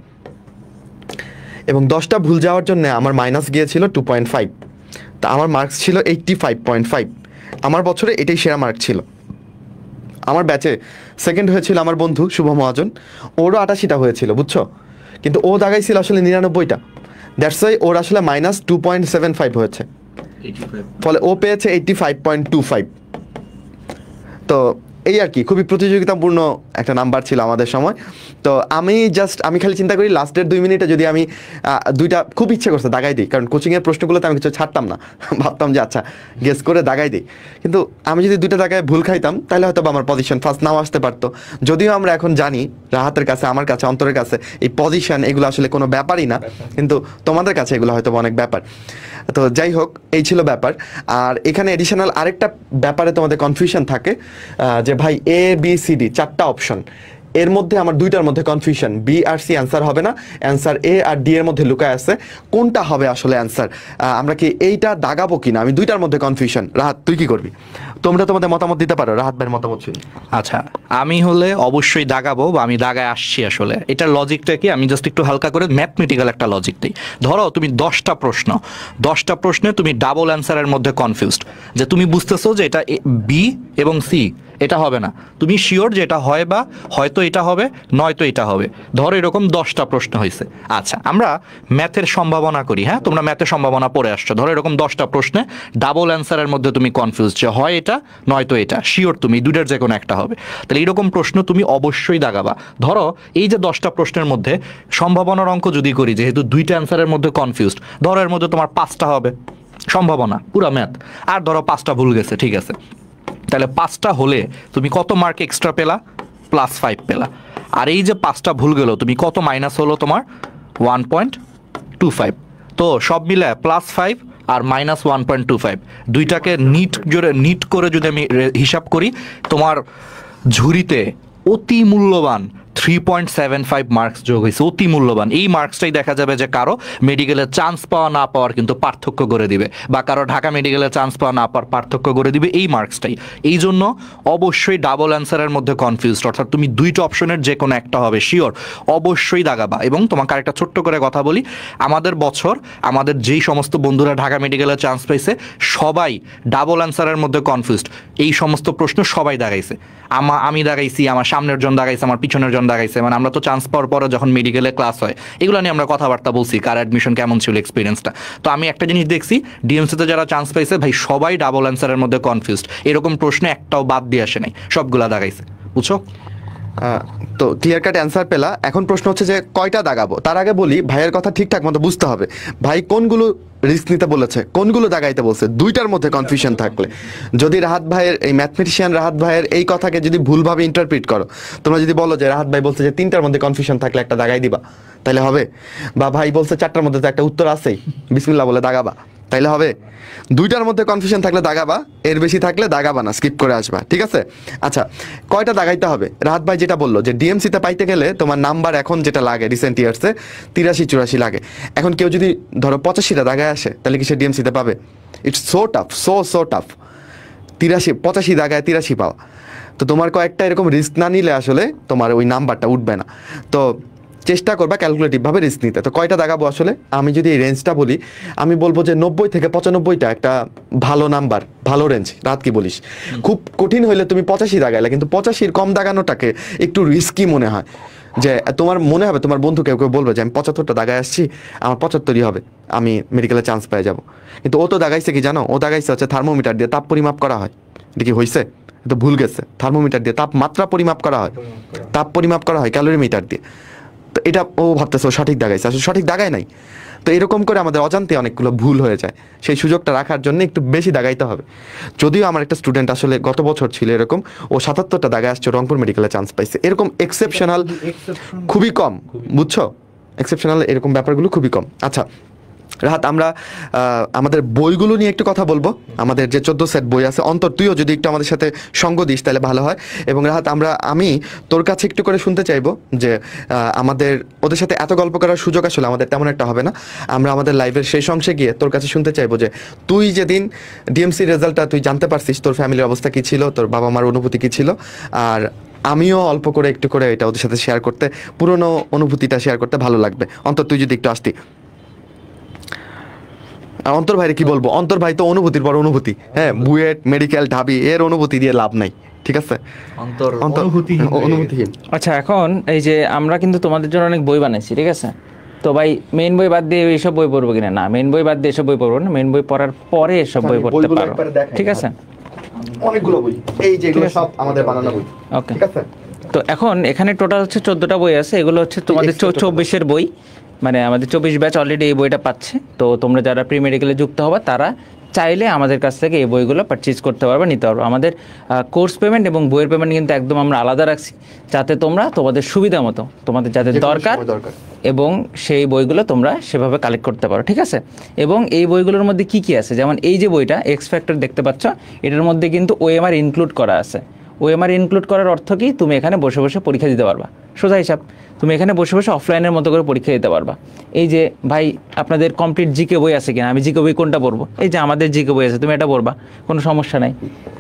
এবং 10টা ভুল যাওয়ার জন্য আমার মাইনাস গিয়েছিল 2.5। তা আমার মার্কস ছিল 85.5। আমার বছরে এটাই সেরা মার্ক ছিল। আমার ব্যাচে সেকেন্ড হয়েছিল আমার বন্ধু শুভ মহাজন, ওরও 88টা হয়েছিল, বুঝছো? কিন্তু ও দাগাইছিল আসলে 99টা। দ্যাটস ওয়াই ওর আসলে মাইনাস 2.75 হয়েছে, ফলে ও পেয়েছে 85.25। তো এই আর কি, খুবই প্রতিযোগিতাপূর্ণ একটা নাম্বার ছিল আমাদের সময়। তো আমি খালি চিন্তা করি লাস্টের 2 মিনিটে যদি আমি 2টা খুব ইচ্ছে করছে দাগাই দিই, কারণ কোচিংয়ের প্রশ্নগুলোতে আমি কিছু ছাড়তাম না, ভাবতাম যে আচ্ছা গেস করে দাগাই দিই। কিন্তু আমি যদি 2টা দাগায় ভুল খাইতাম তাহলে হয়তো আমার পজিশন ফার্স্ট নাও আসতে পারতো। যদিও আমরা এখন জানি রাহাতের কাছে, আমার কাছে, অন্তরের কাছে এই পজিশন এগুলো আসলে কোনো ব্যাপারই না, কিন্তু তোমাদের কাছে এগুলো হয়তো অনেক ব্যাপার। তো যাই হোক, এই ছিল ব্যাপার। আর এখানে এডিশনাল আরেকটা ব্যাপারে তোমাদের কনফিউশন থাকে যে ভাই A B C D 4টা অপশন, এর মধ্যে আমার দুইটার মধ্যে কনফিউশন, বি আর সি অ্যান্সার হবে না, অ্যান্সার এ আর ডি এর মধ্যে লুকায় আছে, কোনটা হবে আসলে অ্যান্সার? আমরা কি এইটা দাগাবো কিনা? আমি দুইটার মধ্যে কনফিউশন। রাহাত তুই কি করবি? তোমরা তোমাদের মতামত দিতে পারো, রাহাত ভাইয়ের মতামত শুনি। আচ্ছা, আমি হলে অবশ্যই দাগাবো, বা আমি দাগায় আসছি আসলে। এটার লজিকটা কি, আমি জাস্ট একটু হালকা করে ম্যাথমেটিক্যাল একটা লজিক দিই। ধরো তুমি 10টা প্রশ্নে তুমি ডাবল অ্যান্সারের মধ্যে কনফিউজড, যে তুমি বুঝতেছো যে এটা বি এবং সি, এটা হবে না, তুমি শিওর যে এটা হয় বা হয়তো এটা হবে, নয়তো এটা হবে। ধরো এরকম 10টা প্রশ্ন হয়েছে। আচ্ছা, আমরা ম্যাথের সম্ভাবনা করি, হ্যাঁ তোমরা ম্যাথের সম্ভাবনা পড়ে আসছো। ধরো এরকম 10টা প্রশ্নে ডাবল অ্যান্সারের মধ্যে তুমি কনফিউজ, যে হয় এটা নয়তো এটা, শিওর তুমি দুইটার যে কোনো একটা হবে। তাহলে এইরকম প্রশ্ন তুমি অবশ্যই দাগাবা। ধরো এই যে 10টা প্রশ্নের মধ্যে সম্ভাবনার অঙ্ক যদি করি, যেহেতু দুইটা অ্যান্সারের মধ্যে কনফিউজড, ধরো এর মধ্যে তোমার 5টা হবে সম্ভাবনা, পুরা ম্যাথ, আর ধরো 5টা ভুল গেছে, ঠিক আছে, তাহলে 5টা হলে তুমি কত মার্ক এক্সট্রা পেলা? +5 পেলা। আর এই যে 5টা ভুল গেল, তুমি কত মাইনাস হলো? তোমার 1.25। তো সব মিলে +5 আর -1.25, দুইটাকে নিট করে যদি আমি হিসাব করি, তোমার ঝুড়িতে অতি মূল্যবান 3.75 মার্কস যোগ হয়েছে, অতি মূল্যবান। এই মার্কসটাই দেখা যাবে যে কারো মেডিকেলে চান্স পাওয়া না পাওয়ার কিন্তু পার্থক্য করে দিবে, বা কারো ঢাকা মেডিকেলে চান্স পাওয়া না পাওয়ার পার্থক্য করে দিবে এই মার্কসটাই। এই জন্য অবশ্যই ডাবল অ্যান্সারের মধ্যে কনফিউজড, অর্থাৎ তুমি দুইটা অপশনের যে কোনো একটা হবে শিওর, অবশ্যই দাগাবা। এবং তোমাকে আরেকটা ছোট্ট করে কথা বলি, আমাদের যেই সমস্ত বন্ধুরা ঢাকা মেডিকেলে চান্স পাইছে, সবাই ডাবল অ্যান্সারের মধ্যে কনফিউজড। এই সমস্ত প্রশ্ন সবাই দাগাইছে, আমি দাগাইছি, আমার সামনের জন দাগাইছে, আমার পিছনের জন দাগাইছে। মানে আমরা তো চান্স পাওয়ার পরে যখন মেডিকেলে ক্লাস হয়, এগুলো নিয়ে আমরা কথাবার্তা বলছি, কার অ্যাডমিশন কেমন ছিল, এক্সপিরিয়েন্সটা। তো আমি একটা জিনিস দেখছি, ডিএমসিতে যারা চান্স পাইছে ভাই, সবাই ডাবল অ্যান্সারের মধ্যে কনফিউজড, এরকম প্রশ্ন একটাও বাদ দিয়ে আসে নাই, সবগুলা দাগাইছে, বুঝছো? তো ক্লিয়ার কাট অ্যান্সার পেলা। এখন প্রশ্ন হচ্ছে যে কয়টা দাগাবো। তার আগে বলি, ভাইয়ের কথা ঠিকঠাক মতো বুঝতে হবে। ভাই কোনগুলো রিস্ক নিতে বলেছে, কোনগুলো দাগাইতে বলছে, দুইটার মধ্যে কনফিউশন থাকলে, যদি রাহাত ভাইয়ের এই ম্যাথমেটিশিয়ান রাহাত ভাইয়ের এই কথাকে যদি ভুলভাবে ইন্টারপ্রিট করো, তোমরা যদি বলো যে রাহাত ভাই বলছে যে 3টার মধ্যে কনফিউশন থাকলে একটা দাগাই দিবা, তাহলে হবে? বা ভাই বলছে 4টার মধ্যে তো একটা উত্তর আছেই, বিসমিল্লাহ বলে দাগাবা, তাইলে হবে? 2টার মধ্যে কনফিউশন থাকলে দাগাবা, এর বেশি থাকলে দাগাবা না, স্কিপ করে আসবা, ঠিক আছে? আচ্ছা, কয়টা দাগাইতে হবে? রাহাত ভাই যেটা বললো যে ডিএমসিতে পাইতে গেলে তোমার নাম্বার এখন যেটা লাগে রিসেন্ট ইয়ার্সে 83-84 লাগে। এখন কেউ যদি ধরো 85টা দাগায় আসে, তাহলে কি সে ডিএমসিতে পাবে? It's so tough, so tough 85 দাগায় 83 পাওয়া। তো তোমার কয়েকটা এরকম রিস্ক না নিলে আসলে তোমার ওই নাম্বারটা উঠবে না। তো চেষ্টা করবা ক্যালকুলেটিভভাবে রিস্ক নিতে। তো কয়টা দাগাবো আসলে? আমি যদি এই রেঞ্জটা বলি, আমি বলবো যে 90 থেকে 95টা একটা ভালো নাম্বার, ভালো রেঞ্জ। রাত কি বলিস? খুব কঠিন হইলে তুমি 85 দাগাইলে, কিন্তু 85-র কম দাগানোটাকে একটু রিস্কি মনে হয়। যে তোমার মনে হবে, তোমার বন্ধু কেউ বলবে যে আমি 75টা দাগায় আসছি, আমার 75ই হবে, আমি মেডিকেলে চান্স পেয়ে যাব। কিন্তু ও তো দাগাইছে কি জানো? ও দাগাইছে হচ্ছে থার্মোমিটার দিয়ে তাপ পরিমাপ করা হয়। এটা কি হয়েছে? তো ভুল গেছে। থার্মোমিটার দিয়ে তাপমাত্রা পরিমাপ করা হয়, তাপ পরিমাপ করা হয় ক্যালোরিমিটার দিয়ে। তো এটা ও ভাবতেছে ও সঠিক দাগাইছে, আসলে সঠিক দাগায় নাই। তো এরকম করে আমাদের অজান্তে অনেকগুলো ভুল হয়ে যায়। সেই সুযোগটা রাখার জন্য একটু বেশি দাগাইতে হবে। যদিও আমার একটা স্টুডেন্ট আসলে গত বছর ছিল এরকম, ও 77টা দাগায় আসছে, রংপুর মেডিকেলে চান্স পাইছে। এরকম এক্সেপশনাল খুবই কম, বুঝছো? এক্সেপশনাল এরকম ব্যাপারগুলো খুবই কম। আচ্ছা রাহাত, আমরা আমাদের বইগুলো নিয়ে একটু কথা বলবো। আমাদের যে 14 সেট বই আছে, অন্তর তুইও যদি একটু আমাদের সাথে সঙ্গ দিস তাহলে ভালো হয়। এবং রাহাত, আমি তোর কাছে একটু করে শুনতে চাইবো যে আমাদের ওদের সাথে এত গল্প করার সুযোগ আসলে আমাদের তেমন একটা হবে না। আমরা আমাদের লাইভের শেষ অংশে গিয়ে তোর কাছে শুনতে চাইবো যে তুই যেদিন ডিএমসি রেজাল্টটা তুই জানতে পারছিস, তোর ফ্যামিলির অবস্থা কী ছিল, তোর বাবা মার অনুভূতি কী ছিল। আর আমিও অল্প করে একটু করে এটা ওদের সাথে শেয়ার করতে, পুরনো অনুভূতিটা শেয়ার করতে ভালো লাগবে। অন্তর তুই যদি একটু আসতি। অন্তর ভাইরে কি বলবো, অন্তর ভাই তো অনুভূতির পর অনুভূতি। হ্যাঁ, বুয়েট, মেডিকেল, ঢাবি, এর অনুভূতি দিয়ে লাভ নাই, ঠিক আছে? অনুভূতিহীন। আচ্ছা, এখন এই যে আমরা কিন্তু তোমাদের জন্য অনেক বই বানাইছি, ঠিক আছে? তো ভাই মেইন বই বাদ দিয়ে এইসব বই পড়বো কিনা? না, মেইন বই বাদ দিয়ে এসব বই পড়বো না, মেইন বই পড়ার পরে এসব বই পড়তে পারো, ঠিক আছে? অনেকগুলো বই, এই যেগুলো সব আমাদের বানানো বই, ওকে। ঠিক আছে? তো এখন এখানে টোটাল হচ্ছে 14টা বই আছে। এগুলো হচ্ছে তোমাদের 24-এর বই, মানে আমাদের 24 ব্যাচ অলরেডি এই বইটা পাচ্ছে। তো তোমরা যারা প্রি মেডিকেলে যুক্ত হবে তারা চাইলে আমাদের কাছ থেকে এই বইগুলো পারচেজ করতে পারবে, নিতে পারবে। আমাদের কোর্স পেমেন্ট এবং বইয়ের পেমেন্ট কিন্তু একদম আমরা আলাদা রাখছি, যাতে তোমরা তোমাদের সুবিধা মতো, তোমাদের যাদের দরকার এবং সেই বইগুলো তোমরা সেভাবে কালেক্ট করতে পারো, ঠিক আছে? এবং এই বইগুলোর মধ্যে কি কি আছে, যেমন এই যে বইটা এক্স ফ্যাক্টর দেখতে পাচ্ছ, এটার মধ্যে কিন্তু ওএমআর ইনক্লুড করা আছে। ওএমআর ইনক্লুড করার অর্থ কি, তুমি এখানে বসে বসে পরীক্ষা দিতে পারবা, সোজা হিসাব। তুমি এখানে বসে বসে অফলাইনের মতো করে পরীক্ষা দিতে পারবা। এই যে ভাই আপনাদের কমপ্লিট জিকে বই আছে কিনা, আমি জিকে বই কোনটা পড়বো, এই যে আমাদের জিকে বই আছে, তুমি এটা পড়বা, কোনো সমস্যা নাই।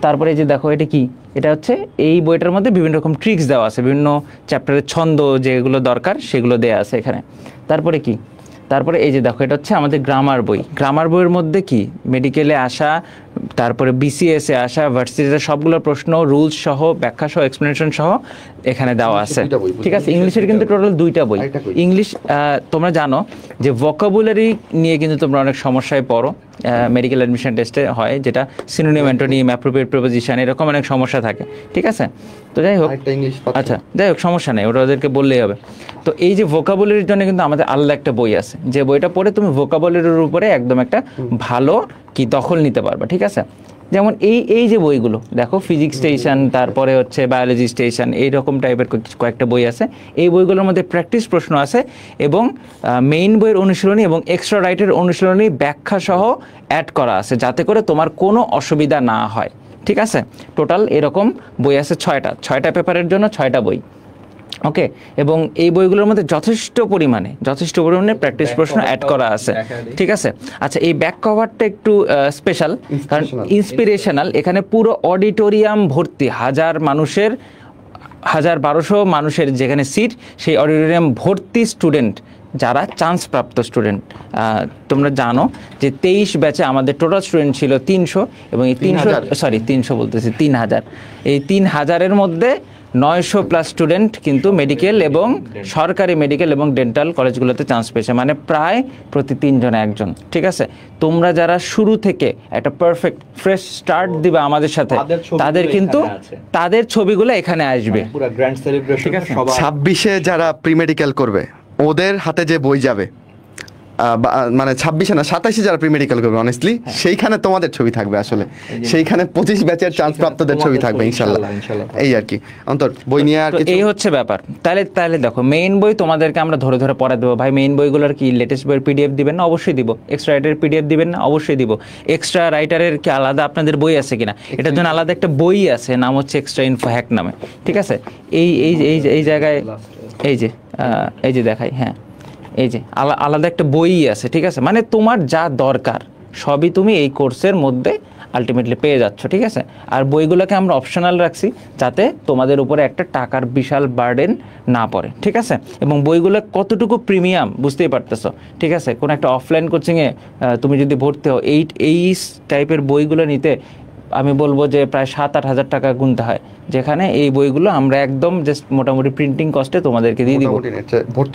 তারপরে এই যে দেখো এটা কি, এটা হচ্ছে এই বইটার মধ্যে বিভিন্ন রকম ট্রিক্স দেওয়া আছে, বিভিন্ন চ্যাপ্টারের ছন্দ যেগুলো দরকার সেগুলো দেওয়া আছে এখানে। তারপরে কি, তারপরে এই যে দেখো এটা হচ্ছে আমাদের গ্রামার বই। গ্রামার বইয়ের মধ্যে কি মেডিকেলে আসা, তারপরে বিসিএসে আসা, ভার্সিটিতে সবগুলো প্রশ্ন, রুলস সহ, ব্যাখ্যা সহ, এক্সপ্লেনেশন সহ এখানে দেওয়া আছে, ঠিক আছে। ইংলিশের কিন্তু টোটাল 2টা বই। ইংলিশ তোমরা জানো যে ভোকাবুলারি নিয়ে কিন্তু তোমরা অনেক সমস্যায় পড়ো, মেডিকেল অ্যাডমিশন টেস্টে হয়, যেটা সিনোনিম, অ্যান্টোনিম, অ্যাপ্রোপ্রিয়েট প্রিপোজিশন, এরকম অনেক সমস্যা থাকে, ঠিক আছে। তো যাই হোক, আচ্ছা যাই হোক সমস্যা নেই, ওটা ওদেরকে বললেই হবে। তো এই যে ভোকাবুলারির জন্য কিন্তু আমাদের আলাদা একটা বই আছে, যে বইটা পড়ে তুমি ভোকাবুলারির উপরে একদম একটা ভালো কি দখল নিতে পারবা, ঠিক আছে। যেমন এই যে বইগুলো দেখো, ফিজিক্স স্টেশন, তারপরে হচ্ছে বায়োলজি স্টেশন, এইরকম টাইপের কয়েকটা বই আছে। এই বইগুলোর মধ্যে প্র্যাকটিস প্রশ্ন আছে এবং মেইন বইয়ের অনুশীলনী এবং এক্সট্রা রাইটের অনুশীলনী ব্যাখ্যা সহ অ্যাড করা আছে, যাতে করে তোমার কোনো অসুবিধা না হয়, ঠিক আছে। টোটাল এরকম বই আছে 6টা পেপারের জন্য 6টা বই, ওকে। এবং এই বইগুলোর মধ্যে যথেষ্ট পরিমাণে প্র্যাকটিস প্রশ্ন অ্যাড করা আছে, ঠিক আছে। আচ্ছা, এই ব্যাক কভারটা একটু স্পেশাল, কারণ ইন্সপিরেশনাল। এখানে পুরো অডিটোরিয়াম ভর্তি, 1200 মানুষের যেখানে সিট, সেই অডিটোরিয়াম ভর্তি স্টুডেন্ট, যারা চান্স প্রাপ্ত স্টুডেন্ট। তোমরা জানো যে 23 ব্যাচে আমাদের টোটাল স্টুডেন্ট ছিল 300, এবং এই 3000 এই 3000-এর মধ্যে 900+ স্টুডেন্ট কিন্তু মেডিকেল এবং সরকারি মেডিকেল এবং ডেন্টাল কলেজগুলোতে চান্স পেয়েছে, মানে প্রায় প্রতি 3 জনে 1 জন, ঠিক আছে। তোমরা যারা শুরু থেকে একটা পারফেক্ট ফ্রেশ স্টার্ট দিবে আমাদের সাথে, তাদের কিন্তু তাদের ছবিগুলো এখানে আসবে, পুরো গ্র্যান্ড সেলিব্রেশন। 26-এ যারা প্রি মেডিকেল করবে ওদের হাতে যে বই যাবে, মানে 26-এ না 27-এ যারা প্রি মেডিকেল করবে, অনেস্টলি সেইখানে তোমাদের ছবি থাকবে, আসলে সেইখানে 25 ব্যাচের চান্স প্রাপ্তদের ছবি থাকবে ইনশাআল্লাহ। এই আর কি, অন্তর বই নিয়ে আর কিছু, এই হচ্ছে ব্যাপার। তাহলে দেখো, মেইন বই তোমাদেরকে আমরা ধরে ধরে পড়া দেবো। ভাই মেইন বইগুলোর কি লেটেস্ট বইয়ের পিডিএফ দিবেন না? অবশ্যই দিব। এক্সট্রা রাইটারের পিডিএফ দিবেন না? অবশ্যই দিব। এক্সট্রা রাইটারের কি আলাদা আপনাদের বই আছে কিনা, এটার জন্য আলাদা একটা বই আছে, নাম হচ্ছে এক্সট্রা ইনফো হ্যাক নামে, ঠিক আছে। এই জায়গায় এই যে দেখাই, হ্যাঁ এই যে আলাদা একটা বই আছে, ঠিক আছে। মানে তোমার যা দরকার সবই তুমি এই কোর্সের মধ্যে আলটিমেটলি পেয়ে যাচ্ছ, ঠিক আছে। আর বইগুলোকে আমরা অপশনাল রাখছি, যাতে তোমাদের উপরে একটা টাকার বিশাল বার্ডেন না পড়ে, ঠিক আছে। এবং বইগুলো কতটুকু প্রিমিয়াম বুঝতেই পারতেছো, ঠিক আছে। কোনো একটা অফলাইন কোচিংয়ে তুমি যদি ভর্তি হও, এই টাইপের বইগুলো নিতে আমি বলবো যে প্রায় 7-8 হাজার টাকা গুনতে হয়, যেখানে এই বইগুলো আমরা একদম জাস্ট মোটামুটি প্রিন্টিং কস্টে তোমাদেরকে দিয়ে দিব,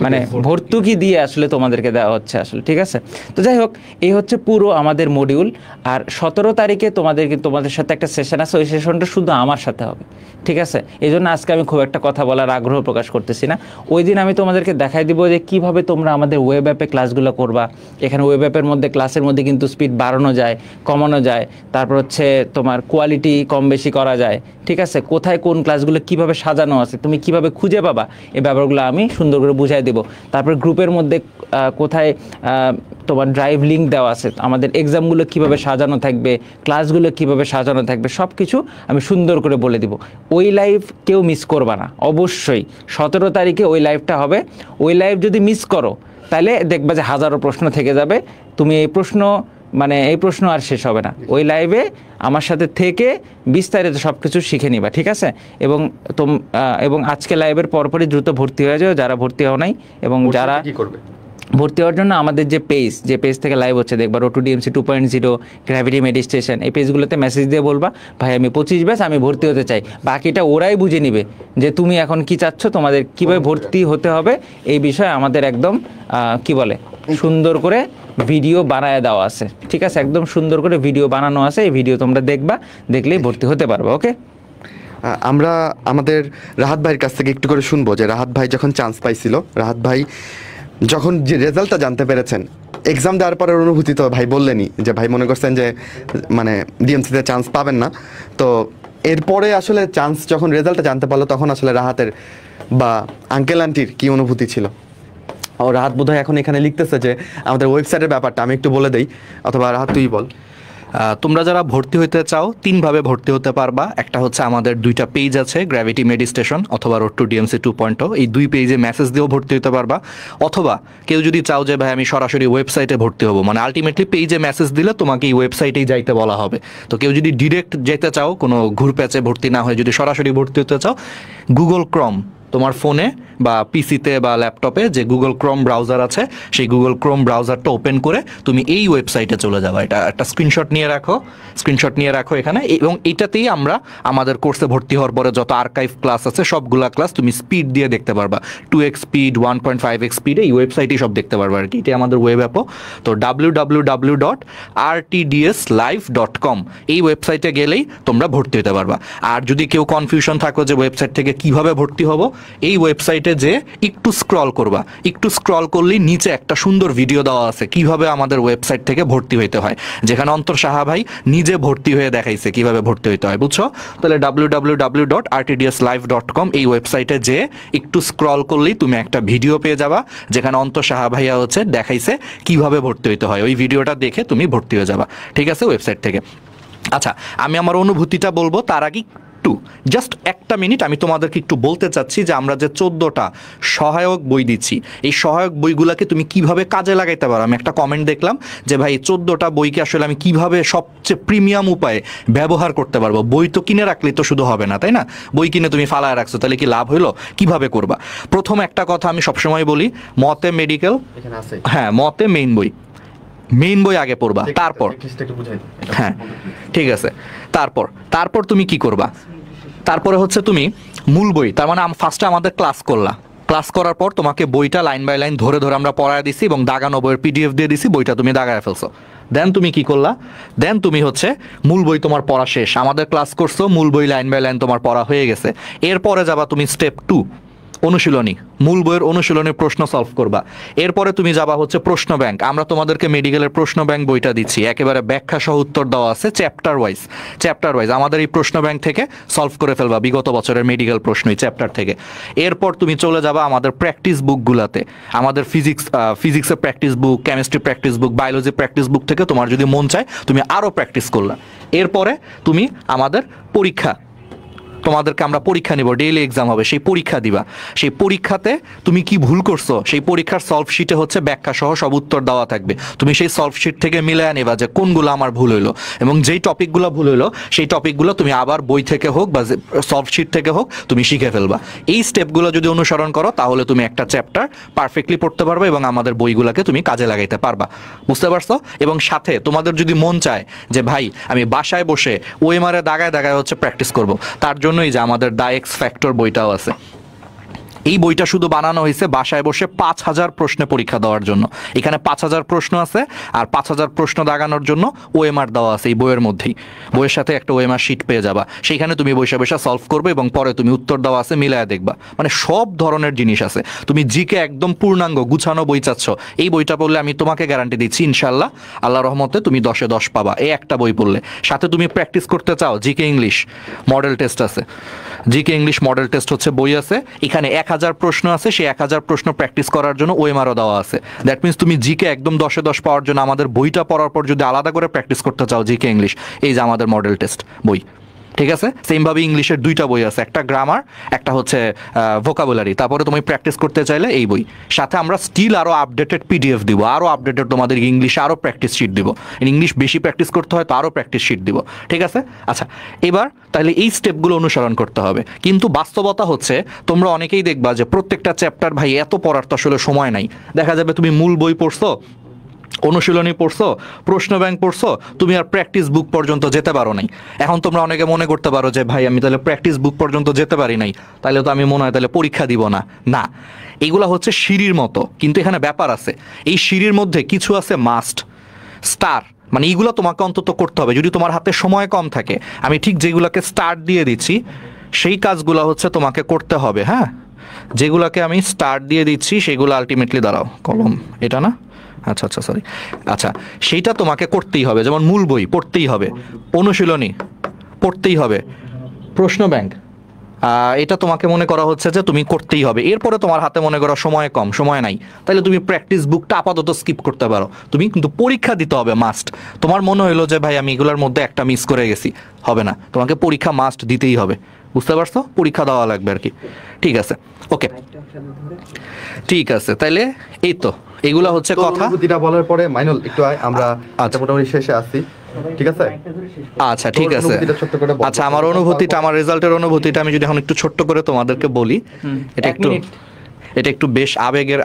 মানে ভর্তুকি দিয়ে আসলে তোমাদেরকে দেওয়া হচ্ছে আসলে, ঠিক আছে। তো যাই হোক, এই হচ্ছে পুরো আমাদের মডিউল। আর 17 তারিখে তোমাদের সাথে একটা সেশন আছে, ওই সেশনটা শুধু আমার সাথে হবে, ঠিক আছে। এই জন্য আজকে আমি খুব একটা কথা বলার আগ্রহ প্রকাশ করতেছি না। ওই দিন আমি তোমাদেরকে দেখাই দিব যে কিভাবে তোমরা আমাদের ওয়েব অ্যাপে ক্লাসগুলো করবা। এখানে ওয়েব অ্যাপের মধ্যে ক্লাসের মধ্যে কিন্তু স্পিড বাড়ানো যায়, কমানো যায়, তারপর হচ্ছে তোমার কোয়ালিটি কম বেশি করা যায়, ঠিক আছে। কোথায় কোন ক্লাসগুলো কিভাবে সাজানো আছে, তুমি কিভাবে খুঁজে পাবা, এই ব্যাপারগুলো আমি সুন্দর করে বুঝাই দেবো। তারপর গ্রুপের মধ্যে কোথায় তোমার ড্রাইভ লিঙ্ক দেওয়া আছে, আমাদের এক্সামগুলো কিভাবে সাজানো থাকবে, ক্লাসগুলো কিভাবে সাজানো থাকবে, সব কিছু আমি সুন্দর করে বলে দিব। ওই লাইভ কেউ মিস করবা না, অবশ্যই 17 তারিখে ওই লাইভটা হবে। ওই লাইভ যদি মিস করো তাহলে দেখবা যে হাজারো প্রশ্ন থেকে যাবে, তুমি এই প্রশ্ন আর শেষ হবে না। ওই লাইভে আমার সাথে থেকে বিস্তারিত সব কিছু শিখে নিবা, ঠিক আছে। এবং আজকে লাইভের পরপরই দ্রুত ভর্তি হয়ে যাও যারা ভর্তি হও নাই। এবং যারা ভর্তি হওয়ার জন্য আমাদের যে পেজ থেকে লাইভ হচ্ছে দেখবা, road to DMC 2.0, gravity meditation, এই পেজগুলোতে মেসেজ দিয়ে বলবা ভাই আমি 25 ব্যাচ আমি ভর্তি হতে চাই। বাকিটা ওরাই বুঝে নিবে যে তুমি এখন কি চাচ্ছ, তোমাদের কীভাবে ভর্তি হতে হবে এই বিষয়ে আমাদের একদম সুন্দর করে ভিডিও বানায় দেওয়া আছে, ঠিক আছে। একদম সুন্দর করে ভিডিও বানানো আছে, এই ভিডিও তোমরা দেখলেই ভর্তি হতে পারবে, ওকে। আমরা আমাদের রাহাত ভাইয়ের কাছ থেকে একটু করে শুনবো যে রাহাত ভাই যখন চান্স পাইছিল, রাহাত ভাই যখন যে রেজাল্টটা জানতে পেরেছেন, এক্সাম দেওয়ার পরের অনুভূতি তো ভাই বললেনই যে ভাই মনে করছেন যে মানে ডিএমসিতে চান্স পাবেন না। তো এরপরে আসলে চান্স যখন রেজাল্টটা জানতে পারলো, তখন আসলে রাহাতের বা আঙ্কেল আন্টির কী অনুভূতি ছিল? ও রাহাত বোধহয় এখন এখানে লিখতেছে যে আমাদের ওয়েবসাইটের ব্যাপারটা আমি একটু বলে দেই, অথবা রাহাত তুই বল। তোমরা যারা ভর্তি হতে চাও 3 ভাবে ভর্তি হতে পারবা। একটা হচ্ছে আমাদের 2টা পেজ আছে, গ্র্যাভিটি মেডিটেশন অথবা রোড টু ডিএমসি 2.0, এই 2 পেজে মেসেজ দিয়েও ভর্তি হতে পারবা। অথবা কেউ যদি চাও যে ভাই আমি সরাসরি ওয়েবসাইটে ভর্তি হব, মানে আলটিমেটলি পেজে মেসেজ দিলে তোমাকে এই ওয়েবসাইটেই যাইতে বলা হবে। তো কেউ যদি ডিরেক্ট যেতে চাও, কোনো ঘুরপ্যাচে ভর্তি না হয়ে যদি সরাসরি ভর্তি হতে চাও, গুগল ক্রোম, তোমার ফোনে বা পিসিতে বা ল্যাপটপে যে গুগল ক্রোম ব্রাউজার আছে, সেই গুগল ক্রোম ব্রাউজারটা ওপেন করে তুমি এই ওয়েবসাইটে চলে যাবে। এটা একটা স্ক্রিনশট নিয়ে রাখো এখানে, এবং এটাতেই আমরা আমাদের কোর্সে ভর্তি হওয়ার পরে যত আর্কাইভ ক্লাস আছে সবগুলা ক্লাস তুমি স্পিড দিয়ে দেখতে পারবা, 2x স্পিড, 1.5x স্পিডে এই ওয়েবসাইটেই সব দেখতে পারবা আর কি। এটা আমাদের ওয়েব অ্যাপও। তো www.rtdslive.com এই ওয়েবসাইটে গেলেই তোমরা ভর্তি হতে পারবা। আর যদি কেউ কনফিউশন থাকো যে ওয়েবসাইট থেকে কিভাবে ভর্তি হব, এই ওয়েবসাইটে যে একটু স্ক্রল করবা, একটু স্ক্রল করলেই নিচে একটা সুন্দর ভিডিও দেওয়া আছে কিভাবে আমাদের ওয়েবসাইট থেকে ভর্তি হইতে হয়, যেখানে অন্তর সাহা ভাই নিজে ভর্তি হয়ে দেখাইছে কিভাবে ভর্তি হইতে হয়, বুঝছো? তাহলে www.rtdslive.com এই ওয়েবসাইটে যে একটু স্ক্রল করলেই তুমি একটা ভিডিও পেয়ে যাবা, যেখানে অন্তর সাহা ভাইয়া হচ্ছে দেখাইছে কিভাবে ভর্তি হইতে হয়। ওই ভিডিওটা দেখে তুমি ভর্তি হয়ে যাবা, ঠিক আছে, ওয়েবসাইট থেকে। আচ্ছা, আমি আমার অনুভূতিটা বলবো, তার আগে জাস্ট একটা মিনিট আমি তোমাদেরকে একটু বলতে চাচ্ছি যে আমরা যে 14টা সহায়ক বই দিচ্ছি, এই সহায়ক বইগুলোকে তুমি কিভাবে কাজে লাগাইতে পারো। আমি একটা কমেন্ট দেখলাম যে ভাই 14টা বইকে আসলে আমি কিভাবে সবচেয়ে প্রিমিয়াম উপায়ে ব্যবহার করতে পারবো। বই তো কিনে রাখলে তো শুধু হবে না, তাই না? বই কিনে তুমি ফালায় রাখছো, তাহলে কি লাভ হইলো? কিভাবে করবা? প্রথম একটা কথা আমি সবসময় বলি, মতে মেডিকেল, হ্যাঁ মতে মেইন বই আগে পড়বা, তারপর হ্যাঁ ঠিক আছে, তারপর তুমি কি করবা? তারপরে হচ্ছে তুমি মূল বই, তার মানে ফার্স্টে আমাদের ক্লাস করার পর তোমাকে বইটা লাইন বাই লাইন ধরে আমরা পড়ায় দিছি এবং দাগানো বইয়ের পিডিএফ দিয়ে দিছি, বইটা তুমি দাগায় ফেলছো। দেন তুমি কি করলা? দেন তুমি হচ্ছে মূল বই তোমার পড়া শেষ, আমাদের ক্লাস করছো, মূল বই লাইন বাই লাইন তোমার পড়া হয়ে গেছে। এরপরে যাবা তুমি স্টেপ 2, অনুশীলনী, মূল বইয়ের অনুশীলনের প্রশ্ন সলভ করবা। এরপরে তুমি যাবা হচ্ছে প্রশ্ন ব্যাংক। আমরা তোমাদেরকে মেডিকেলের প্রশ্ন ব্যাংক বইটা দিচ্ছি, একেবারে ব্যাখ্যা সহ উত্তর দেওয়া আছে চ্যাপ্টার ওয়াইজ। আমাদের এই প্রশ্ন ব্যাংক থেকে সলভ করে ফেলবা বিগত বছরের মেডিকেল প্রশ্ন এই চ্যাপ্টার থেকে। এরপর তুমি চলে যাবা আমাদের প্র্যাকটিস বুকগুলাতে, আমাদের ফিজিক্সের প্র্যাকটিস বুক, কেমিস্ট্রি প্র্যাকটিস বুক, বায়োলজি প্র্যাকটিস বুক থেকে তোমার যদি মন চায় তুমি আরও প্র্যাকটিস করলা। এরপরে তুমি আমাদের তোমাদেরকে আমরা পরীক্ষা নিব, ডেইলি এক্সাম হবে, সেই পরীক্ষা দিবা। সেই পরীক্ষাতে তুমি কি ভুল করছো সেই পরীক্ষার সলভ শিটে হচ্ছে ব্যাখ্যা সহ সব উত্তর দেওয়া থাকবে। তুমি সেই সলভ শিট থেকে মিলায় নেবা যে কোনগুলো আমার ভুল হইলো, এবং যেই টপিকগুলো ভুল হইলো সেই টপিকগুলো তুমি আবার বই থেকে হোক বা সলভ শিট থেকে হোক তুমি শিখে ফেলবা। এই স্টেপগুলো যদি অনুসরণ করো তাহলে তুমি একটা চ্যাপ্টার পারফেক্টলি পড়তে পারবে এবং আমাদের বইগুলোকে তুমি কাজে লাগাইতে পারবা, বুঝতে পারছো? এবং সাথে তোমাদের যদি মন চায় যে ভাই আমি বাসায় বসে ওএমআর দাগায় হচ্ছে প্র্যাকটিস করব, তার জন্য যে আমাদের দা এক্স ফ্যাক্টর বইটাও আছে। এই বইটা শুধু বানানো হয়েছে বাসায় বসে 5000 প্রশ্নে পরীক্ষা দেওয়ার জন্য। এখানে 5000 প্রশ্ন আছে, আর 5000 প্রশ্ন দাগানোর জন্য ওএমআর দেওয়া আছে এই বইয়ের মধ্যেই। বইয়ের সাথে একটা ওএমআর শিট পেয়ে যাবা, সেইখানে তুমি বসে সলভ করবে এবং পরে তুমি উত্তর দেওয়া আছে মিলায়া দেখবা। মানে সব ধরনের জিনিস আছে। তুমি জিকে একদম পূর্ণাঙ্গ গুছানো বই চাচ্ছ, এই বইটা পড়লে আমি তোমাকে গ্যারান্টি দিচ্ছি ইনশাল্লাহ আল্লাহ রহমতে তুমি 10-এ 10 পাবা এই একটা বই পড়লে। সাথে তুমি প্র্যাকটিস করতে চাও, জিকে ইংলিশ মডেল টেস্ট আছে, জিকে ইংলিশ মডেল টেস্ট হচ্ছে বই আছে, এখানে 1000 প্রশ্ন আছে, সেই 1000 প্রশ্ন প্র্যাকটিস করার জন্য ওএমআরও দেওয়া আছে। দ্যাট মিনস তুমি জিকে একদম 10-এ 10 পাওয়ার জন্য আমাদের বইটা পড়ার পর যদি আলাদা করে প্র্যাকটিস করতে চাও জিকে ইংলিশ, এই যে আমাদের মডেল টেস্ট বই, ঠিক আছে? সেমভাবে ইংলিশের 2টা বই আছে, একটা গ্রামার, একটা হচ্ছে ভোকাবুলারি। তারপরে তুমি প্র্যাকটিস করতে চাইলে এই বই। সাথে আমরা স্টিল আরও আপডেটেড পিডিএফ দিব, আরও আপডেটেড তোমাদের ইংলিশে আরও প্র্যাকটিস শিট দিব। ইংলিশ বেশি প্র্যাকটিস করতে হয় তো আরও প্র্যাকটিস শিট দিব, ঠিক আছে? আচ্ছা, এবার তাহলে এই স্টেপগুলো অনুসরণ করতে হবে। কিন্তু বাস্তবতা হচ্ছে তোমরা অনেকেই দেখবা যে প্রত্যেকটা চ্যাপ্টার ভাই এত পড়ার তো আসলে সময় নাই। দেখা যাবে তুমি মূল বই পড়ছো, অনুশীলনী পড়ছো, প্রশ্ন ব্যাংক পড়ছো, তুমি আর প্র্যাকটিস বুক পর্যন্ত যেতে পারো নাই। এখন তোমরা অনেকে মনে করতে পারো যে ভাই আমি তাহলে প্র্যাকটিস বুক পর্যন্ত যেতে পারি নাই, তাহলে তো আমি মনে হয় তাহলে পরীক্ষা দিব না। না, এগুলা হচ্ছে সিঁড়ির মতো, কিন্তু এখানে ব্যাপার আছে। এই সিঁড়ির মধ্যে কিছু আছে মাস্ট, স্টার, মানে এইগুলো তোমাকে অন্তত করতে হবে যদি তোমার হাতে সময় কম থাকে। আমি ঠিক যেগুলোকে স্টার্ট দিয়ে দিচ্ছি সেই কাজগুলো হচ্ছে তোমাকে করতে হবে। হ্যাঁ, যেগুলোকে আমি স্টার্ট দিয়ে দিচ্ছি সেগুলো আলটিমেটলি, দাঁড়াও কলম এটা না, আচ্ছা সরি, আচ্ছা সেইটা তোমাকে করতেই হবে। যেমন মূল বই পড়তেই হবে, অনুশীলনী পড়তেই হবে, প্রশ্ন ব্যাংক এটা তোমাকে মনে করা হচ্ছে যে তুমি করতেই হবে, এরপরে তোমার হাতে মনে করো সময় কম, সময় নাই, তাহলে তুমি প্র্যাকটিস বুকটা আপাতত স্কিপ করতে পারো। তুমি কিন্তু পরীক্ষা দিতে হবে মাস্ট। তোমার মনে হইলো যে ভাই আমি এগুলোর মধ্যে একটা মিস করে গেছি, হবে না, তোমাকে পরীক্ষা মাস্ট দিতেই হবে, বুঝতে পারছো? পরীক্ষা দেওয়া লাগবে আর কি। ঠিক আছে, ওকে, ঠিক আছে, তাইলে এই তো এগুলা হচ্ছে কথা। অনুভূতিটা বলার পরে মাইনুল একটু আয়, আমরা আচ্ছা। মোটামুটি শেষে আসছি, ঠিক আছে? আচ্ছা ঠিক তোর আছে। অনুভূতিটা ছোট্ট করে বল। আচ্ছা আমার অনুভূতিটা, আমার রেজাল্টের অনুভূতিটা আমি যদি এখন একটু ছোট্ট করে তোমাদেরকে বলি, এটা একটু বেশ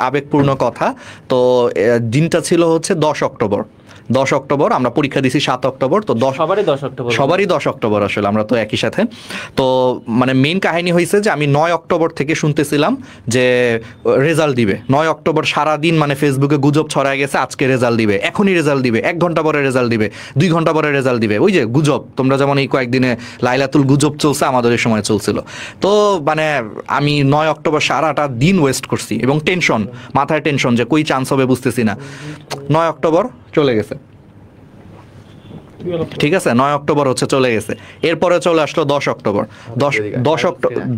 আবেগপূর্ণ কথা। তো দিনটা ছিল হচ্ছে 10 অক্টোবর, আমরা পরীক্ষা দিছি 7 অক্টোবর। তো সবারই 10 অক্টোবর আসলে, আমরা তো একই সাথে। তো মানে মেইন কাহিনী হয়েছে যে আমি 9 অক্টোবর থেকে শুনতেছিলাম যে রেজাল্ট দিবে। 9 অক্টোবর সারাদিন মানে ফেসবুকে গুজব ছড়ায় গেছে, আজকে রেজাল্ট দিবে, এখনই রেজাল্ট দিবে, 1 ঘন্টা পরে রেজাল্ট দিবে, 2 ঘন্টা পরে রেজাল্ট দিবে। ওই যে গুজব, তোমরা যেমন এই কয়েকদিনে লাইলাতুল গুজব চলছে, আমাদের এই সময় চলছিল। তো মানে আমি 9 অক্টোবর সারাটা দিন ওয়েস্ট করছি, এবং টেনশন, মাথায় টেনশন যে কই চান্স হবে বুঝতেছি না। 9 অক্টোবর চলে গেছে, ঠিক আছে, 9 অক্টোবর হচ্ছে চলে গেছে। এরপরে চলে আসলো 10 অক্টোবর।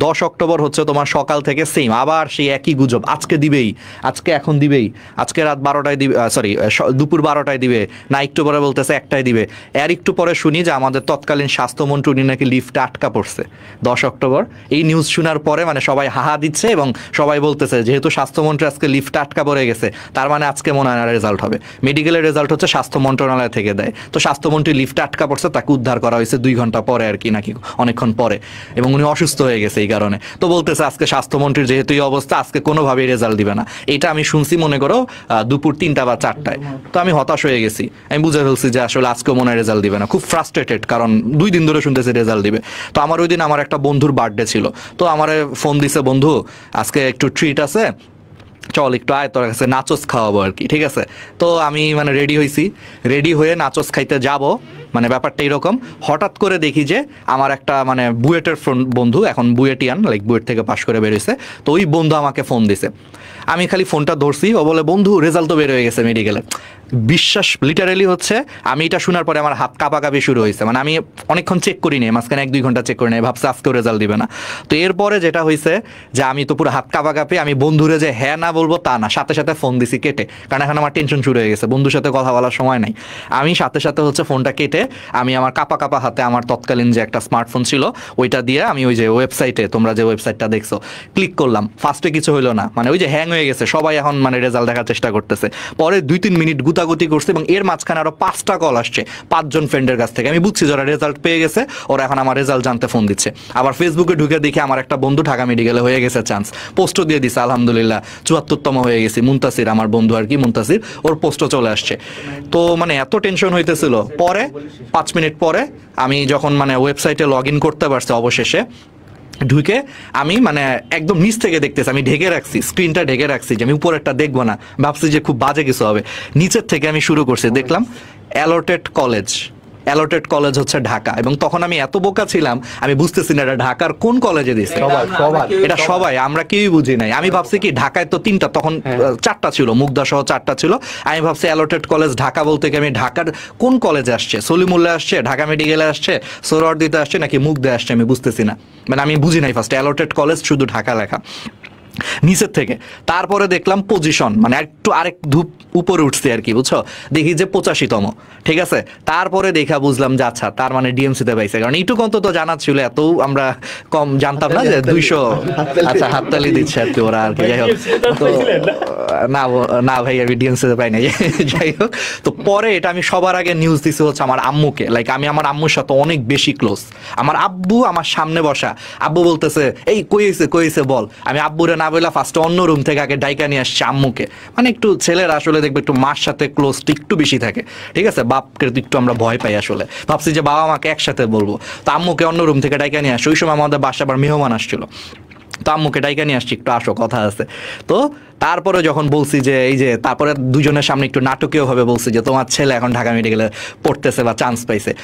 10 অক্টোবর হচ্ছে তোমার সকাল থেকে সেম আবার সেই একই গুজব, আজকে দিবেই, আজকে এখন দিবেই, আজকে রাত 12টায় দিবে, সরি দুপুর 12টায় দিবে, না একটু পরে বলতেছে 1টায় দিবে। এর একটু পরে শুনি যে আমাদের তৎকালীন স্বাস্থ্যমন্ত্রী উনি নাকি লিফটে আটকা পড়ছে 10 অক্টোবর। এই নিউজ শোনার পরে মানে সবাই হাহা দিচ্ছে, এবং সবাই বলতেছে যেহেতু স্বাস্থ্যমন্ত্রী আজকে লিফটে আটকা পড়ে গেছে, তার মানে আজকে মনে হয় রেজাল্ট হবে। মেডিকেলের রেজাল্ট হচ্ছে স্বাস্থ্য মন্ত্রণালয় থেকে দেয়। তো স্বাস্থ্যমন্ত্রী লিফটে আটকা পড়ছে, তাকে উদ্ধার করা হয়েছে 2 ঘন্টা পরে আর কি, নাকি অনেকক্ষণ পরে, এবং উনি অসুস্থ হয়ে গেছে এই কারণে। তো বলতেছে আজকে স্বাস্থ্যমন্ত্রীর যেহেতু এই অবস্থা, আজকে কোনোভাবেই রেজাল্ট দিবে না। এটা আমি শুনছি মনে করো দুপুর 3টা বা 4টায়। তো আমি হতাশ হয়ে গেছি, আমি বুঝে ফেলছি যে আসলে আজকেও মনে হয় রেজাল্ট দিবে না। খুব ফ্রাস্ট্রেটেড, কারণ 2 দিন ধরে শুনতেছি রেজাল্ট দিবে। তো আমার ওই দিন আমার একটা বন্ধুর বার্থডে ছিল, তো আমারে ফোন দিছে, বন্ধু আজকে একটু ট্রিট আছে, চল একটু আয়, তোর কাছে নাচোস খাওয়াবো আর কি, ঠিক আছে? তো আমি মানে রেডি হয়েছি, রেডি হয়ে নাচোস খাইতে যাব, মানে ব্যাপারটা এরকম। হঠাৎ করে দেখি যে আমার একটা মানে বুয়েটের বন্ধু, এখন বুয়েটিয়ান, লাইক বুয়েট থেকে পাশ করে বেরোইছে, তো ওই বন্ধু আমাকে ফোন দিছে। আমি খালি ফোনটা ধরছি, ও বলে বন্ধু রেজাল্ট তো বের হয়ে গেছে মেডিকেলে। বিশ্বাস লিটারেলি হচ্ছে আমি এটা শোনার পরে আমার হাত কাঁপাকাঁপি শুরু হয়েছে। মানে আমি অনেকক্ষণ চেক করি নি, মাঝখানে 1-2 ঘন্টা চেক করি নি, ভাবছি আজকেও রেজাল্ট দিবে না। তো এরপরে যেটা হয়েছে যে আমি তো পুরো হাত কাঁপাকাঁপি, আমি বন্ধুরে যে হ্যাঁ না বলবো তা না, সাথে সাথে ফোন দিছি কেটে, কারণ এখন আমার টেনশন শুরু হয়ে গেছে, বন্ধুর সাথে কথা বলার সময় নাই। আমি সাথে সাথে হচ্ছে ফোনটা কেটে আমি আমার কাঁপা হাতে আমার তৎকালীন যে একটা স্মার্টফোন ছিল ওইটা দিয়ে আমি ওই যে ওয়েবসাইটে, তোমরা যে ওয়েবসাইটটা দেখছো, ক্লিক করলাম। ফার্স্টে কিছু হইলো না, মানে ওই যে হ্যাং হয়ে গেছে, সবাই এখন মানে রেজাল্ট দেখার চেষ্টা করতেছে। পরে 2-3 মিনিট গুতাগুতি করছে, এবং এর মাঝখানে আরো 5টা কল আসছে 5 জন ফ্রেন্ডের কাছ থেকে। আমি বুঝছি যারা রেজাল্ট পেয়ে গেছে ওরা এখন আমার রেজাল্ট জানতে ফোন দিচ্ছে। আবার ফেসবুকে ঢুকে দেখি আমার একটা বন্ধু ঢাকা মেডিকেলে হয়ে গেছে চান্স, পোস্টও দিয়ে দিছে, আলহামদুলিল্লাহ 74তম হয়ে গেছি। মুনতাসির আমার বন্ধু আর কি, মুনতাসির, ওর পোস্টও চলে আসছে। তো মানে এত টেনশন হইতেছিল। পরে 5 মিনিট পরে আমি যখন মানে ওয়েবসাইটে লগ ইন করতে পারছি অবশেষে, ঢুকে আমি মানে একদম নিচ থেকে দেখতেছি, আমি ঢেকে রাখছি, স্ক্রিনটা ঢেকে রাখছি যে আমি উপরেরটা দেখবো না, ভাবছি যে খুব বাজে কিছু হবে। নিচের থেকে আমি শুরু করছি, দেখলাম অ্যালোটেড কলেজ হচ্ছে ঢাকা। এবং তখন আমি এত বোকা ছিলাম, আমি বুঝতেছি না এটা ঢাকার কোন কলেজে দিছে। এটা সবাই, আমরা কেউই বুঝি নাই। আমি ভাবছি কি ঢাকায় তো 3টা, তখন 4টা ছিল, মুগদা সহ 4টা ছিল। আমি ভাবছি অ্যালোটেড কলেজ ঢাকা বলতে কি আমি ঢাকার কোন কলেজে আসছে, সলিমুল্লাহ আসছে, ঢাকা মেডিকেলে আসছে, সোহরাওয়ার্দীতে আসছে, নাকি মুগদা আসছে, আমি বুঝতেছি না। মানে আমি বুঝি নাই ফার্স্ট অ্যালোটেড কলেজ শুধু ঢাকা লেখা নিচের থেকে। তারপরে দেখলাম পজিশন, মানে একটু আরেক ধূপ উপরে উঠছে আর কি, বুঝছো, দেখি যে 85তম, ঠিক আছে। তারপরে দেখা বুঝলাম যে আচ্ছা তার মানে ডিএমসিতে পাইছে, কারণ এইটুকু অন্তত জানা ছিল, এত আমরা কম জানতাম না যে 200। আচ্ছা হাততালি দিচ্ছে আর কি ওরা আর কি, যাই হোক। তো না ভাই আমি ডিএমসিতে পাই নাই, যাই হোক। তো পরে এটা আমি সবার আগে নিউজ দিছি হচ্ছে আমার আম্মুকে, লাইক আমি আমার আম্মুর সাথে অনেক বেশি ক্লোজ। আমার আব্বু আমার সামনে বসা, আব্বু বলতেছে এই কইছে বল। আমি আব্বুরে না বললা ফার্স্টে অন্য রুম থেকে আগে ডাইকা নিয়ে আসছে আম্মুকে। মানে একটু ছেলেরা আসলে দেখবে একটু মার সাথে ক্লোজ একটু বেশি থাকে, ঠিক আছে। বাপকে একটু আমরা ভয় পাই আসলে, ভাবছি যে বাবা মাকে একসাথে বলবো। তো আম্মুকে অন্য রুম থেকে ডাইকা নিয়ে আসছে। ওই সময় আমাদের বাসা আবার মেহমান আসছিল, তো আম্মুকে ডাইকা নিয়ে আসছি, একটু আসো কথা আছে। তো তারপরে যখন বলছি যে এই যে, তারপরে দুজনের সামনে একটু নাটকীয় ভাবে বলছি যে তোমার ছেলে এখন ঢাকা মেডিকেলে পড়তেছে বা চান্স পাইছে।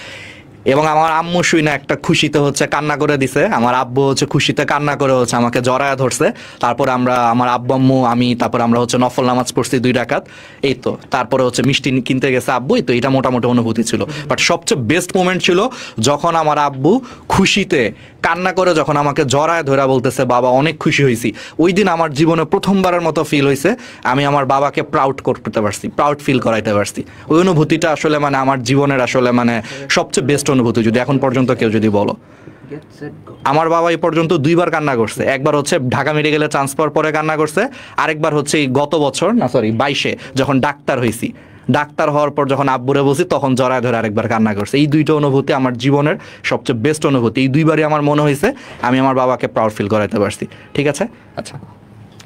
এবং আমার আম্মু শুই না একটা খুশিতে হচ্ছে কান্না করে দিছে, আমার আব্বু হচ্ছে খুশিতে কান্না করে হচ্ছে আমাকে জড়ায়া ধরছে। তারপরে আমার আব্বু আম্মু আমি, তারপরে আমরা হচ্ছে নফল নামাজ পড়ছি 2 রাকাত, এই তো। তারপরে হচ্ছে মিষ্টি কিনতে গেছে আব্বুই, তো এটা মোটামুটি অনুভূতি ছিল। বাট সবচেয়ে বেস্ট মোমেন্ট ছিল যখন আমার আব্বু খুশিতে কান্না করে যখন আমাকে জড়ায় ধরা বলতেছে বাবা অনেক খুশি হয়েছি, ওই দিন আমার জীবনে প্রথমবারের মতো ফিল হয়েছে আমি আমার বাবাকে প্রাউড করতে পারছি, প্রাউড ফিল করাইতে পারছি। ওই অনুভূতিটা আসলে মানে আমার জীবনের আসলে মানে সবচেয়ে বেস্ট অনুভূতি যদি এখন পর্যন্ত কেউ যদি বলো। আমার বাবা এই পর্যন্ত 2বার কান্না করছে, একবার হচ্ছে ঢাকা মেডিকেলে চান্স পাওয়ার পরে কান্না করছে, আরেকবার হচ্ছে এই গত বছর 22-এ যখন ডাক্তার হয়েছি, ডাক্তার হওয়ার পর যখন আব্বুরে বসি তখন জড়ায় ধরে আরেকবার কান্না করছে। এই 2টা অনুভূতি আমার জীবনের সবচেয়ে বেস্ট অনুভূতি। এই 2বারই আমার মনে হয়েছে আমি আমার বাবাকে প্রাউড ফিল করাইতে পারছি। ঠিক আছে, আচ্ছা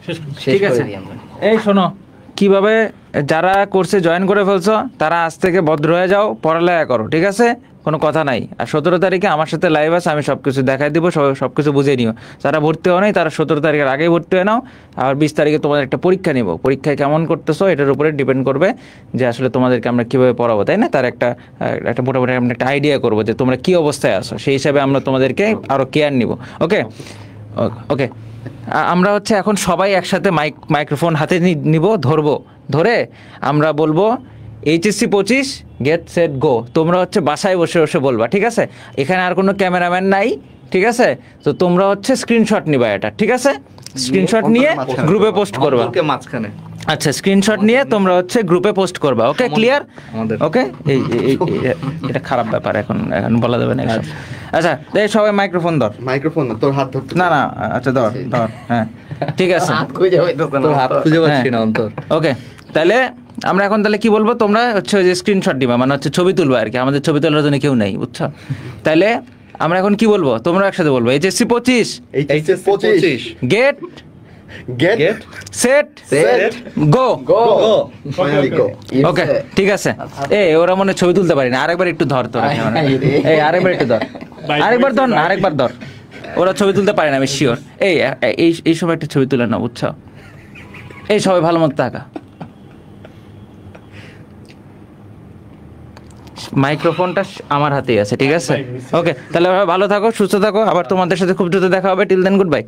শেষ ঠিক করে আছে। দিই আমরা। এই শোনো, কিভাবে যারা কোর্সে জয়েন করে ফেলছো তারা আজ থেকে ভদ্র হয়ে যাও, পড়ালেখা করো, ঠিক আছে? কোনো কথা নাই। আর 17 তারিখে আমার সাথে লাইভ আছে, আমি সবকিছু দেখাই দিব, সবকিছু বুঝিয়ে নিও। যারা ভর্তি হও নাই তারা 17 তারিখের আগেই ভর্তি হয়ে নাও। আর 20 তারিখে তোমাদের একটা পরীক্ষা নিব, পরীক্ষায় কেমন করতেছো এটার উপরে ডিপেন্ড করবে যে আসলে তোমাদেরকে আমরা কিভাবে পড়াবো, তাই না? তার একটা মোটামুটি আমরা একটা আইডিয়া করবো যে তোমরা কি অবস্থায় আছো, সেই হিসাবে আমরা তোমাদেরকে আরো কেয়ার নিব। ওকে ওকে, আমরা হচ্ছে এখন সবাই একসাথে মাইক্রোফোন হাতে নিব, ধরে আমরা বলবো এইচএসসি 25 গেট সেট গো। তোমরা হচ্ছে বাসায় বসে বসে বলবা, ঠিক আছে? এখানে আর কোনো ক্যামেরাম্যান নাই, ঠিক আছে? তো তোমরা হচ্ছে স্ক্রিনশট নিবা এটা, ঠিক আছে? স্ক্রিনশট নিয়ে গ্রুপে পোস্ট করবা। মাঝখানে আচ্ছা, স্ক্রিনশট নিয়ে তোমরা হচ্ছে গ্রুপে পোস্ট করবা। ওকে, ক্লিয়ার? ওকে, এটা খারাপ ব্যাপার, এখন বলা যাবে না এসব। আচ্ছা, এই সবাই মাইক্রোফোন ধর। মাইক্রোফোন না, তোর হাত ধরতে। না, আচ্ছা ধর, হ্যাঁ ঠিক আছে। হাত খুঁজে হইতেছে না, হাত খুঁজে পাচ্ছি না অন্তর। ওকে, তাহলে আমরা এখন তাহলে কি বলবো, তোমরা হচ্ছে যে স্ক্রিনশট দিবা, মানে হচ্ছে ছবি তুলবা আর কি। আমাদের ছবি তোলার জন্য কেউ নেই, বুঝছো? তাহলে আমরা এখন কি বলবো, তোমরা একসাথে বলবো HSC 25 get set go. Finally go. Okay, ঠিক আছে। ওরা মনে হয় ছবি তুলতে পারি না, আরেকবার একটু ধর তোরা। আরেকবার একটু ধর, আরেকবার ধর না, আরেকবার ধর। ওরা ছবি তুলতে পারে না, আমি শিওর। এই সময় একটা ছবি তুলে না, বুঝছো? এই সবাই ভালো মতো থাকা। মাইক্রোফোনটা আমার হাতেই আছে, ঠিক আছে? ওকে, তাহলে ভালো থাকো, সুস্থ থাকো, আবার তোমাদের সাথে খুব দ্রুত দেখা হবে। Till then, good bye.